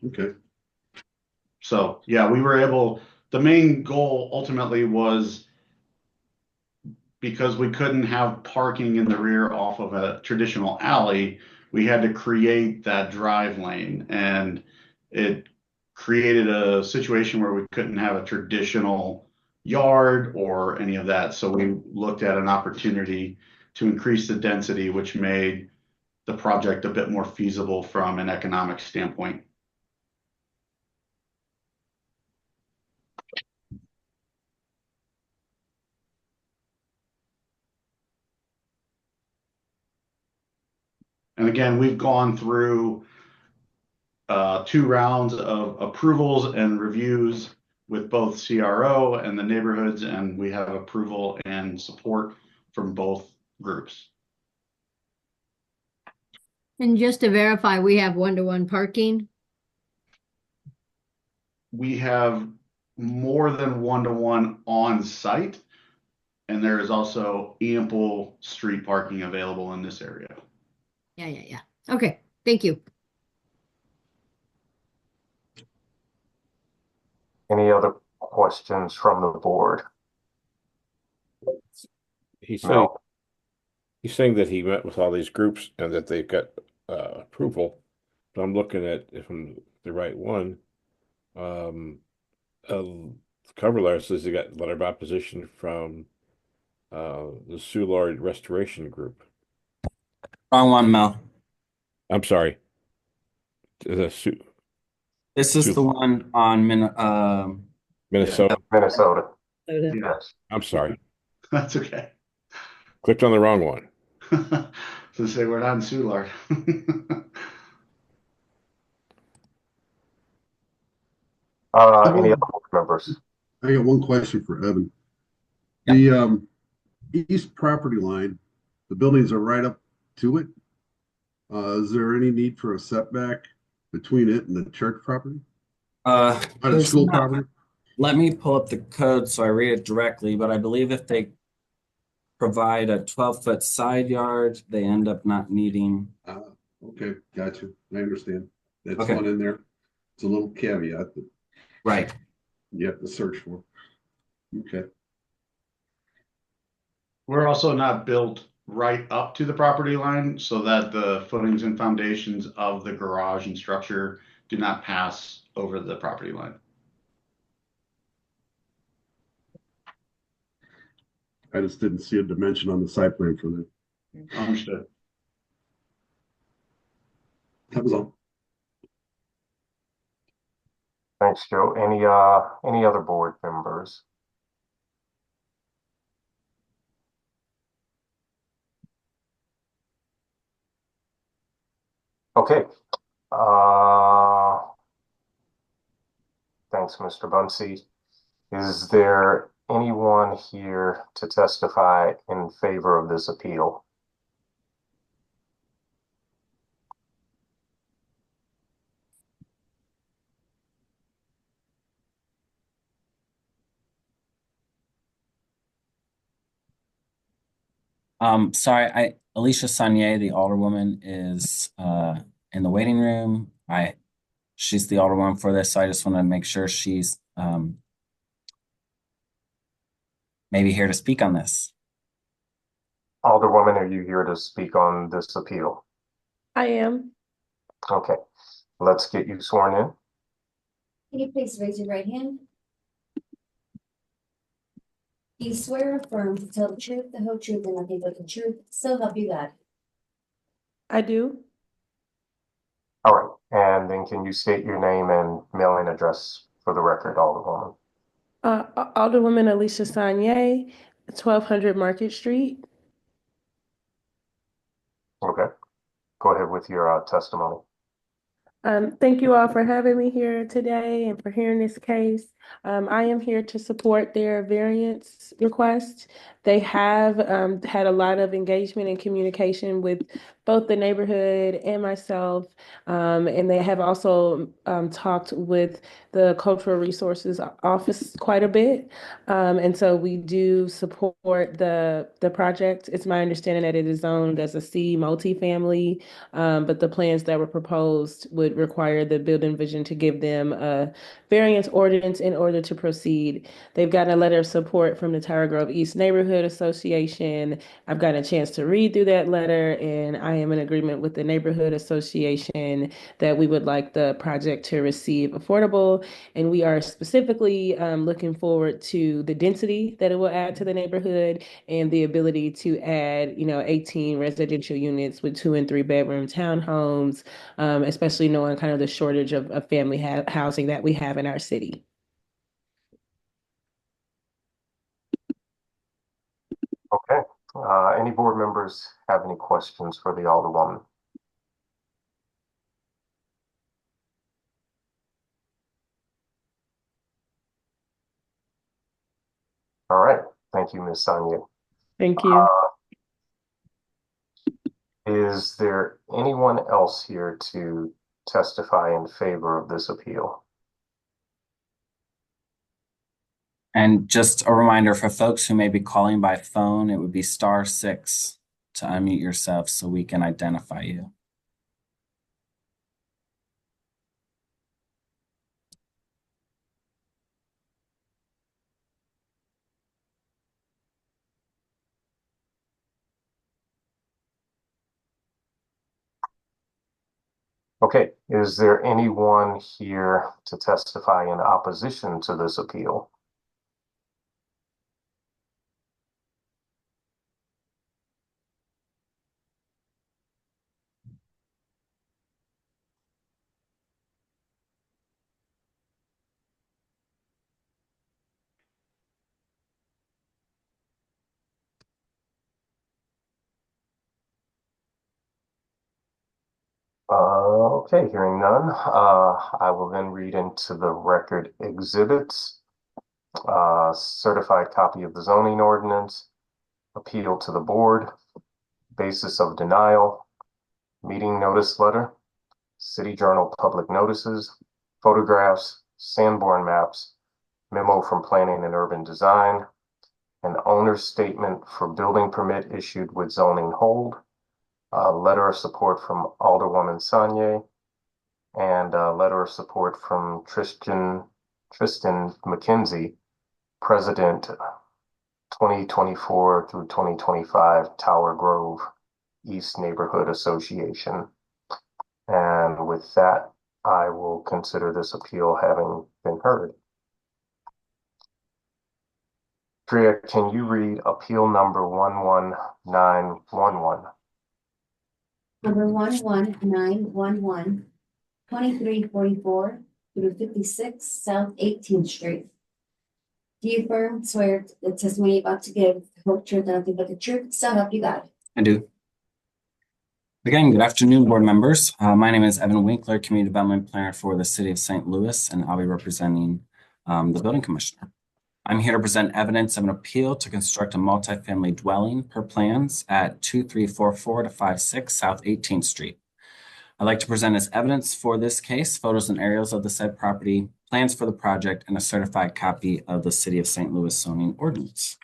Okay. So yeah, the main goal ultimately was, because we couldn't have parking in the rear off of a traditional alley, we had to create that drive lane, and it created a situation where we couldn't have a traditional yard or any of that. So we looked at an opportunity to increase the density, which made the project a bit more feasible from an economic standpoint. And again, we've gone through 2 rounds of approvals and reviews with both CRO and the neighborhoods, and we have approval and support from both groups. And just to verify, we have one-to-one parking? We have more than one-to-one on site, and there is also ample street parking available in this area. Yeah. Okay, thank you. Any other questions from the board? He's saying that he met with all these groups and that they've got approval. But I'm looking at, if I'm the right one, cover letter says he got letter of opposition from the Soulard Restoration Group. Wrong one, Mel. I'm sorry. This is the one on Minnesota. Minnesota. Yes. I'm sorry. That's okay. Clicked on the wrong one. So say we're not in Soulard. Any other board members? I got one question for Evan. The east property line, the buildings are right up to it. Is there any need for a setback between it and the church property? Or the There's school not. property? Let me pull up the code so I read it directly, but I believe if they provide a 12-foot side yard, they end up not needing. Okay, gotcha. I understand. That's Okay. one in there. It's a little caveat that Right. you have to search for. Okay. We're also not built right up to the property line, so that the footings and foundations of the garage and structure do not pass over the property line. I just didn't see a dimension on the site plan for that. Understood. That was all. Thanks, Joe. Any other board members? Okay. Thanks, Mr. Bunsey. Is there anyone here to testify in favor of this appeal? Sorry, Alicia Sanier, the alderwoman, is in the waiting room. She's the alderwoman for this, so I just want to make sure she's maybe here to speak on this. Alderwoman, are you here to speak on this appeal? I am. Okay, let's get you sworn in. Can you please raise your right hand? Do you swear or affirm to tell the truth, the whole truth, and nothing but the truth, so help you God? I do. All right, and then can you state your name and mailing address for the record, Alderwoman? Alderwoman Alicia Sanier, 1200 Market Street. Okay, go ahead with your testimony. Thank you all for having me here today and for hearing this case. I am here to support their variance request. They have had a lot of engagement and communication with both the neighborhood and myself, and they have also talked with the Cultural Resources Office quite a bit. And so we do support the project. It's my understanding that it is zoned as a C multifamily, but the plans that were proposed would require the building vision to give them a variance ordinance in order to proceed. They've gotten a letter of support from the Tower Grove East Neighborhood Association. I've gotten a chance to read through that letter, and I am in agreement with the Neighborhood Association that we would like the project to receive affordable. And we are specifically looking forward to the density that it will add to the neighborhood and the ability to add, 18 residential units with 2 and 3 bedroom townhomes, especially knowing kind of the shortage of family housing that we have in our city. Okay. Any board members have any questions for the Alderwoman? All right. Thank you, Ms. Sonia. Thank you. Is there anyone else here to testify in favor of this appeal? And just a reminder for folks who may be calling by phone, it would be *6 to unmute yourself so we can identify you. Okay, is there anyone here to testify in opposition to this appeal? Okay, hearing none, I will then read into the record exhibits. Certified copy of the zoning ordinance, appeal to the board, basis of denial, meeting notice letter, City Journal public notices, photographs, Sanborn maps, memo from Planning and Urban Design, an owner's statement for building permit issued with zoning hold, a letter of support from Alderwoman Sanye, and a letter of support from Tristan McKenzie, President 2024 through 2025 Tower Grove East Neighborhood Association. And with that, I will consider this appeal having been heard. Drea, can you read appeal number 11911? Number 11911, 2344 through 56 South 18th Street. Do you affirm, swear the testimony you're about to give, the whole truth, and nothing but the truth, so help you God? I do. Again, good afternoon, board members. My name is Evan Winkler, Community Development Planner for the City of St. Louis, and I'll be representing the building commissioner. I'm here to present evidence of an appeal to construct a multifamily dwelling per plans at 2344 to 56 South 18th Street. I'd like to present as evidence for this case, photos and aerials of the said property, plans for the project, and a certified copy of the City of St. Louis zoning ordinance.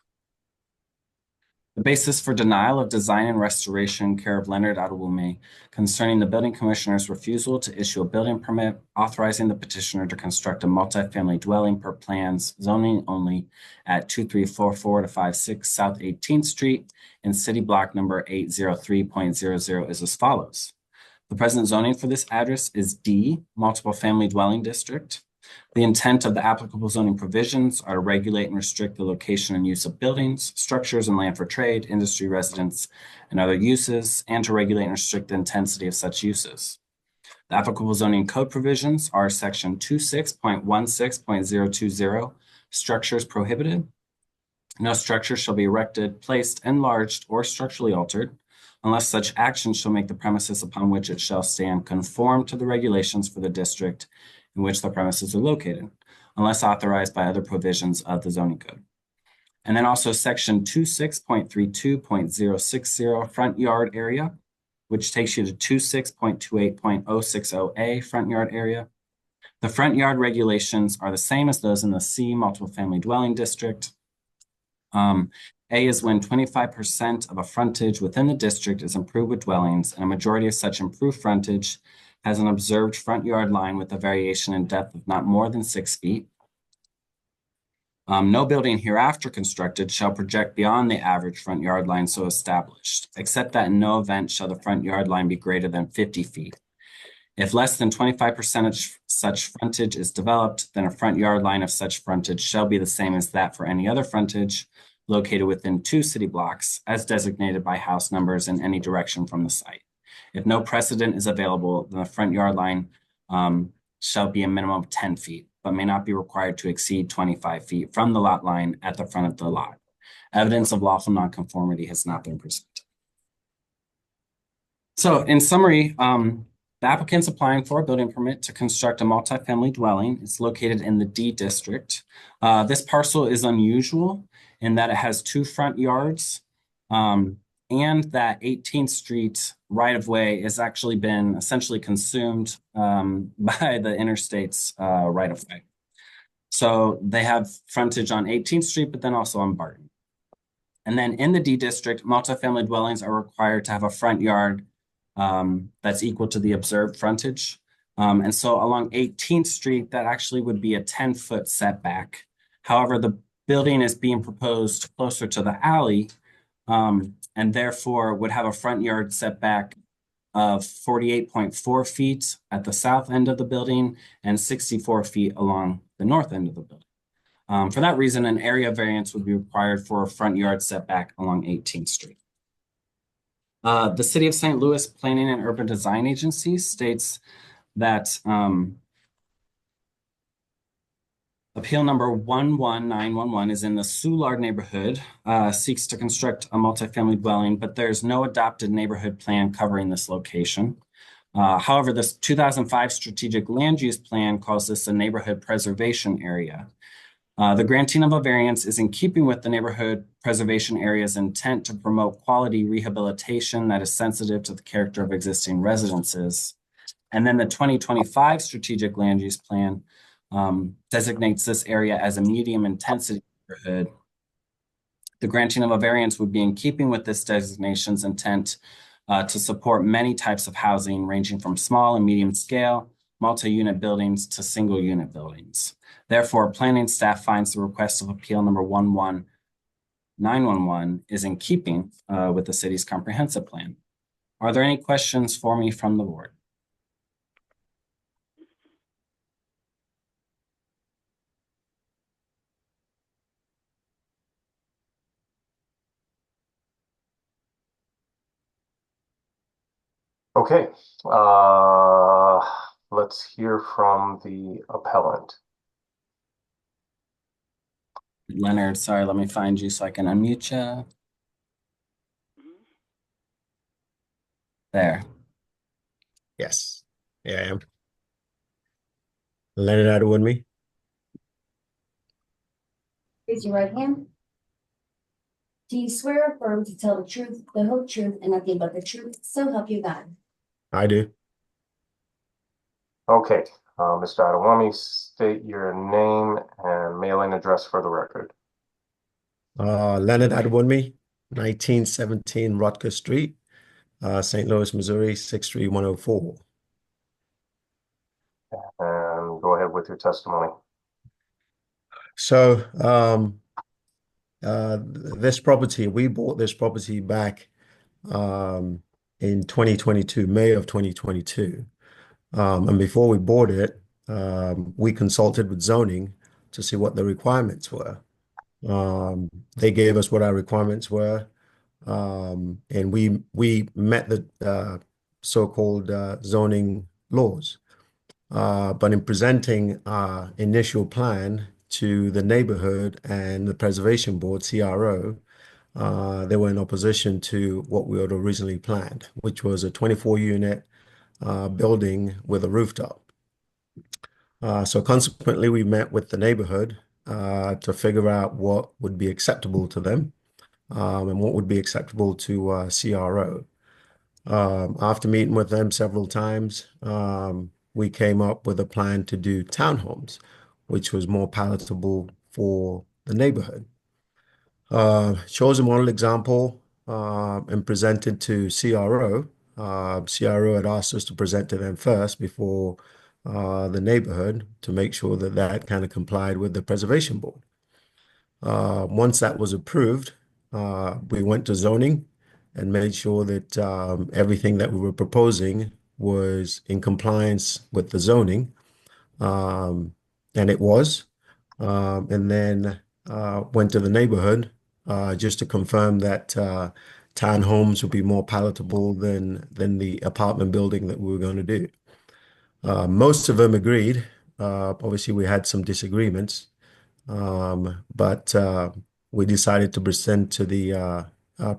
The basis for denial of design and restoration care of Leonard Adewume concerning the building commissioner's refusal to issue a building permit authorizing the petitioner to construct a multifamily dwelling per plans zoning only at 2344 to 56 South 18th Street in city block number 803.00 is as follows. The present zoning for this address is D, multiple family dwelling district. The intent of the applicable zoning provisions are to regulate and restrict the location and use of buildings, structures, and land for trade, industry, residence, and other uses, and to regulate and restrict the intensity of such uses. The applicable zoning code provisions are section 26.16.020, structures prohibited. No structure shall be erected, placed, enlarged, or structurally altered, unless such action shall make the premises upon which it shall stand conform to the regulations for the district in which the premises are located. unless authorized by other provisions of the zoning code. And then also section 26.32.060 front yard area, which takes you to 26.28.060A front yard area. The front yard regulations are the same as those in the C multiple family dwelling district. A is when 25% of a frontage within the district is improved with dwellings, and a majority of such improved frontage has an observed front yard line with a variation in depth of not more than 6 feet. No building hereafter constructed shall project beyond the average front yard line so established, except that in no event shall the front yard line be greater than 50 feet. If less than 25% of such frontage is developed, then a front yard line of such frontage shall be the same as that for any other frontage located within 2 city blocks as designated by house numbers in any direction from the site. If no precedent is available, then the front yard line shall be a minimum of 10 feet, but may not be required to exceed 25 feet from the lot line at the front of the lot. Evidence of lawful nonconformity has not been presented. So in summary, the applicant's applying for a building permit to construct a multifamily dwelling. It's located in the D district. This parcel is unusual in that it has 2 front yards, and that 18th Street right-of-way has actually been essentially consumed by the interstate's right-of-way. So they have frontage on 18th Street, but then also on Barton. And then in the D district, multifamily dwellings are required to have a front yard that's equal to the observed frontage. And so along 18th Street, that actually would be a 10-foot setback. However, the building is being proposed closer to the alley, and therefore would have a front yard setback of 48.4 feet at the south end of the building and 64 feet along the north end of the building. For that reason, an area variance would be required for a front yard setback along 18th Street. The City of St. Louis Planning and Urban Design Agency states that appeal number 11911 is in the Soulard neighborhood, seeks to construct a multifamily dwelling, but there's no adopted neighborhood plan covering this location. However, this 2005 strategic land use plan calls this a neighborhood preservation area. The granting of a variance is in keeping with the neighborhood preservation area's intent to promote quality rehabilitation that is sensitive to the character of existing residences. And then the 2025 strategic land use plan designates this area as a medium intensity neighborhood. The granting of a variance would be in keeping with this designation's intent to support many types of housing ranging from small and medium scale, multi-unit buildings to single unit buildings. Therefore, planning staff finds the request of appeal number 11911 is in keeping with the city's comprehensive plan. Are there any questions for me from the board? Okay, let's hear from the appellant. Leonard, sorry, let me find you so I can unmute you. There. Yes, yeah, I am. Leonard Adewunmi. Raise your right hand. Do you swear or affirm to tell the truth, the whole truth, and nothing but the truth, so help you God? I do. Okay, Mr. Adewunmi, state your name and mailing address for the record. Leonard Adewunmi, 1917 Rutger Street, St. Louis, Missouri, 63104. And go ahead with your testimony. So, this property, we bought this property back in 2022, May of 2022. And before we bought it, we consulted with zoning to see what the requirements were. They gave us what our requirements were, and we met the so-called zoning laws. But in presenting our initial plan to the neighborhood and the preservation board, CRO, they were in opposition to what we had originally planned, which was a 24-unit building with a rooftop. So consequently, we met with the neighborhood to figure out what would be acceptable to them and what would be acceptable to CRO. After meeting with them several times, we came up with a plan to do townhomes, which was more palatable for the neighborhood. Chose a model example and presented to CRO. CRO had asked us to present to them first before the neighborhood to make sure that that kind of complied with the preservation board. Once that was approved, we went to zoning and made sure that everything that we were proposing was in compliance with the zoning. And it was. And then went to the neighborhood just to confirm that townhomes would be more palatable than the apartment building that we were going to do. Most of them agreed. Obviously, we had some disagreements, but we decided to present to the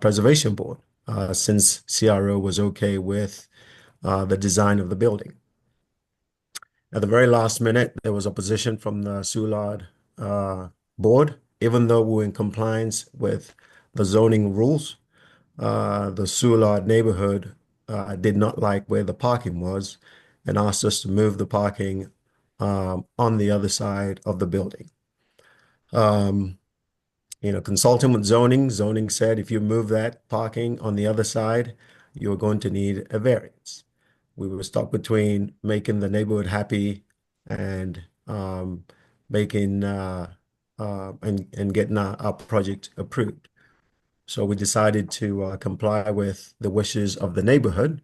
preservation board since CRO was okay with the design of the building. At the very last minute, there was opposition from the Soulard board, even though we were in compliance with the zoning rules. The Soulard neighborhood did not like where the parking was and asked us to move the parking on the other side of the building. Consulting with zoning said if you move that parking on the other side, you're going to need a variance. We were stuck between making the neighborhood happy and making and getting our project approved. So we decided to comply with the wishes of the neighborhood,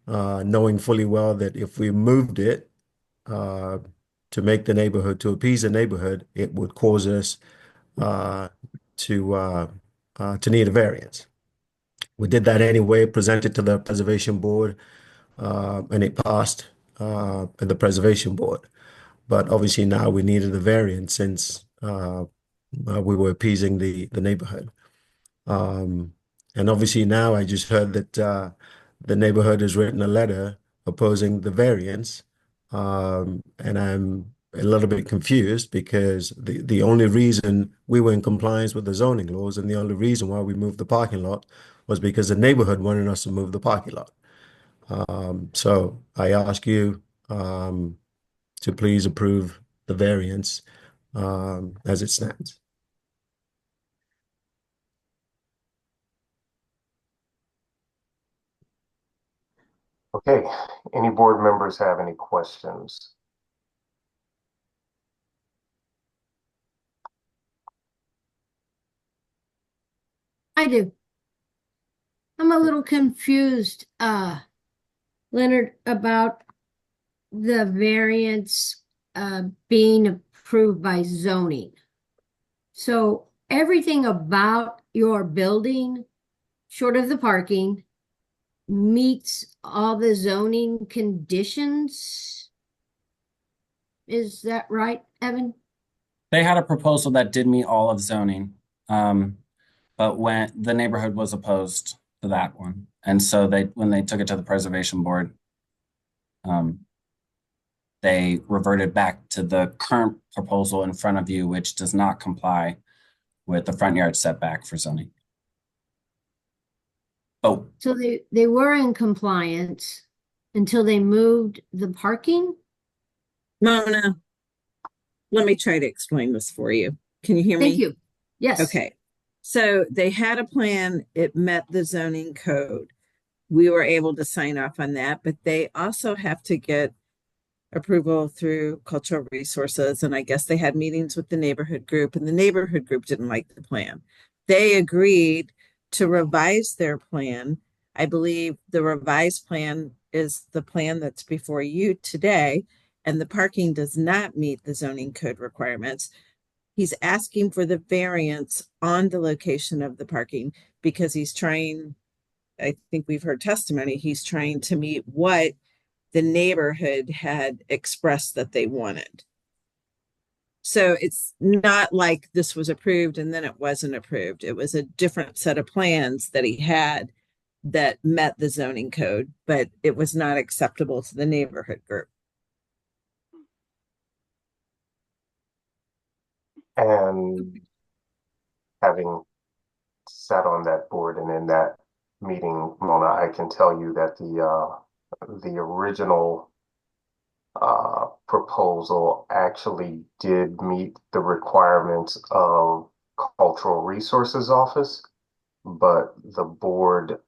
knowing fully well that if we moved it to make the neighborhood, to appease the neighborhood, it would cause us to need a variance. We did that anyway, presented to the preservation board, and it passed at the preservation board. But obviously now we needed a variance since we were appeasing the neighborhood. And obviously now I just heard that the neighborhood has written a letter opposing the variance, and I'm a little bit confused because the only reason we were in compliance with the zoning laws and the only reason why we moved the parking lot was because the neighborhood wanted us to move the parking lot. So I ask you to please approve the variance as it stands. Okay, any board members have any questions? I do. I'm a little confused, Leonard, about the variance being approved by zoning. So everything about your building, short of the parking, meets all the zoning conditions. Is that right, Evan? They had a proposal that did meet all of zoning, but when the neighborhood was opposed to that one, and so when they took it to the preservation board, they reverted back to the current proposal in front of you, which does not comply with the front yard setback for zoning. Oh, So they were in compliance until they moved the parking? Mona, let me try to explain this for you. Can you hear me? Thank you. Yes. Okay. So they had a plan, it met the zoning code. We were able to sign off on that, but they also have to get approval through cultural resources. And I guess they had meetings with the neighborhood group, and the neighborhood group didn't like the plan. They agreed to revise their plan. I believe the revised plan is the plan that's before you today, and the parking does not meet the zoning code requirements. He's asking for the variance on the location of the parking because he's trying, I think we've heard testimony, he's trying to meet what the neighborhood had expressed that they wanted. So it's not like this was approved and then it wasn't approved. It was a different set of plans that he had that met the zoning code, but it was not acceptable to the neighborhood group. And having sat on that board and in that meeting, Mona, I can tell you that the original proposal actually did meet the requirements of Cultural Resources Office, but the board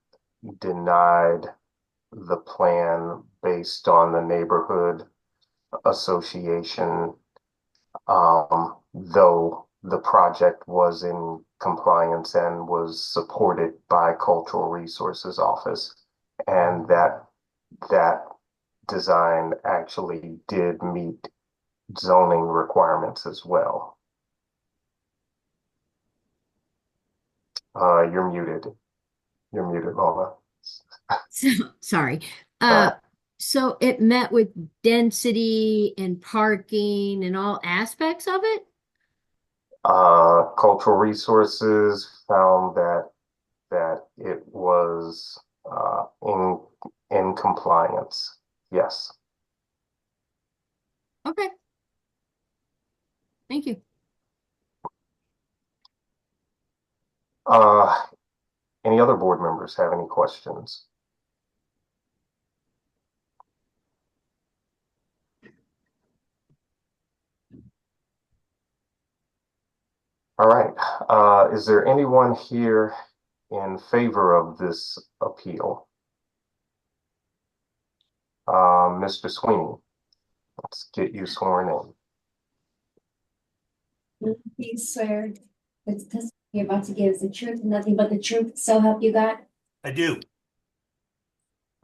denied the plan based on the neighborhood association, though the project was in compliance and was supported by Cultural Resources Office, and that design actually did meet zoning requirements as well. You're muted. You're muted, Mona. Sorry. So it met with density and parking and all aspects of it? Cultural Resources found that it was in compliance. Yes. Okay. Thank you. Any other board members have any questions? All right. Is there anyone here in favor of this appeal? Mr. Sweeney, let's get you sworn in. Please swear that the testimony you're about to give is the truth and nothing but the truth, so help you God. I do.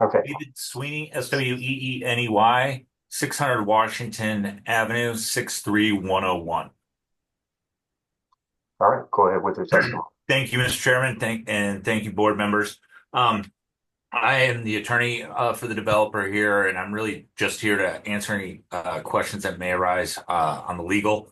Okay. David Sweeney, SWEENEY, 600 Washington Avenue, 63101. All right, go ahead with your testimony. Thank you, Mr. Chairman. Thank you, board members. I am the attorney for the developer here, and I'm really just here to answer any questions that may arise on the legal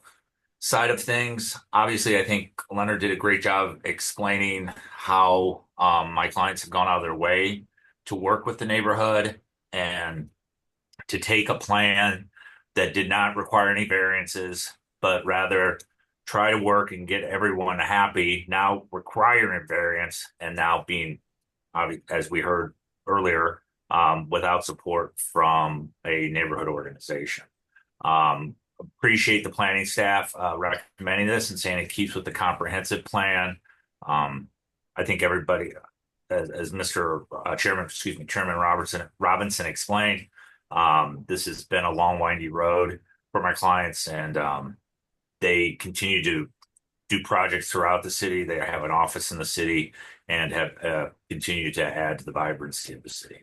side of things. Obviously, I think Leonard did a great job explaining how my clients have gone out of their way to work with the neighborhood and to take a plan that did not require any variances, but rather try to work and get everyone happy, now requiring a variance and now being, as we heard earlier, without support from a neighborhood organization. Appreciate the planning staff recommending this and saying it keeps with the comprehensive plan. I think everybody, as Mr. Chairman Robinson explained, this has been a long, windy road for my clients, and they continue to do projects throughout the city. They have an office in the city and have continued to add to the vibrancy of the city.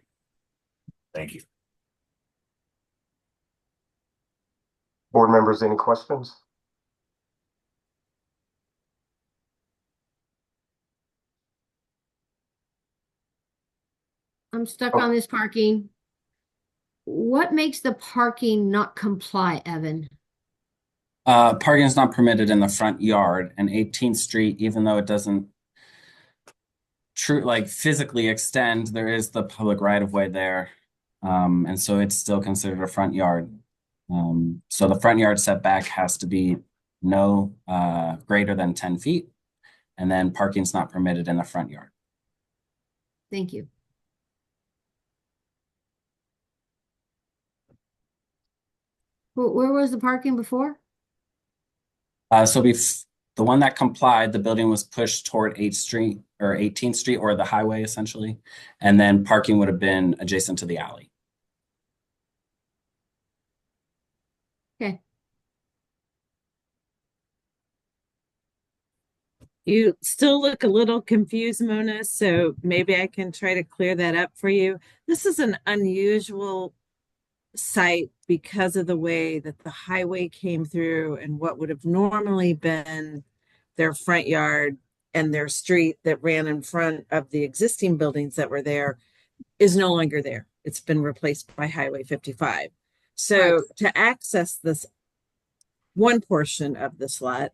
Thank you. Board members, any questions? I'm stuck on this parking. What makes the parking not comply, Evan? Parking is not permitted in the front yard, and 18th Street, even though it doesn't physically extend, there is the public right of way there. And so it's still considered a front yard. So the front yard setback has to be no greater than 10 feet, and then parking's not permitted in the front yard. Thank you. Where was the parking before? So the one that complied, the building was pushed toward 8th Street or 18th Street, or the highway essentially, and then parking would have been adjacent to the alley. Okay. You still look a little confused, Mona, so maybe I can try to clear that up for you. This is an unusual site because of the way that the highway came through and what would have normally been their front yard and their street that ran in front of the existing buildings that were there is no longer there. It's been replaced by Highway 55. So right. To access this one portion of this lot,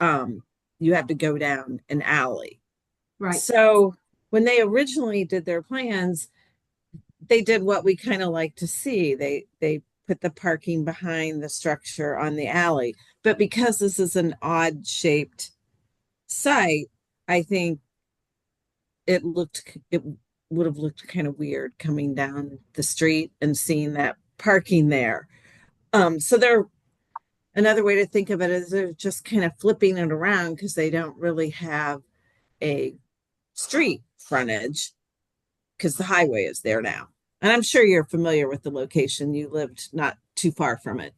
you have to go down an alley. Right. So when they originally did their plans, they did what we kind of like to see. They put the parking behind the structure on the alley. But because this is an odd shaped site, I think it would have looked kind of weird coming down the street and seeing that parking there. Another way to think of it is they're just kind of flipping it around because they don't really have a street frontage because the highway is there now. And I'm sure you're familiar with the location. You lived not too far from it.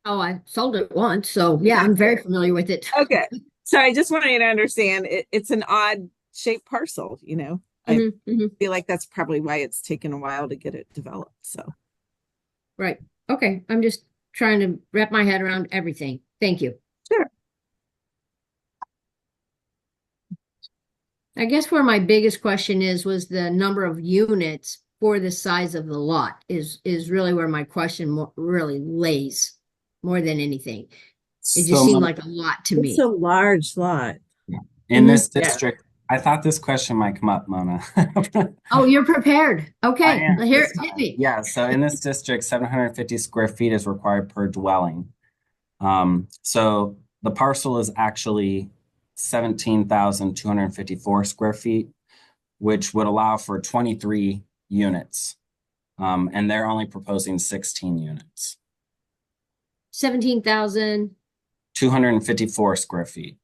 Oh, I sold it once, so yeah, I'm very familiar with it. Okay. So I just want you to understand it's an odd shaped parcel, you know. I feel like that's probably why it's taken a while to get it developed. So Right. Okay. I'm just trying to wrap my head around everything. Thank you. Sure. I guess where my biggest question was the number of units for the size of the lot is really where my question really lays more than anything. It just seemed like a lot to me. It's a large lot. In this district, I thought this question might come up, Mona. Oh, you're prepared. Okay, hit me. Yeah, so in this district, 750 square feet is required per dwelling. So the parcel is actually 17,254 square feet, which would allow for 23 units. And they're only proposing 16 units. 17,000. 254 square feet.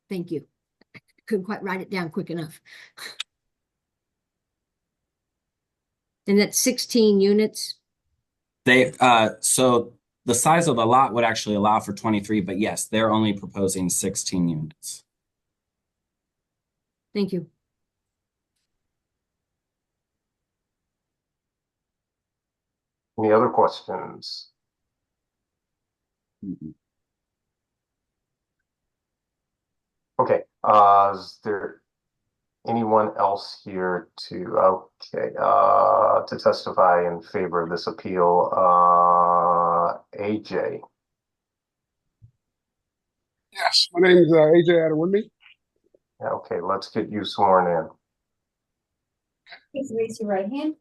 Thank you. I couldn't quite write it down quick enough. And that's 16 units. So the size of the lot would actually allow for 23, but yes, they're only proposing 16 units. Thank you. Any other questions? Okay, is there anyone else here to testify in favor of this appeal? AJ. Yes, my name is AJ Adewunmi. Okay, let's get you sworn in. Please raise your right hand.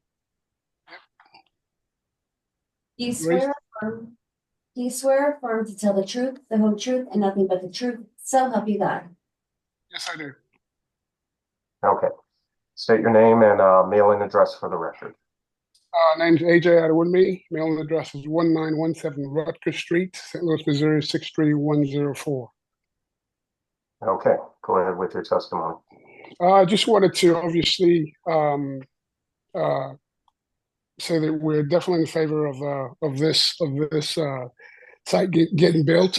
Do you swear or affirm to tell the truth, the whole truth, and nothing but the truth? So help you God. Yes, I do. Okay. State your name and mailing address for the record. Name's AJ Adewunmi. Mailing address is 1917 Rutgers Street, St. Louis, Missouri 63104. Okay, go ahead with your testimony. I just wanted to obviously say that we're definitely in favor of this site getting built.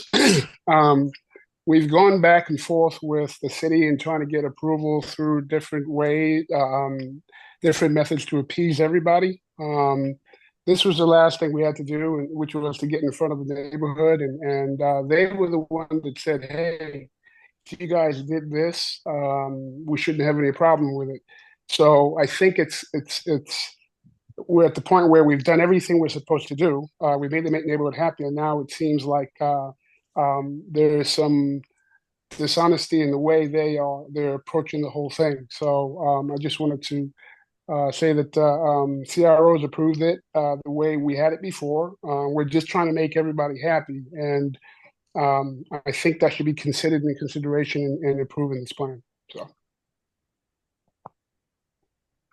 We've gone back and forth with the city and trying to get approval through different ways, different methods to appease everybody. This was the last thing we had to do, which was to get in front of the neighborhood, and they were the one that said, "Hey, if you guys did this, we shouldn't have any problem with it." So I think we're at the point where we've done everything we're supposed to do. We made the neighborhood happy, and now it seems like there is some dishonesty in the way they're approaching the whole thing. So I just wanted to say that CROs approved it the way we had it before. We're just trying to make everybody happy, and I think that should be considered in consideration in approving this plan.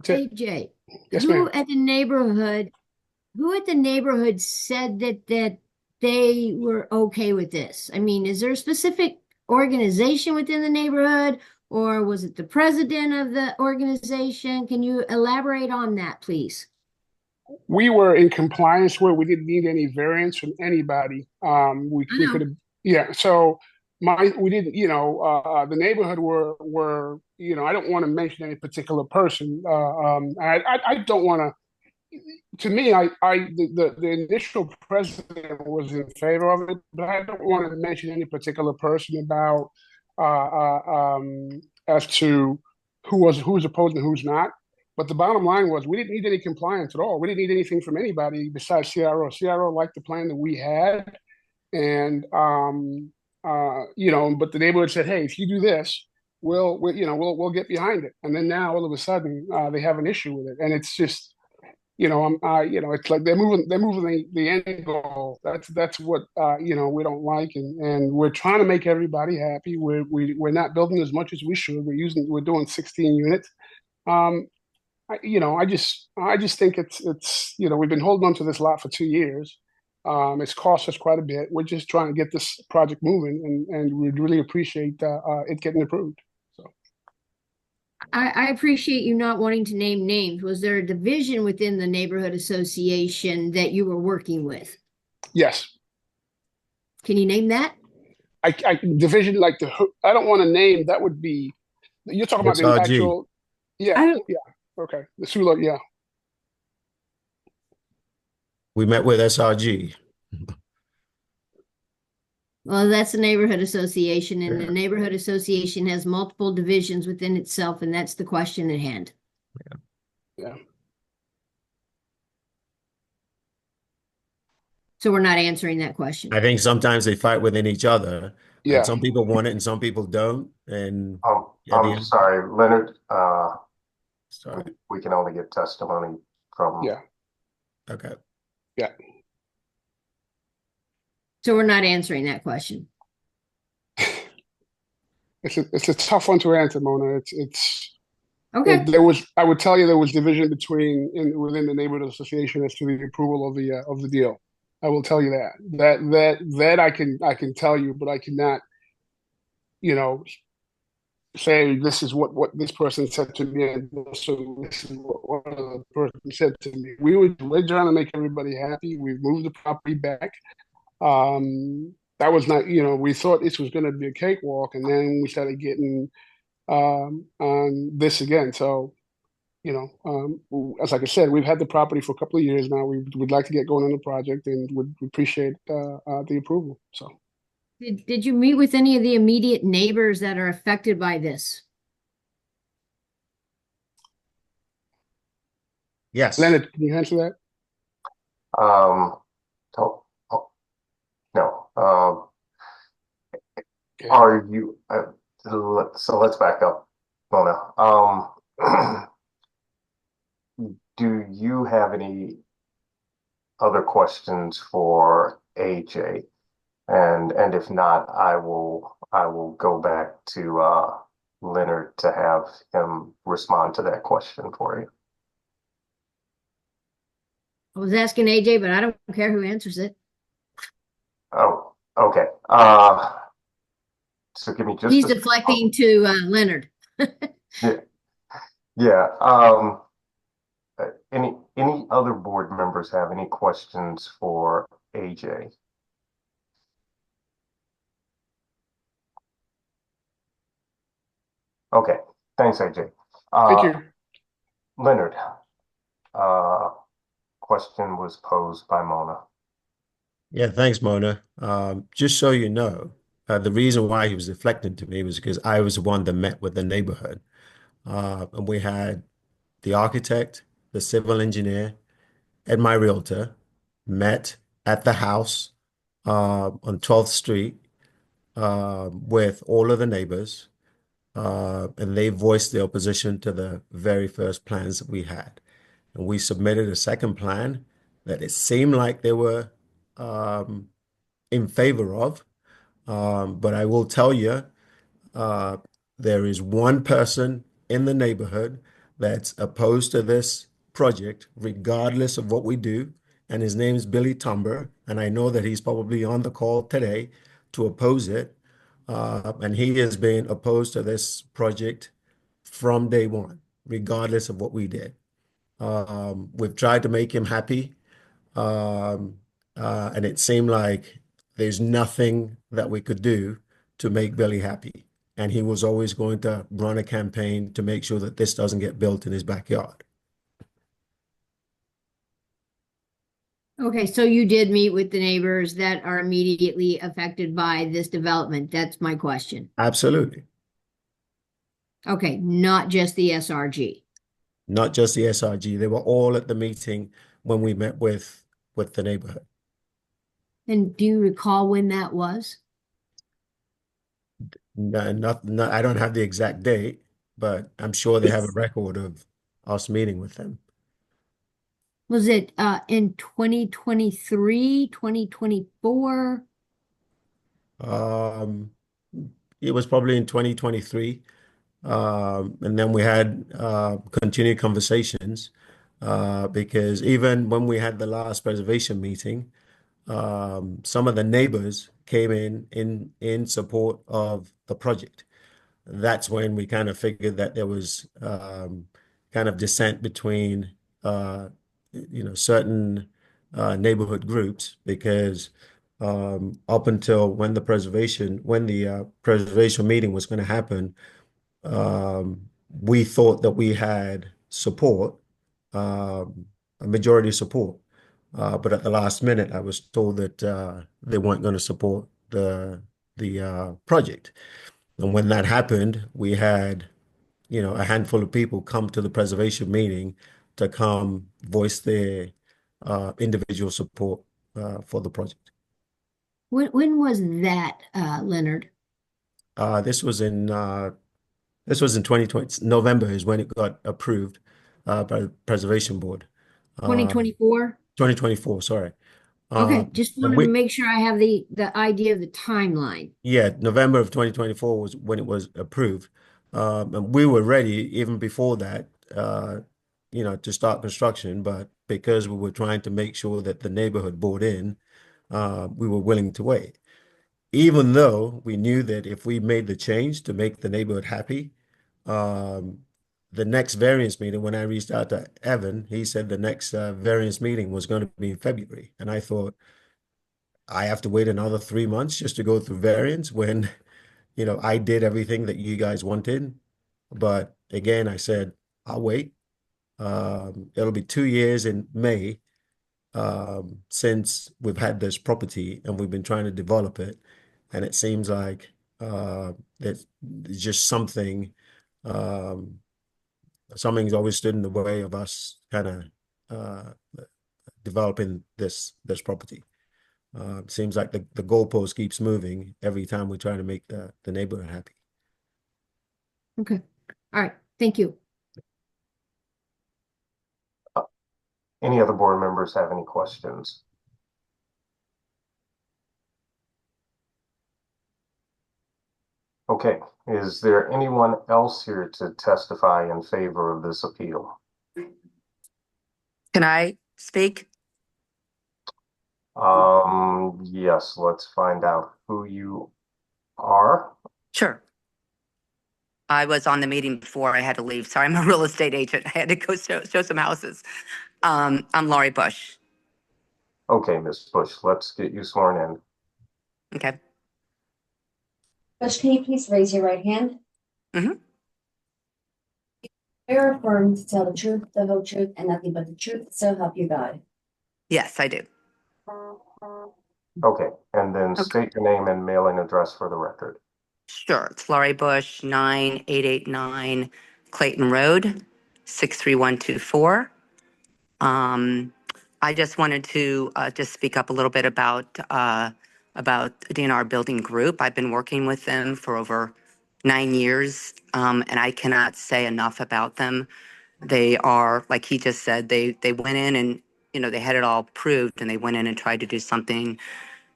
So, AJ, yes, who ma'am. at the neighborhood said that they were okay with this? I mean, is there a specific organization within the neighborhood, or was it the president of the organization? Can you elaborate on that, please? We were in compliance where we didn't need any variance from anybody. We could have, yeah. So we didn't, the neighborhood were, I don't want to mention any particular person. I don't want to. To me, the initial president was in favor of it, but I don't want to mention any particular person about as to who's opposed and who's not. But the bottom line was we didn't need any compliance at all. We didn't need anything from anybody besides CRO. CRO liked the plan that we had, and but the neighborhood said, "Hey, if you do this, we'll get behind it." And then now all of a sudden they have an issue with it, and it's just. it's like they're moving the end goal. That's what we don't like, and we're trying to make everybody happy. We're not building as much as we should. We're doing 16 units. Um, I just think it's we've been holding on to this lot for 2 years. It's cost us quite a bit. We're just trying to get this project moving, and we'd really appreciate it getting approved. So I appreciate you not wanting to name names. Was there a division within the neighborhood association that you were working with? yes, Can you name that? I division like I don't want to name. That would be you're talking about the SRG. actual. Yeah. Okay, the SULA. Yeah. We met with SRG. Well, that's a neighborhood association, and the neighborhood association has multiple divisions within itself, and that's the question at hand. Yeah. So we're not answering that question. I think sometimes they fight within each other. Yeah. And some people want it and some people don't. And I'm sorry, Leonard. sorry. We can only get testimony from. Yeah. Okay. Yeah. So we're not answering that question. It's a tough one to answer, Mona. It's okay. I would tell you there was division within the neighborhood association as to the approval of the deal. I will tell you that I can tell you, but I cannot, say this is what this person said to me, and so this is what another person said to me. We're trying to make everybody happy. We've moved the property back. That was not, we thought this was going to be a cakewalk, and then we started getting on this again. So, as like I said, we've had the property for a couple of years now. We'd like to get going on the project, and would appreciate the approval. So, did you meet with any of the immediate neighbors that are affected by this? Yes. Leonard, can you answer that? No. Are you? So let's back up, Mona. Do you have any other questions for AJ? And if not, I will go back to Leonard to have him respond to that question for you. I was asking AJ, but I don't care who answers it. Oh, okay. So give me just. He's deflecting to Leonard. Yeah. Any other board members have any questions for AJ? Okay. Thanks, AJ. Thank you. Leonard, question was posed by Mona. Yeah, thanks, Mona. Just so you know, the reason why he was deflecting to me was because I was the one that met with the neighborhood. And we had the architect, the civil engineer, and my realtor met at the house on 12th Street with all of the neighbors. And they voiced their opposition to the very first plans that we had. And we submitted a second plan that it seemed like they were in favor of. But I will tell you, there is one person in the neighborhood that's opposed to this project, regardless of what we do. And his name is Billy Tumber. And I know that he's probably on the call today to oppose it. And he has been opposed to this project from day one, regardless of what we did. We've tried to make him happy. And it seemed like there's nothing that we could do to make Billy happy. And he was always going to run a campaign to make sure that this doesn't get built in his backyard. Okay, so you did meet with the neighbors that are immediately affected by this development. That's my question. Absolutely. Okay, not just the SRG. Not just the SRG. They were all at the meeting when we met with the neighborhood. And do you recall when that was? No, I don't have the exact date, but I'm sure they have a record of us meeting with them. Was it in 2023, 2024? It was probably in 2023. And then we had continued conversations because even when we had the last preservation meeting, some of the neighbors came in support of the project. That's when we kind of figured that there was kind of dissent between certain neighborhood groups because up until when the preservation meeting was going to happen, we thought that we had support, a majority support. But at the last minute, I was told that they weren't going to support the project. And when that happened, we had, a handful of people come to the preservation meeting to come voice their individual support for the project. When was that, Leonard? This was in 2020. November is when it got approved by the Preservation Board. 2024? 2024, sorry. Okay, just and wanted to make sure I have the idea of the timeline. Yeah, November of 2024 was when it was approved. And we were ready even before that, to start construction. But because we were trying to make sure that the neighborhood bought in, we were willing to wait. Even though we knew that if we made the change to make the neighborhood happy, the next variance meeting, when I reached out to Evan, he said the next variance meeting was going to be in February. And I thought, I have to wait another 3 months just to go through variance when, I did everything that you guys wanted. But again, I said, I'll wait. It'll be 2 years in May since we've had this property and we've been trying to develop it. And it seems like there's just something's always stood in the way of us kind of developing this property. It seems like the goalpost keeps moving every time we try to make the neighborhood happy. Okay. All right. Thank you. Any other board members have any questions? Okay, is there anyone else here to testify in favor of this appeal? Can I speak? Yes, let's find out who you are. Sure. I was on the meeting before I had to leave. Sorry, I'm a real estate agent. I had to go show some houses. I'm Laurie Bush. Okay, Ms. Bush, let's get you sworn in. Okay. Bush, can you please raise your right hand? Mm-hmm. You're affirmed to tell the truth, the whole truth, and nothing but the truth, so help you God. Yes, I do. Okay, and then state your name and mailing address for the record. Sure. It's Laurie Bush, 9889 Clayton Road, 63124. I just wanted to just speak up a little bit about DNR Building Group. I've been working with them for over 9 years, and I cannot say enough about them. They are, like he just said, they went in and, they had it all approved, and they went in and tried to do something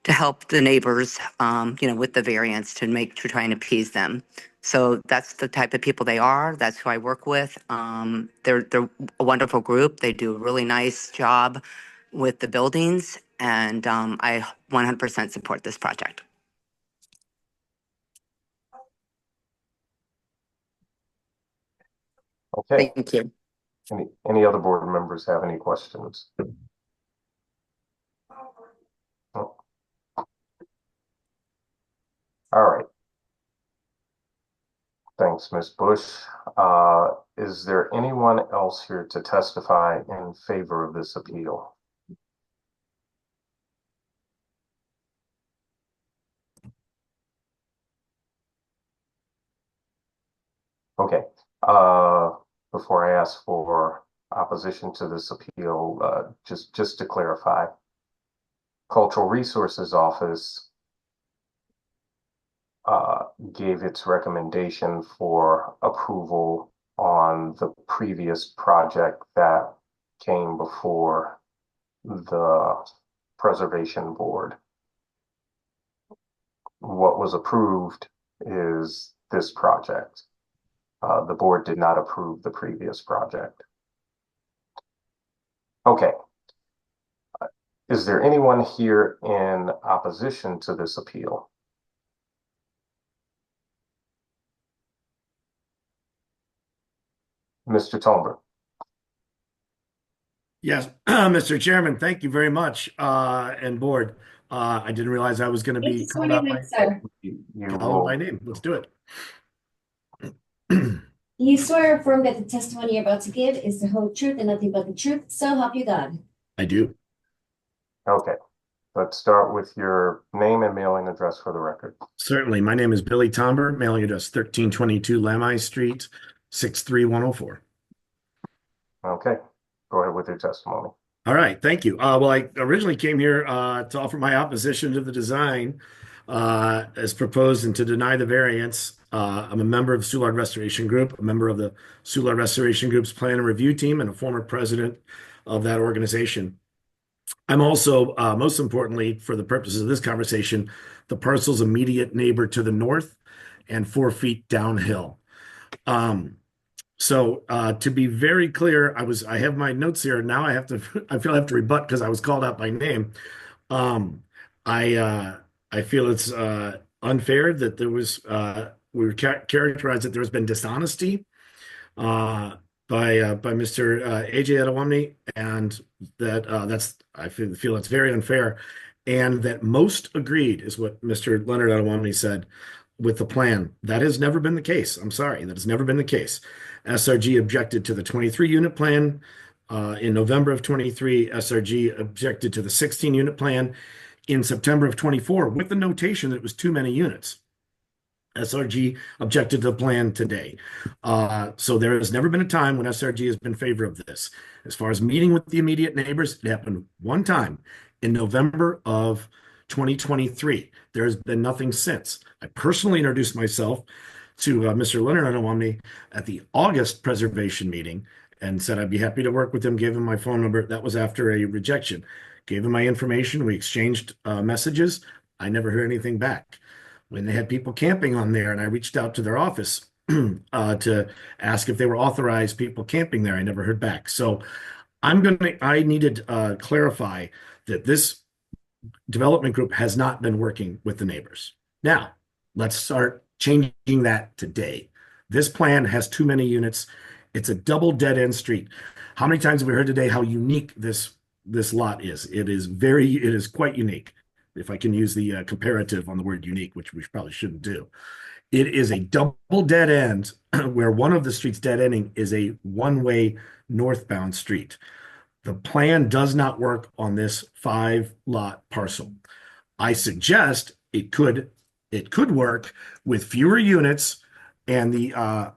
to help the neighbors, with the variance to try and appease them. So that's the type of people they are. That's who I work with. They're a wonderful group. They do a really nice job with the buildings, and I 100% support this project. Okay. Thank you. Any other board members have any questions? Oh. All right. Thanks, Ms. Bush. Is there anyone else here to testify in favor of this appeal? Okay. Before I ask for opposition to this appeal, just to clarify, Cultural Resources Office gave its recommendation for approval on the previous project that came before the Preservation Board. What was approved is this project. The board did not approve the previous project. Okay. Is there anyone here in opposition to this appeal? Mr. Tolbert. Yes, Mr. Chairman, thank you very much, and board. I didn't realize I was going to be called out by name. Let's do it. Do you swear or affirm that the testimony you're about to give is the whole truth and nothing but the truth? So help you God. I do. Okay. Let's start with your name and mailing address for the record. Certainly. My name is Billy Tomber, mailing address 1322 Lamai Street, 63104. Okay. Go ahead with your testimony. All right. Thank you. Well, I originally came here to offer my opposition to the design as proposed and to deny the variance. I'm a member of Soulard Restoration Group, a member of the Soulard Restoration Group's plan and review team, and a former president of that organization. I'm also, most importantly, for the purposes of this conversation, the parcel's immediate neighbor to the north and 4 feet downhill. So to be very clear, I have my notes here. Now I feel I have to rebut because I was called out by name. I feel it's unfair that there was we were characterized that there has been dishonesty by Mr. AJ Adewumne, and that I feel it's very unfair, and that most agreed is what Mr. Leonard Adewumne said with the plan. That has never been the case. I'm sorry, that has never been the case. SRG objected to the 23 unit plan in November of 23. SRG objected to the 16 unit plan in September of 24 with the notation that it was too many units. SRG objected to the plan today. So there has never been a time when SRG has been in favor of this. As far as meeting with the immediate neighbors, it happened one time in November of 2023. There has been nothing since. I personally introduced myself to Mr. Leonard Adewumne at the August preservation meeting and said I'd be happy to work with him, gave him my phone number. That was after a rejection. Gave him my information. We exchanged messages. I never heard anything back. When they had people camping on there and I reached out to their office to ask if they were authorized people camping there, I never heard back. So I needed to clarify that this development group has not been working with the neighbors. Now, let's start changing that today. This plan has too many units. It's a double dead-end street. How many times have we heard today how unique this lot is? It is quite unique, if I can use the comparative on the word unique, which we probably shouldn't do. It is a double dead end where one of the streets dead ending is a one-way northbound street. The plan does not work on this 5-lot parcel. I suggest it could work with fewer units and the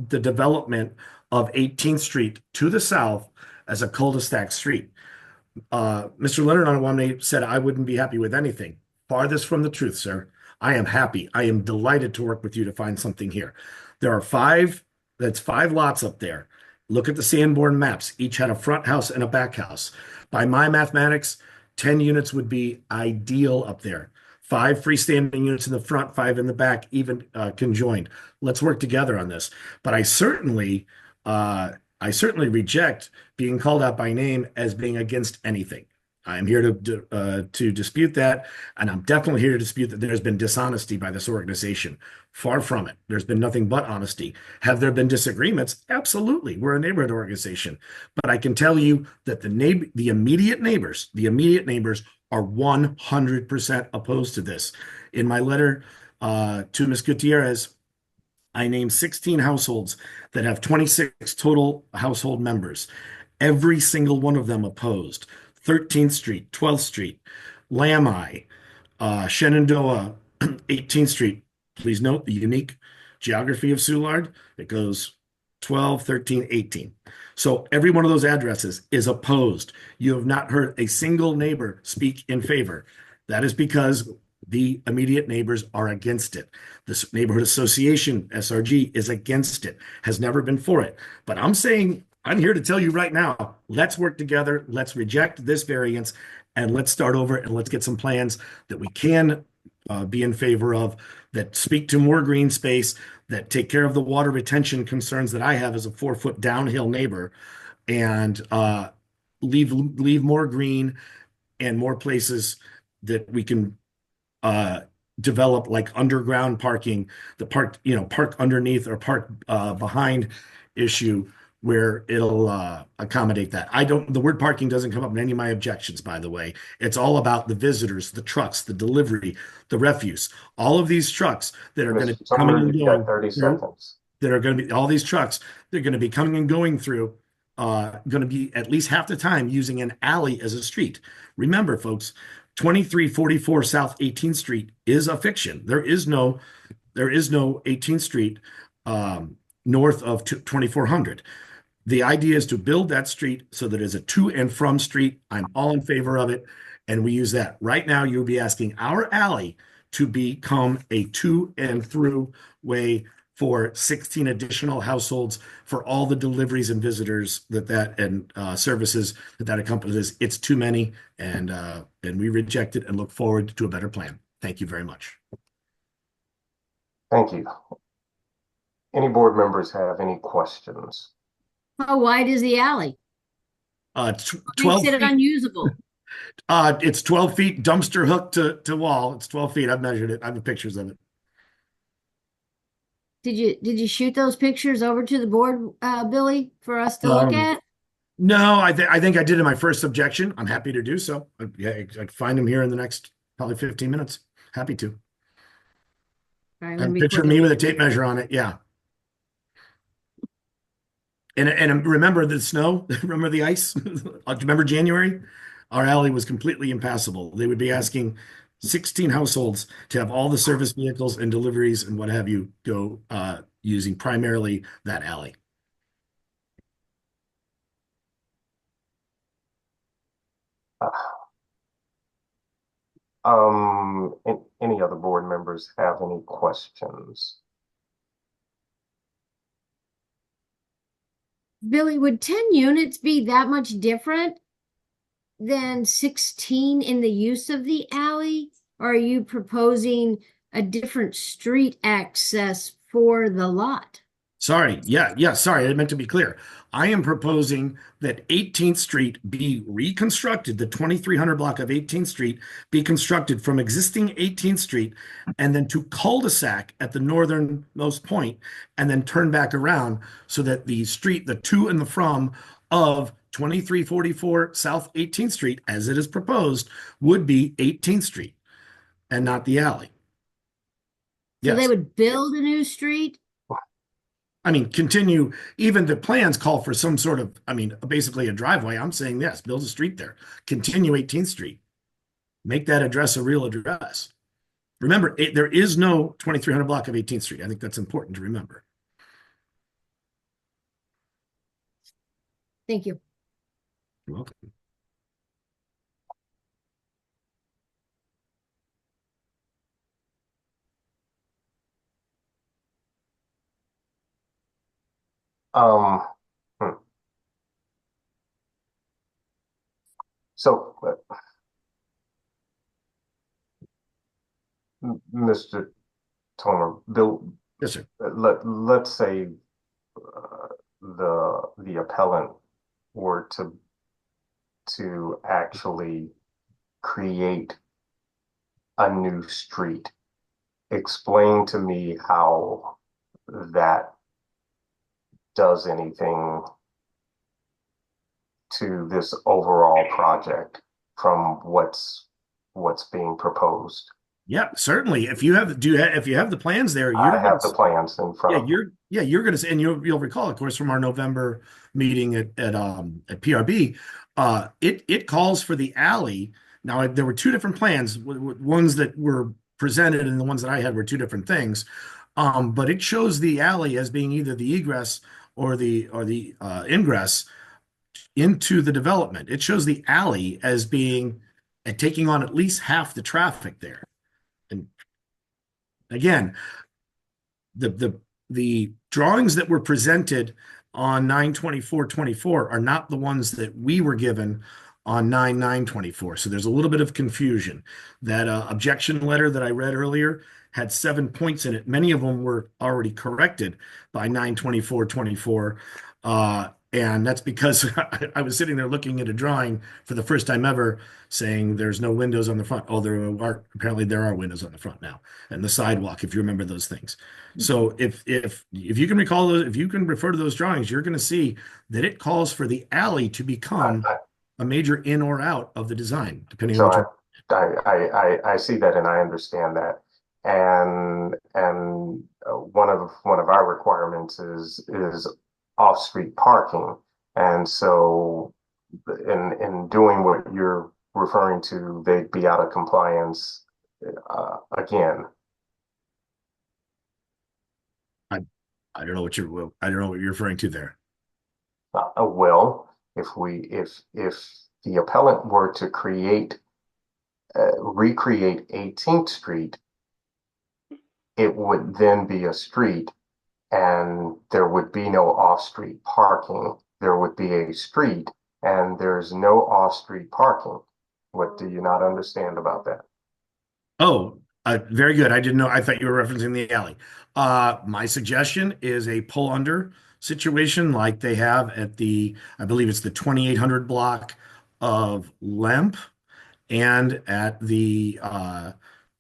development of 18th Street to the south as a cul-de-sac street. Mr. Leonard Adewumne said I wouldn't be happy with anything. Farthest from the truth, sir. I am happy. I am delighted to work with you to find something here. There are 5 lots up there. Look at the Sanborn maps. Each had a front house and a back house. By my mathematics, 10 units would be ideal up there. 5 freestanding units in the front, 5 in the back, even conjoined. Let's work together on this. But I certainly reject being called out by name as being against anything. I'm here to dispute that, and I'm definitely here to dispute that there's been dishonesty by this organization. Far from it. There's been nothing but honesty. Have there been disagreements? Absolutely. We're a neighborhood organization. But I can tell you that the immediate neighbors are 100% opposed to this. In my letter to Ms. Gutierrez, I named 16 households that have 26 total household members. Every single one of them opposed. 13th Street, 12th Street, Lamai, Shenandoah, 18th Street. Please note the unique geography of Soulard. It goes 12, 13, 18. So every one of those addresses is opposed. You have not heard a single neighbor speak in favor. That is because the immediate neighbors are against it. This neighborhood association, SRG, is against it, has never been for it. But I'm saying I'm here to tell you right now, let's work together. Let's reject this variance and let's start over and let's get some plans that we can be in favor of, that speak to more green space, that take care of the water retention concerns that I have as a 4-foot downhill neighbor, and leave more green and more places that we can develop, like underground parking, the park, park underneath or park behind issue, where it'll accommodate that. The word parking doesn't come up in any of my objections, by the way. It's all about the visitors, the trucks, the delivery, the refuse. All of these trucks that are going to be coming and going, 30 seconds. that are going to be, all these trucks, they're going to be coming and going through, going to be at least half the time using an alley as a street. Remember, folks, 2344 South 18th Street is a fiction. There is no 18th Street north of 2400. The idea is to build that street so that it's a to and from street. I'm all in favor of it, and we use that. Right now, you'll be asking our alley to become a to and through way for 16 additional households for all the deliveries and visitors and services that accompanies. It's too many, and we reject it and look forward to a better plan. Thank you very much. Thank you. Any board members have any questions? How wide is the alley? 12 Makes it feet. unusable. It's 12 feet dumpster hook to wall. It's 12 feet. I've measured it. I have pictures of it. Did you shoot those pictures over to the board, Billy, for us to look at? No, I think I did in my first objection. I'm happy to do so. Yeah, I find them here in the next probably 15 minutes. Happy to. All right, And picture me with a tape measure on it. Yeah. And remember the snow? Remember the ice? Remember January? Our alley was completely impassable. They would be asking 16 households to have all the service vehicles and deliveries and what have you go using primarily that alley. Any other board members have any questions? Billy, would 10 units be that much different than 16 in the use of the alley? Or are you proposing a different street access for the lot? Sorry. Yeah. Sorry. I meant to be clear. I am proposing that 18th Street be reconstructed, the 2300 block of 18th Street be constructed from existing 18th Street and then to cul-de-sac at the northernmost point and then turn back around so that the street, the to and the from of 2344 South 18th Street, as it is proposed, would be 18th Street and not the alley. So Yes. they would build a new street? I mean, continue, even the plans call for some sort of, basically a driveway. I'm saying yes, build a street there. Continue 18th Street. Make that address a real address. Remember, there is no 2300 block of 18th Street. I think that's important to remember. Thank you. You're welcome. Hmm. So, Mr. Toner, Bill, yes, sir. Let's say the appellant were to actually create a new street. Explain to me how that does anything to this overall project from what's being proposed. Yeah, certainly. If you have the plans there, I have the plans in front of me. You're going to say, and you'll recall, of course, from our November meeting at PRB, it calls for the alley. Now, there were two different plans, ones that were presented and the ones that I had were two different things. But it shows the alley as being either the egress or the ingress into the development. It shows the alley as being taking on at least half the traffic there. And again, the drawings that were presented on 9/24/24 are not the ones that we were given on 9/9/24. So there's a little bit of confusion. That objection letter that I read earlier had 7 points in it. Many of them were already corrected by 9/24/24. And that's because I was sitting there looking at a drawing for the first time ever saying there's no windows on the front. Oh, apparently there are windows on the front now, and the sidewalk, if you remember those things. So if you can recall those, if you can refer to those drawings, you're going to see that it calls for the alley to become a major in or out of the design, depending on So what I see that and I understand that. And one of our requirements is off-street parking. And so in doing what you're referring to, they'd be out of compliance again. I don't know what you're referring to there. Well, if the appellant were to recreate 18th Street, it would then be a street and there would be no off-street parking. There would be a street and there's no off-street parking. What do you not understand about that? Oh, very good. I didn't know. I thought you were referencing the alley. My suggestion is a pull under situation like they have at I believe it's the 2800 block of Lemp and at the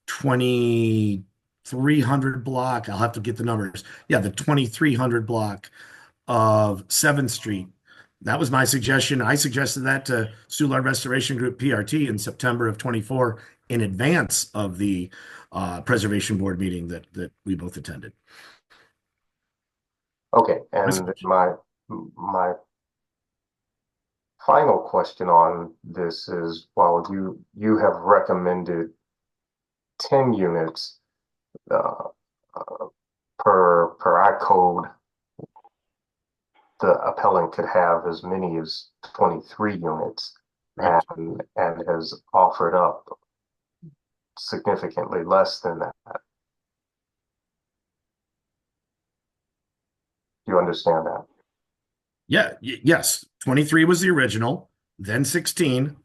2300 block. I'll have to get the numbers. Yeah, the 2300 block of 7th Street. That was my suggestion. I suggested that to Soulard Restoration Group PRT in September of 24 in advance of the Preservation Board meeting that we both attended. Okay, and my final question on this is, while you have recommended 10 units per our code, the appellant could have as many as 23 units, right, and has offered up significantly less than that. You understand that? Yeah, yes. 23 was the original, then 16.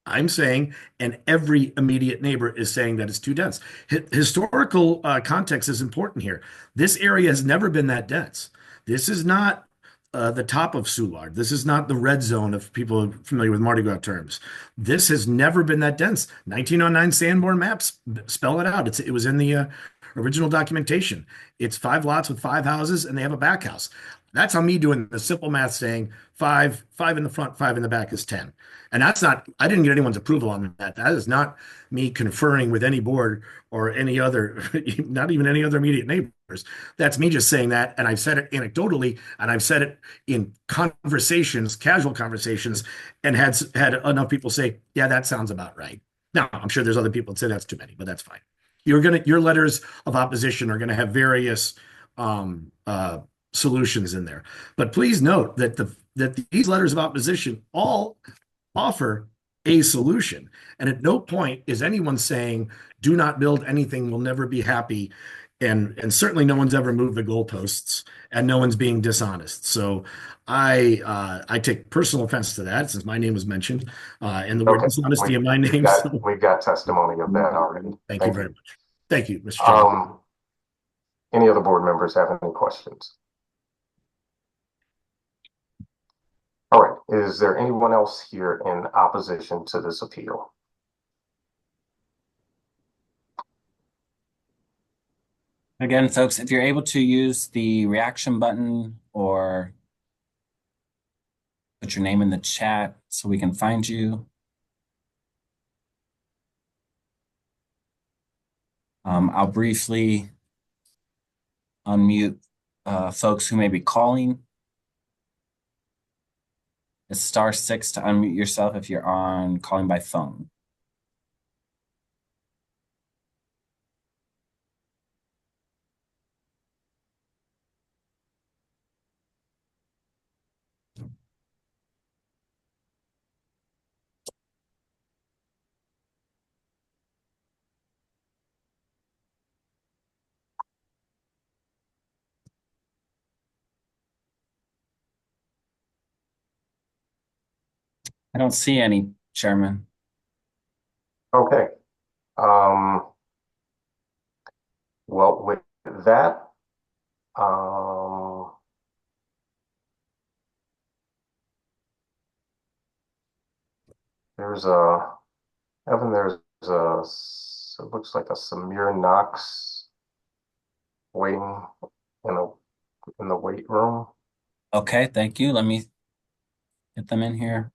I'm saying, and every immediate neighbor is saying that it's too dense. Historical context is important here. This area has never been that dense. This is not the top of Soulard. This is not the red zone of people familiar with Mardi Gras terms. This has never been that dense. 1909 Sanborn maps spell it out. It was in the original documentation. It's 5 lots with 5 houses, and they have a back house. That's on me doing the simple math saying 5 in the front, 5 in the back is 10. And that's not, I didn't get anyone's approval on that. That is not me conferring with any board or any other, not even any other immediate neighbors. That's me just saying that. And I've said it anecdotally, and I've said it in conversations, casual conversations, and had enough people say, yeah, that sounds about right. Now, I'm sure there's other people that say that's too many, but that's fine. Your letters of opposition are gonna have various solutions in there. But please note that these letters of opposition all offer a solution. And at no point is anyone saying, do not build anything, we'll never be happy. And certainly no one's ever moved the goalposts, and no one's being dishonest. So I take personal offense to that, since my name was mentioned, and the word dishonesty in my name. We've got testimony of that already. Thank you very much. Thank you, Mr. Chairman. Any other board members have any questions? All right, is there anyone else here in opposition to this appeal? Again, folks, if you're able to use the reaction button or put your name in the chat so we can find you. I'll briefly unmute folks who may be calling. It's *6 to unmute yourself if you're calling by phone. I don't see any, Chairman. Okay. Well, with that, there's a, Evan, there's a, it looks like a Samir Knox waiting in a, in the weight room. Okay, thank you. Let me get them in here.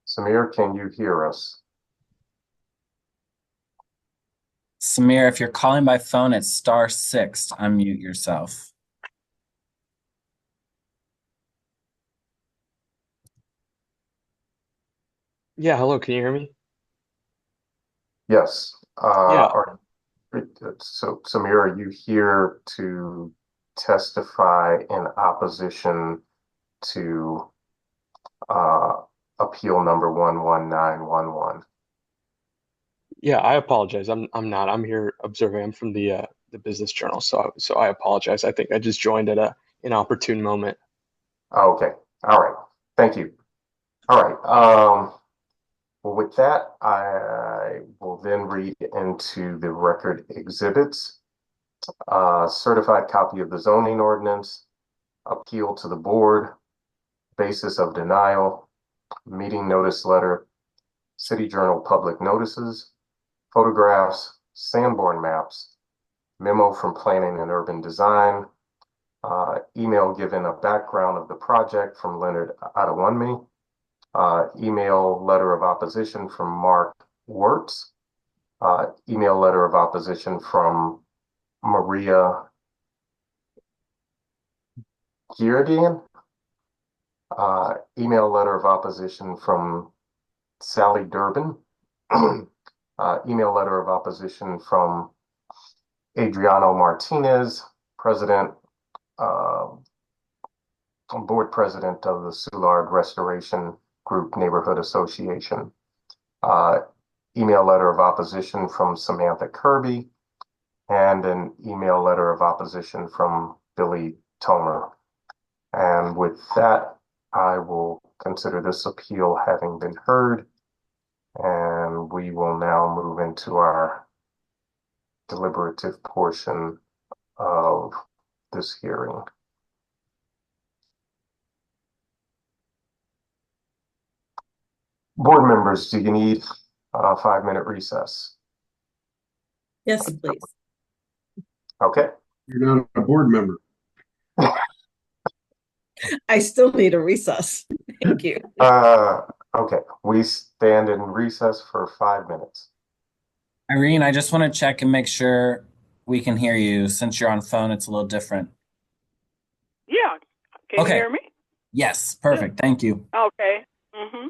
Samir, can you hear us? Samir, if you're calling by phone, it's *6 to unmute yourself. Yeah, hello, can you hear me? Yes. Yeah. So Samir, are you here to testify in opposition to appeal number 11911? Yeah, I apologize. I'm not. I'm here observing. I'm from the Business Journal, so I apologize. I think I just joined at a inopportune moment. Okay. All right. Thank you. All right. Well, with that, I will then read into the record exhibits. Certified copy of the zoning ordinance, appeal to the board, basis of denial, meeting notice letter, City Journal public notices, photographs, Sanborn maps, memo from Planning and Urban Design, email giving a background of the project from Leonard Adewunmi, email letter of opposition from Mark Wirtz, email letter of opposition from Maria Giardian, email letter of opposition from Sally Durbin, email letter of opposition from Adriano Martinez, president, board president of the Soulard Restoration Group Neighborhood Association. Email letter of opposition from Samantha Kirby, and an email letter of opposition from Billy Tomer. And with that, I will consider this appeal having been heard, and we will now move into our deliberative portion of this hearing. Board members, do you need a 5-minute recess? Yes, please. Okay. You're not a board member. I still need a recess. Thank you. Okay, we stand in recess for 5 minutes. Irene, I just want to check and make sure we can hear you. Since you're on phone, it's a little different. Yeah. Can Okay. you hear me? Yes, perfect. Thank you. Okay. Mm-hmm.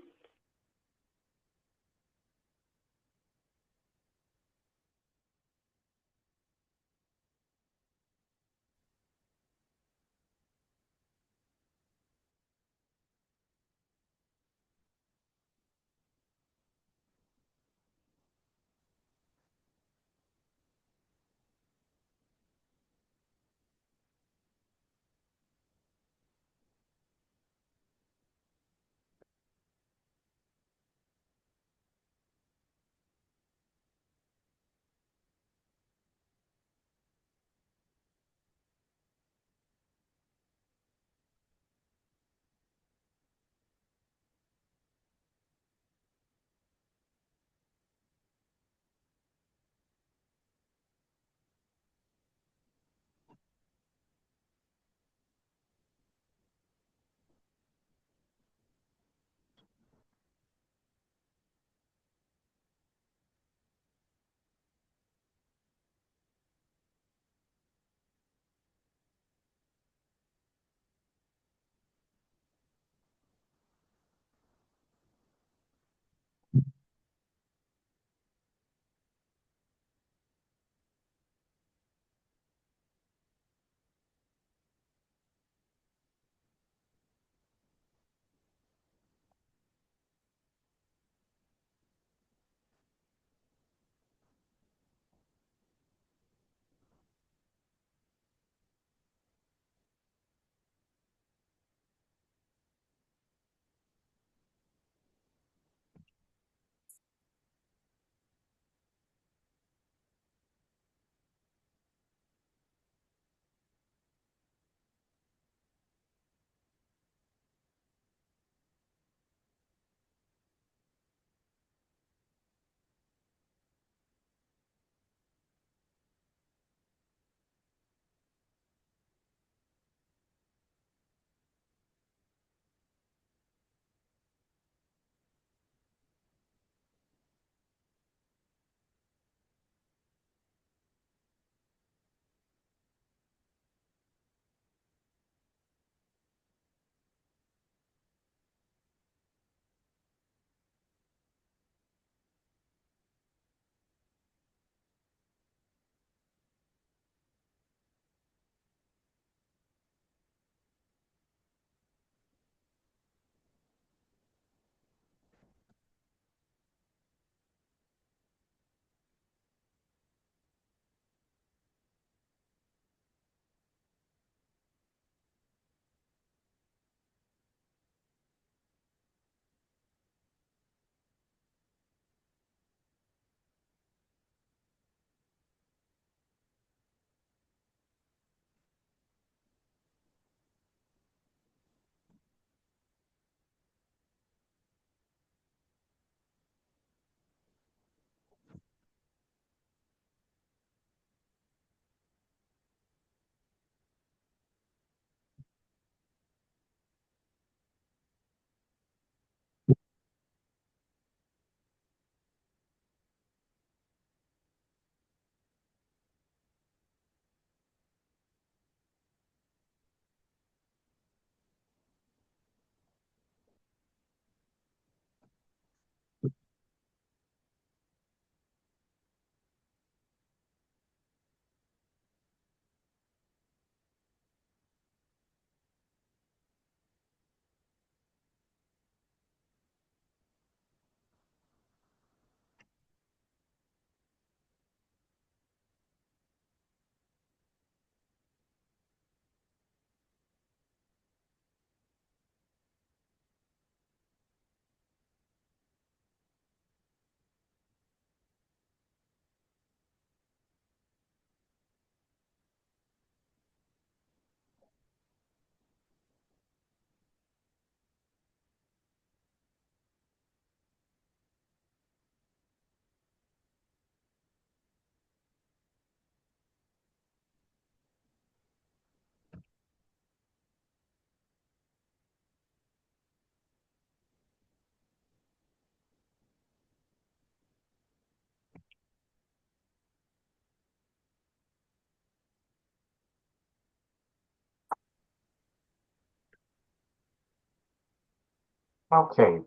Okay,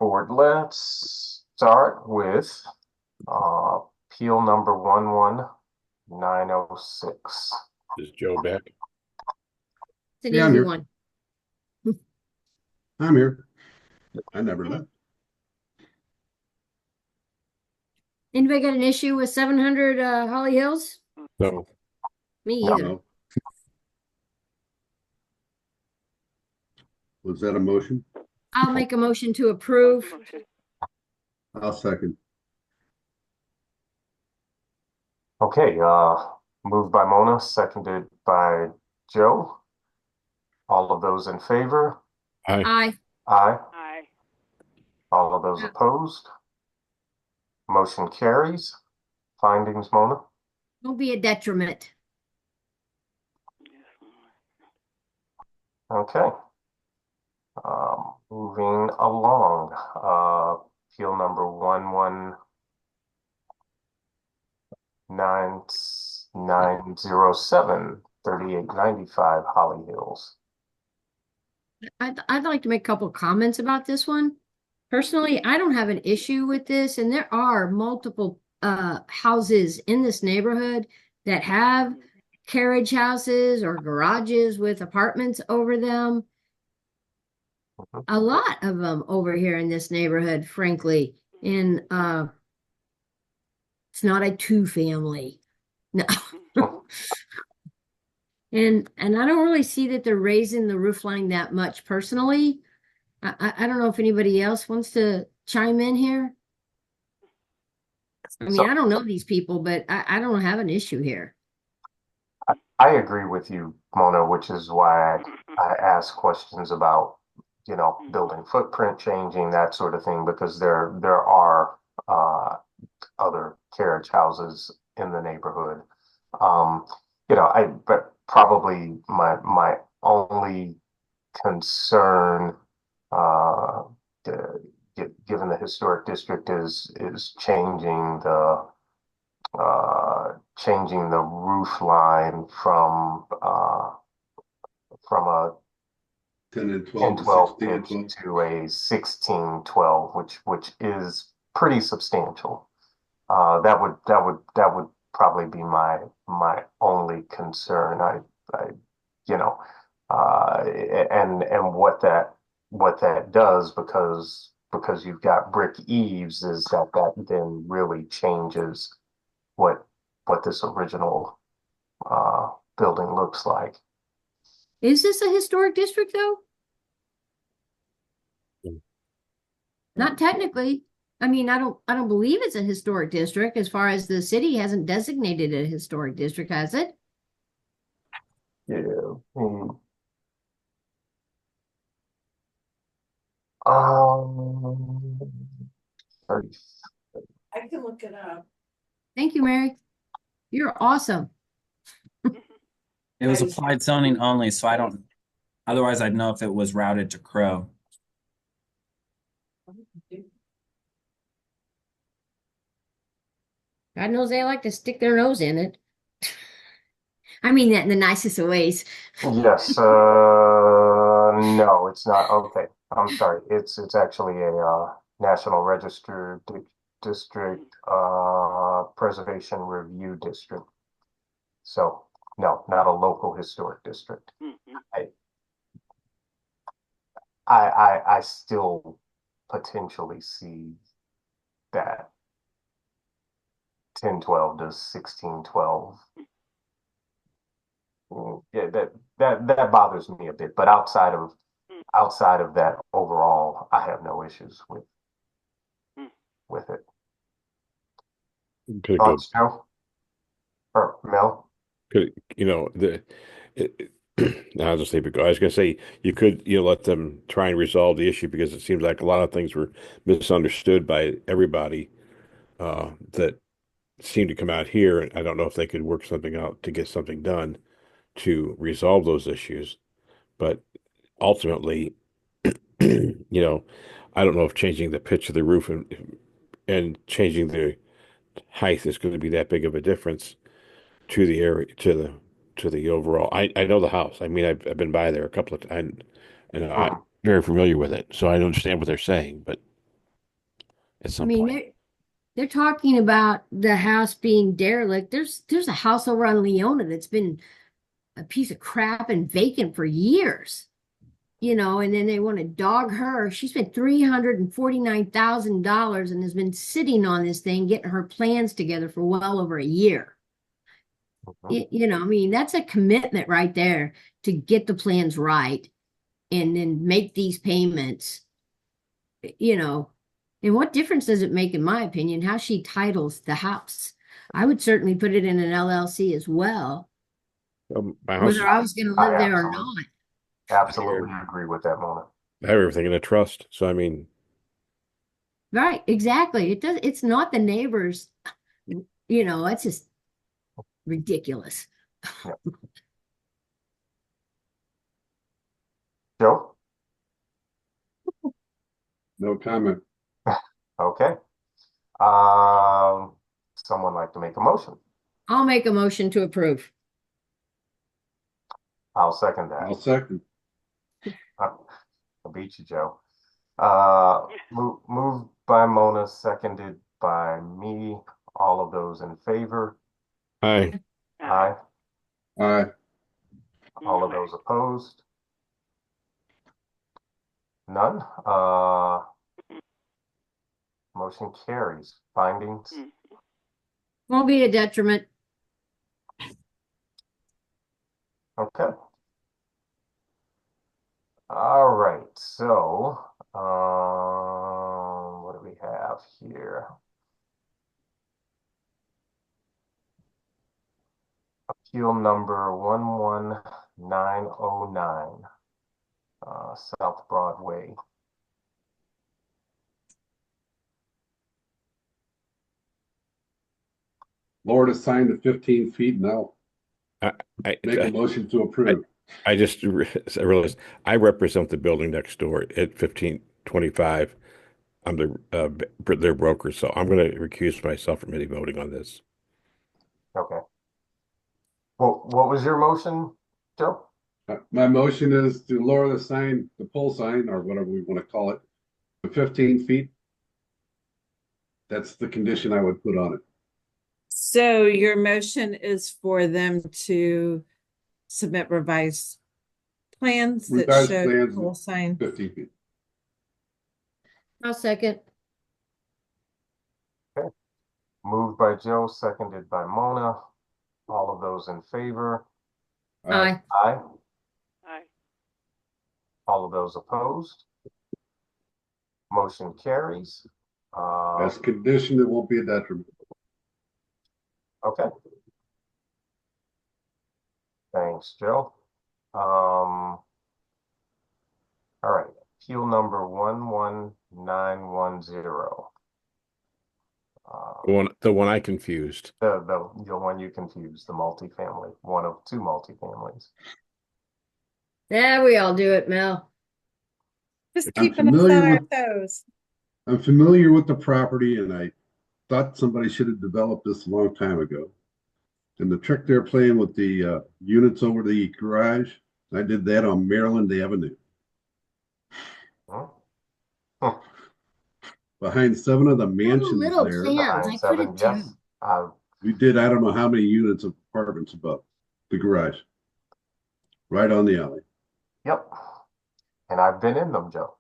board, let's start with appeal number 11906. Is Joe back? It's an Yeah, I'm easy here. one. I'm here. I never left. Anybody got an issue with 700 Holly Hills? No. Me No. either. No. Was that a motion? I'll make a motion to approve. I'll second. Okay, moved by Mona, seconded by Joe. All of those in favor? Aye. Aye. Aye. Aye. All of those opposed? Motion carries. Findings, Mona? Don't be a detriment. Okay. Moving along, appeal number 11907, 3895 Holly Hills. I'd like to make a couple of comments about this one. Personally, I don't have an issue with this, and there are multiple houses in this neighborhood that have carriage houses or garages with apartments over them. A lot of them over here in this neighborhood, frankly. And it's not a two-family. No. And I don't really see that they're raising the roof line that much personally. I don't know if anybody else wants to chime in here. I mean, So- I don't know these people, but I don't have an issue here. I agree with you, Mona, which is why I ask questions about, building footprint changing, that sort of thing, because there are other carriage houses in the neighborhood. But probably my only concern, given the historic district, is changing the roof line from a 10 and 10, 12 to 12 16 and pitch 12. to a 16, 12, which is pretty substantial. That would probably be my only concern. And what that does, because you've got brick eaves, is that then really changes what this original building looks like. Is this a historic district though? Not technically. I mean, I don't believe it's a historic district as far as the city hasn't designated it a historic district, has it? Yeah. Sorry. I can look it up. Thank you, Mary. You're awesome. It was applied zoning only, so I don't, otherwise I'd know if it was routed to Crow. God knows they like to stick their nose in it. I mean that in the nicest of ways. Yes, no, it's not. Okay, I'm sorry. It's actually a National Register District Preservation Review District. So no, not a local historic district. I still potentially see that 1012 to 1612. Yeah, that bothers me a bit, but outside of that, overall, I have no issues with it. Could go, Thoughts, Joe? Or Mel? I'll just leave it go. I was gonna say you could, let them try and resolve the issue, because it seems like a lot of things were misunderstood by everybody that seemed to come out here. And I don't know if they could work something out to get something done to resolve those issues. But ultimately, I don't know if changing the pitch of the roof and changing the height is going to be that big of a difference to the area, to the overall. I know the house. I mean, I've been by there a couple of times, and very familiar with it, so I understand what they're saying, but at I some mean, point, they're talking about the house being derelict. There's a house over on Leona that's been a piece of crap and vacant for years. You know, and then they want to dog her. She spent $349,000 and has been sitting on this thing, getting her plans together for well over a year. You know, I mean, that's a commitment right there to get the plans right and then make these payments. You know, and what difference does it make, in my opinion, how she titles the house? I would certainly put it in an LLC as well, my house whether I was going to live there or not. Absolutely agree with that, Mona. I have everything in a trust, so I mean, Right, exactly. It's not the neighbors, you know, it's just ridiculous. Joe? No comment. Okay. Someone like to make a motion? I'll make a motion to approve. I'll second that. I'll second. I beat you, Joe. Moved by Mona, seconded by me. All of those in favor? Aye. Aye. Aye. All of those opposed? None. Motion carries. Findings? Won't be a detriment. Okay. All right. So, what do we have here? Appeal number 11909, South Broadway. Lord assigned to 15 feet now. I Make a motion to approve. I just I realized I represent the building next door at 1525. I'm their broker, so I'm going to recuse myself from any voting on this. Okay. Well, what was your motion, Joe? My motion is to lower the sign, the pole sign, or whatever we want to call it, to 15 feet. That's the condition I would put on it. So your motion is for them to submit revised plans that Revised show plans, pole sign. 15 feet. I'll second. Okay. Moved by Joe, seconded by Mona. All of those in favor? Aye. Aye. Aye. All of those opposed? Motion carries. As conditioned, it won't be a detriment. Okay. Thanks, Joe. All right. Appeal number 11910. The one I confused. The one you confused, the multifamily, one of two multifamilies. Yeah, we all do it, Mel. Just I'm keeping us familiar on our with- toes. I'm familiar with the property, and I thought somebody should have developed this a long time ago. And the trick they're playing with the units over the garage, I did that on Maryland Avenue. Behind 7 of the mansions little there. plans. I could have Yes. We did, I don't know how many units of apartments above the garage. Right on the alley. Yep. And I've been in them, Joe.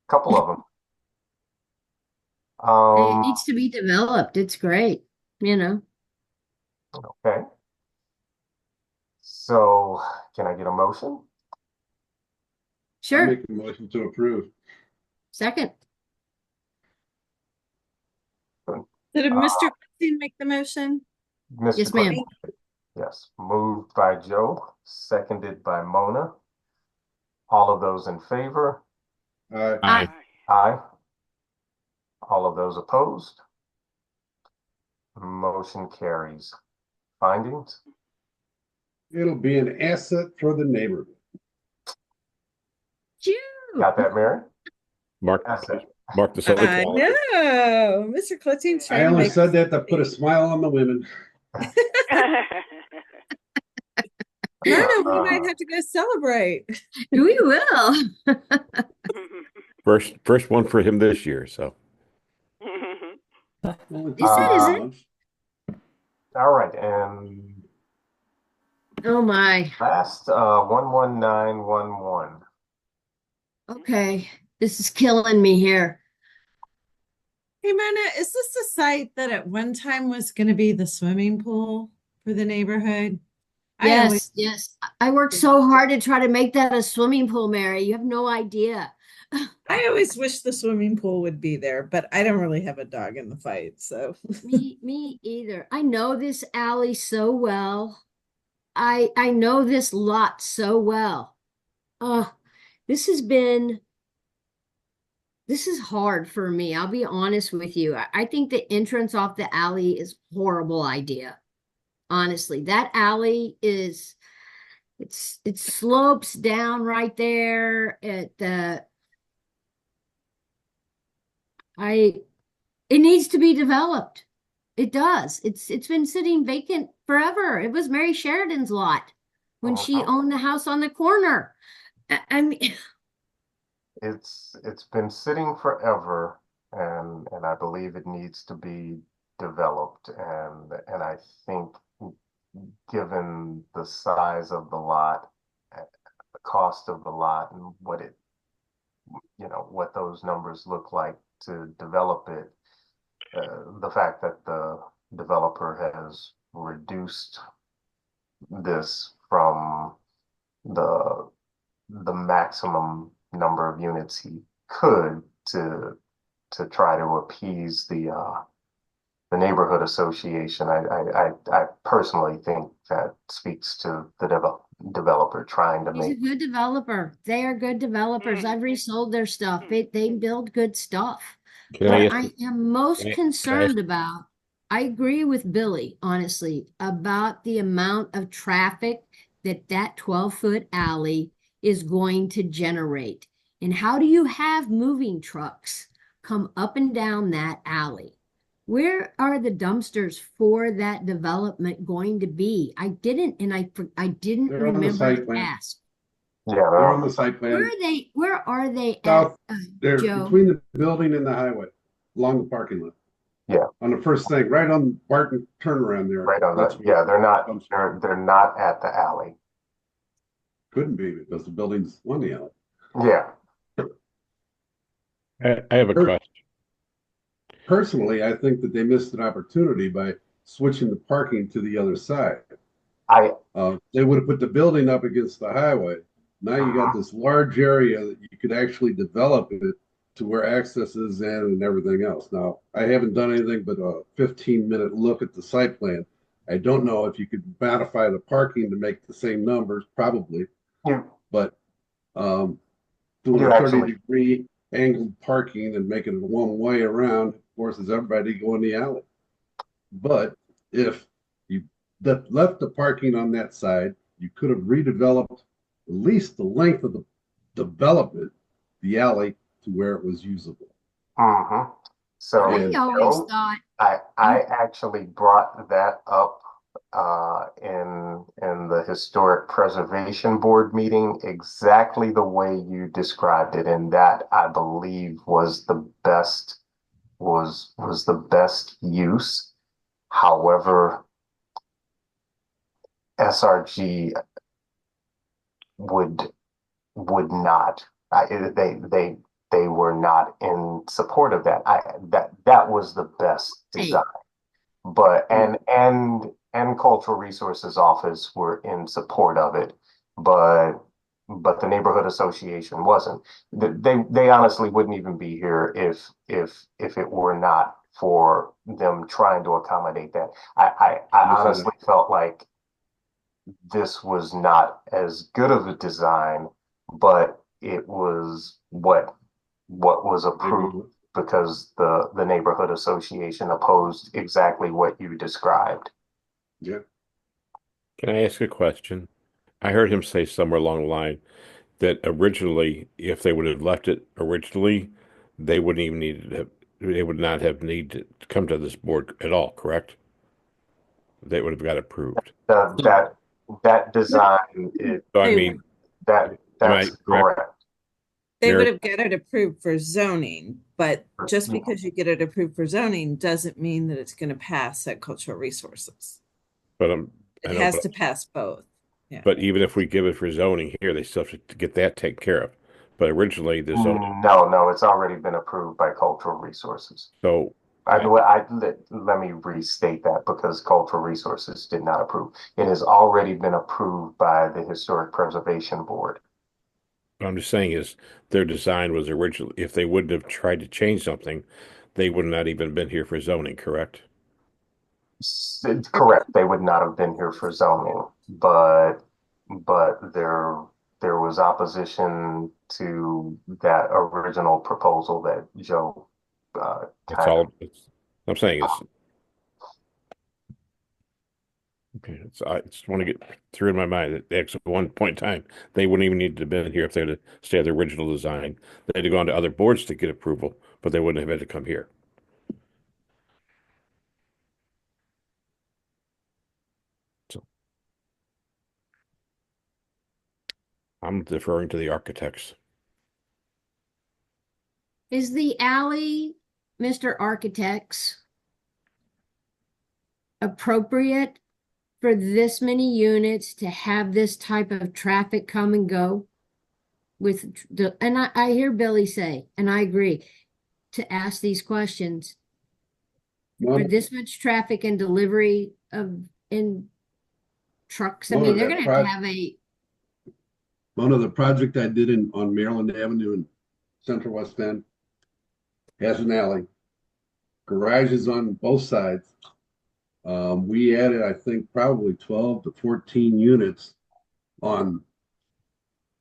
Couple of them. It needs to be developed. It's great, you know. Okay. So can I get a motion? Sure. Make a motion to approve. Second. Did Mr. Christie make the motion? Mr. Yes, ma'am. Clerk? Yes. Moved by Joe, seconded by Mona. All of those in favor? Aye. Aye. Aye. All of those opposed? Motion carries. Findings? It'll be an asset for the neighborhood. Got that, Mary? Mark Asset. the solar I quality. know. Mr. Clitty's I trying to only make said that to put a smile on the women. Myrna, we might have to go celebrate. We will. First one for him this year. So Is it? All right, and Oh my. last 11911. Okay. This is killing me here. Hey, Myrna, is this the site that at one time was going to be the swimming pool for the neighborhood? Yes, yes. I worked so hard to try to make that a swimming pool, Mary. You have no idea. I always wish the swimming pool would be there, but I don't really have a dog in the fight, so. Me either. I know this alley so well. I know this lot so well. This is hard for me. I'll be honest with you. I think the entrance off the alley is a horrible idea. Honestly, that alley it slopes down right there at the it needs to be developed. It does. It's been sitting vacant forever. It was Mary Sheridan's lot when she owned the house on the corner. I mean, It's been sitting forever, and I believe it needs to be developed. And I think, given the size of the lot, the cost of the lot, and what those numbers look like to develop it, the fact that the developer has reduced this from the maximum number of units he could to try to appease the neighborhood association. I personally think that speaks to the developer trying to he's a make. good developer. They are good developers. I've resold their stuff. They build good stuff. can What I I ask? am most can I ask- concerned about, I agree with Billy, honestly, about the amount of traffic that 12-foot alley is going to generate. And how do you have moving trucks come up and down that alley? Where are the dumpsters for that development going to be? I didn't They're on the remember site to plan. ask. Yeah, They're on the site plan. Where are they South, at, they're Joe? between the building and the highway, along the parking lot. Yeah. On the first thing, right on Barton turnaround there. Right on That's that. Yeah, they're not. dumpster. They're not at the alley. Couldn't be because the building's on the alley. Yeah. I have a question. Personally, I think that they missed an opportunity by switching the parking to the other side. They would have put the building up against the highway. Now you got this large area that you could actually develop it to where access is in and everything else. Now, I haven't done anything but a 15-minute look at the site plan. I don't know if you could modify the parking to make the same numbers, probably. Yeah. But doing You a actually- 30-degree angled parking and making it one way around forces everybody to go in the alley. But if you left the parking on that side, you could have redeveloped at least the length of the development, the alley, to where it was usable. Mm-hmm. So I always thought I actually brought that up in the Historic Preservation Board meeting exactly the way you described it, and that I believe was the best use. However, SRG would not. They were not in support of that. That was the best design. But and Cultural Resources Office were in support of it, but the neighborhood association wasn't. They honestly wouldn't even be here if it were not for them trying to accommodate that. I honestly felt like this was not as good of a design, but it was what was approved because the neighborhood association opposed exactly what you described. Yeah. Can I ask a question? I heard him say somewhere along the line that originally, if they would have left it originally, they wouldn't even they would not have needed to come to this board at all, correct? They would have got approved. That that design, So I They mean, that's am I correct? correct. They would Mary? have got it approved for zoning, but just Yeah. because you get it approved for zoning doesn't mean that it's going to pass at cultural resources. But It I know, has to pass both. Yeah. but even if we give it for zoning here, they still have to get that taken care of. But originally the zoning, No, it's already been approved by cultural resources. so Let me restate that because cultural resources did not approve. It has already been approved by the Historic Preservation Board. what I'm just saying is their design was originally, if they wouldn't have tried to change something, they would not even been here for zoning, correct? Correct. They would not have been here for zoning, but there was opposition to that original proposal that Joe That's all I'm saying is okay. I just want to get through in my mind that at one point in time, they wouldn't even need to have been here if they had stayed the original design. They'd have gone to other boards to get approval, but they wouldn't have had to come here. So I'm deferring to the architects. Is the alley, Mr. Architects, appropriate for this many units to have this type of traffic come and go? And I hear Billy say, and I agree, to ask these questions. For this much traffic and delivery in trucks, I One mean, of they're that gonna have to have a, One of the project I did on Maryland Avenue in Central West End has an alley. Garages on both sides. We added, I think, probably 12 to 14 units on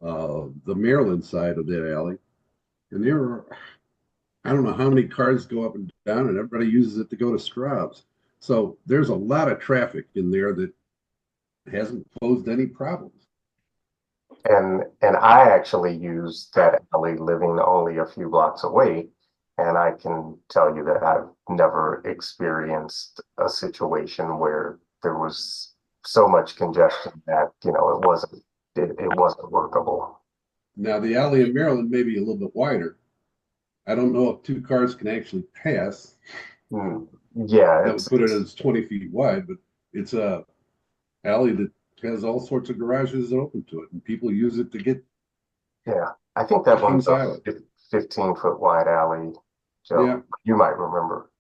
the Maryland side of that alley. And there were, I don't know how many cars go up and down, and everybody uses it to go to Straub's. So there's a lot of traffic in there that hasn't posed any problems. And I actually use that alley living only a few blocks away. And I can tell you that I've never experienced a situation where there was so much congestion that, it wasn't workable. Now, the alley in Maryland may be a little bit wider. I don't know if two cars can actually pass. Yeah. That would put it as 20 feet wide, but it's a alley that has all sorts of garages open to it, and people use it to get. Yeah, I think that one's a Island. 15-foot wide alley. Joe, Yeah. You might remember.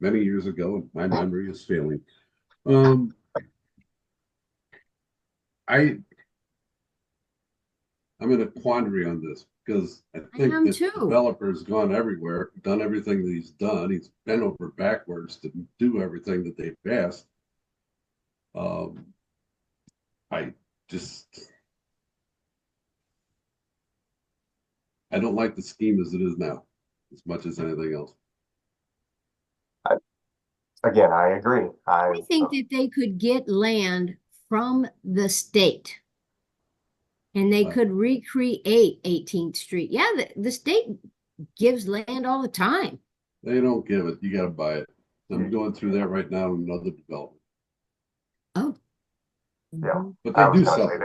Many years ago, and my memory is failing. I'm in a quandary on this because I think am that too. the developer's gone everywhere, done everything that he's done. He's bent over backwards to do everything that they've asked. I don't like the scheme as it is now, as much as anything else. Again, I agree. I think that they could get land from the state. And they could recreate 18th Street. Yeah, the state gives land all the time. They don't give it. You got to buy it. I'm going through that right now in another development. Oh. Yeah, but I they was do gonna sell. say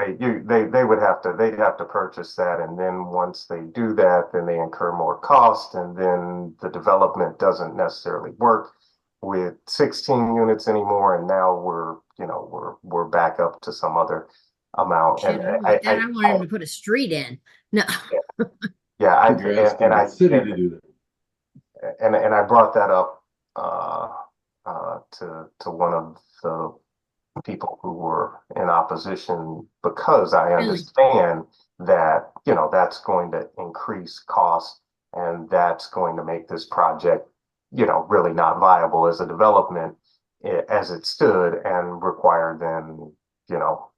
they'd have to purchase that, and then once they do that, then they incur more cost, and then the development doesn't necessarily work with 16 units anymore, and now we're back up to some other amount. Shit, And I wanted him to put a street in. No. Yeah, I city to do that. And I brought that up to one of the people who were in opposition because I understand that that's going to increase cost and that's going to make this project really not viable as a development as it stood and require then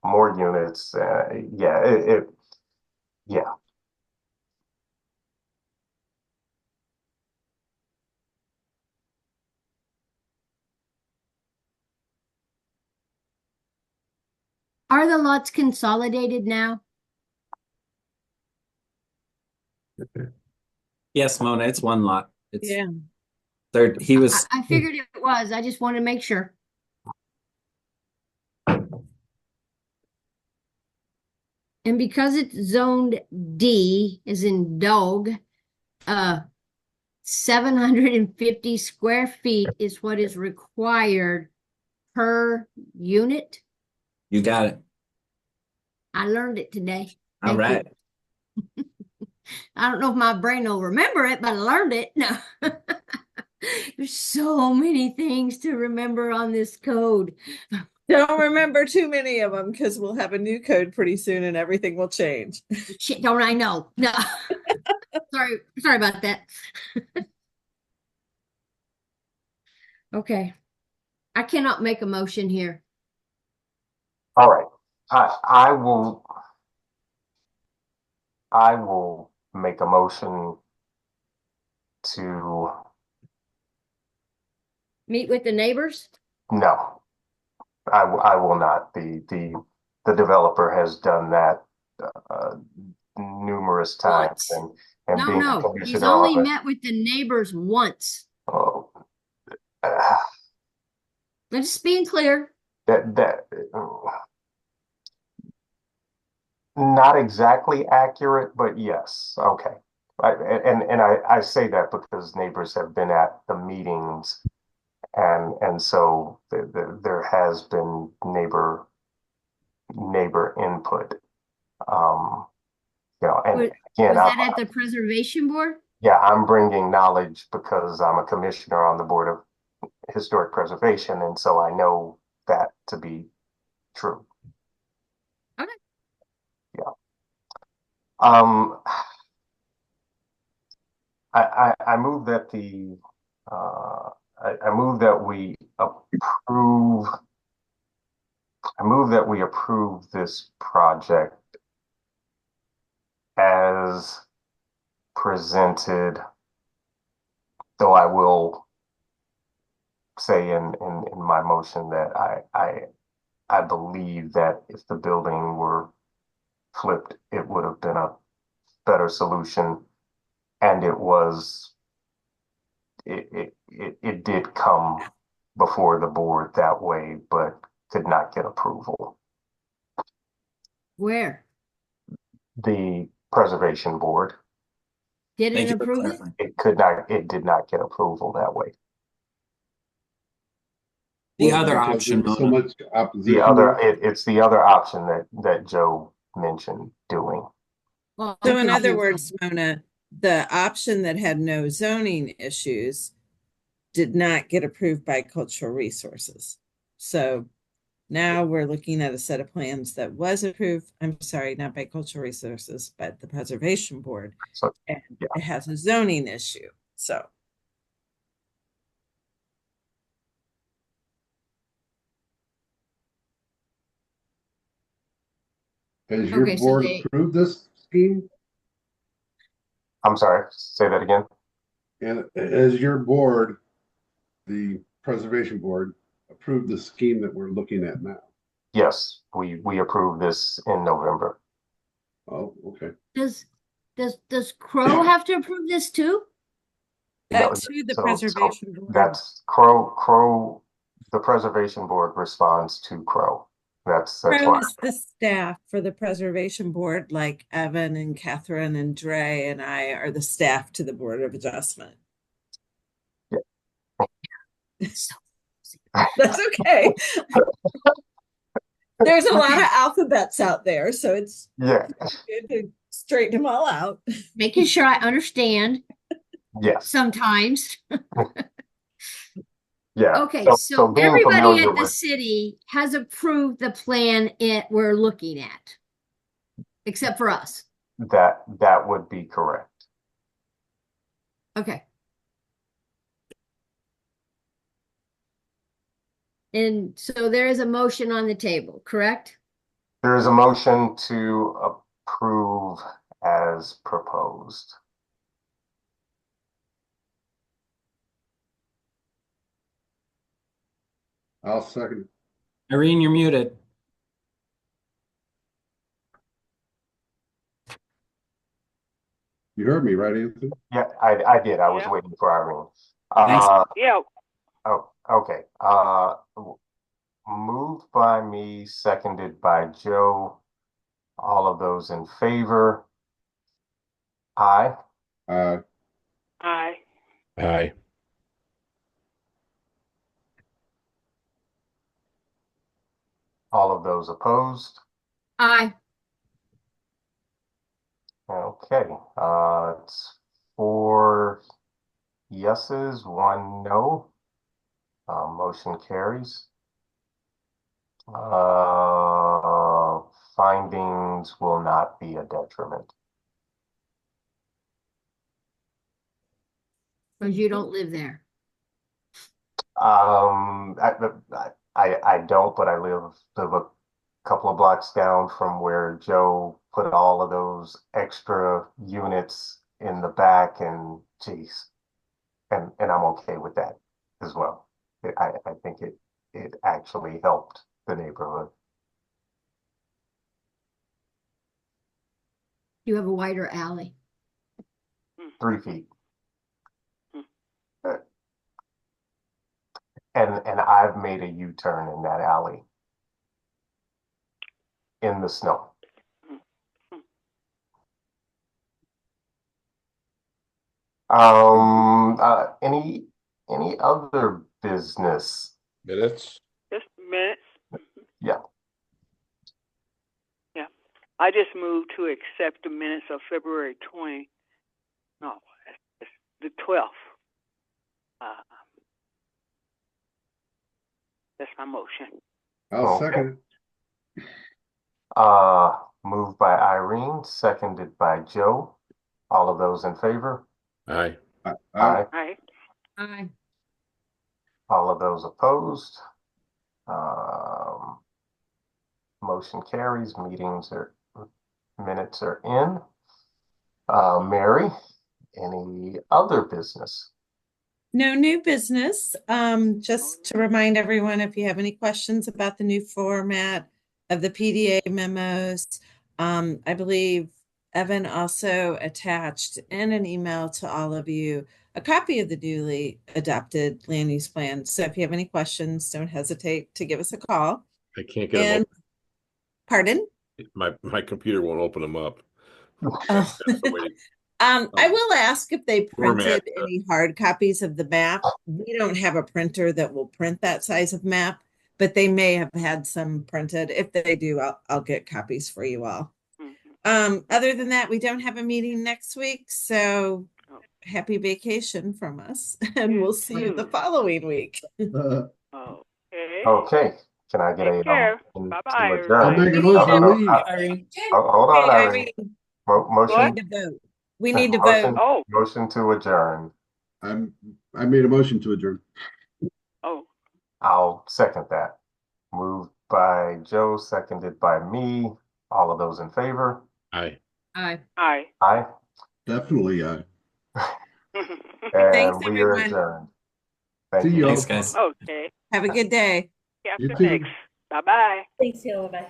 more units. Yeah. Are the lots consolidated now? Yes, Mona, it's one lot. It's Yeah. third. He was. I figured it was. I just wanted to make sure. And because it's zoned D, as in dog, 750 square feet is what is required per unit. You got it. I learned it today. All Thank you. right. I don't know if my brain will remember it, but I learned it. No. There's so many things to remember on this code. Don't remember too many of them because we'll have a new code pretty soon and everything will change. Shit, don't I know? No. Sorry about that. Okay. I cannot make a motion here. All right. I will make a motion to, Meet with the neighbors? no, I will not. The developer has done that numerous times, Once. and No, being a no. He's commissioner only on met with the neighbors once. oh, I'm just being clear. that not exactly accurate, but yes, okay. I say that because neighbors have been at the meetings, and so there has been neighbor input. And Was again, that at the preservation board? yeah, I'm bringing knowledge because I'm a commissioner on the Board of Historic Preservation, and so I know that to be true. Okay. Yeah. I move that I move that we approve. I move that we approve this project as presented, though I will say in my motion that I believe that if the building were flipped, it would have been a better solution. And it did come before the board that way, but could not get approval. Where? The preservation board. Did it approve it? It did not get approval that way. The other Because option, there was so Mona. much opposition. It's the other option that Joe mentioned doing. Well, So in okay. other words, Mona, the option that had no zoning issues did not get approved by Cultural Resources. So now we're looking at a set of plans that was approved, I'm sorry, not by Cultural Resources, but the Preservation Board. So, and yeah. it has a zoning issue. So Has your Okay, so board they- approved this scheme? I'm sorry, say that again. And as your board, the preservation board, approved the scheme that we're looking at now? Yes, we approved this in November. Oh, okay. Does Crow have to approve this too? No, to the so Preservation Board. that's Crow. The preservation board responds to Crow. That's Crow why. is the staff for the Preservation Board, like Evan and Catherine and Dre and I are the staff to the Board of Adjustment. That's okay. There's a lot of alphabets out there, so it's Yeah. good to straighten them all out. Making sure I understand Yes. sometimes. Yeah. Okay, So so being everybody familiar at the with city has approved the plan we're looking at, except for us. that would be correct. Okay. And so there is a motion on the table, correct? There is a motion to approve as proposed. I'll second. Irene, you're muted. You heard me, right, Anthony? Yeah, I did. I was Yeah. waiting for Irene. Yeah, Oh, okay. Moved by me, seconded by Joe, All of those in favor? Aye. Aye. Aye. Aye. All of those opposed? Aye. Okay, it's 4 yeses, 1 no. Motion carries. Findings will not be a detriment. Because you don't live there. I don't, but I live a couple of blocks down from where Joe put all of those extra units in the back, and geez, and I'm okay with that as well. I think it actually helped the neighborhood. You have a wider alley. 3 feet. And I've made a U-turn in that alley in the snow. Any other business? Minutes? Just minutes. Yeah. Yeah. I just moved to accept the minutes of February 20. No, it's the 12th. That's my motion. I'll Okay. second it. Moved by Irene, seconded by Joe. All of those in favor? Aye. Aye. Aye. Aye. All of those opposed? Motion carries. Minutes are in. Mary, any other business? No new business. Just to remind everyone, if you have any questions about the new format of the PDA memos, I believe Evan also attached in an email to all of you a copy of the newly adopted land use plan. So if you have any questions, don't hesitate to give us a call. I can't get them And pardon? my computer won't open them up. Oh. I will ask if they printed any hard copies of the map. We don't have a printer that will print that size of map, but they may have had some printed. If they do, I'll get copies for you all. Other than that, we don't have a meeting next week, so happy vacation from us, and we'll see you the following week. Okay. Can I get Take care. motion Bye-bye, to adjourn? I'll make a motion to leave. Hold on, Hey, Irene. Motion. We need to vote. Motion to adjourn. I made a motion to adjourn. Oh. I'll second that. Moved by Joe, seconded by me. All of those in favor? Aye. Aye. Aye. Aye. Definitely aye. And Thanks, we are everyone. adjourned. Thank See you. you. Thanks, guys. Okay. Have a good day. After You too. next. Bye-bye. Thanks, Sheila. Bye.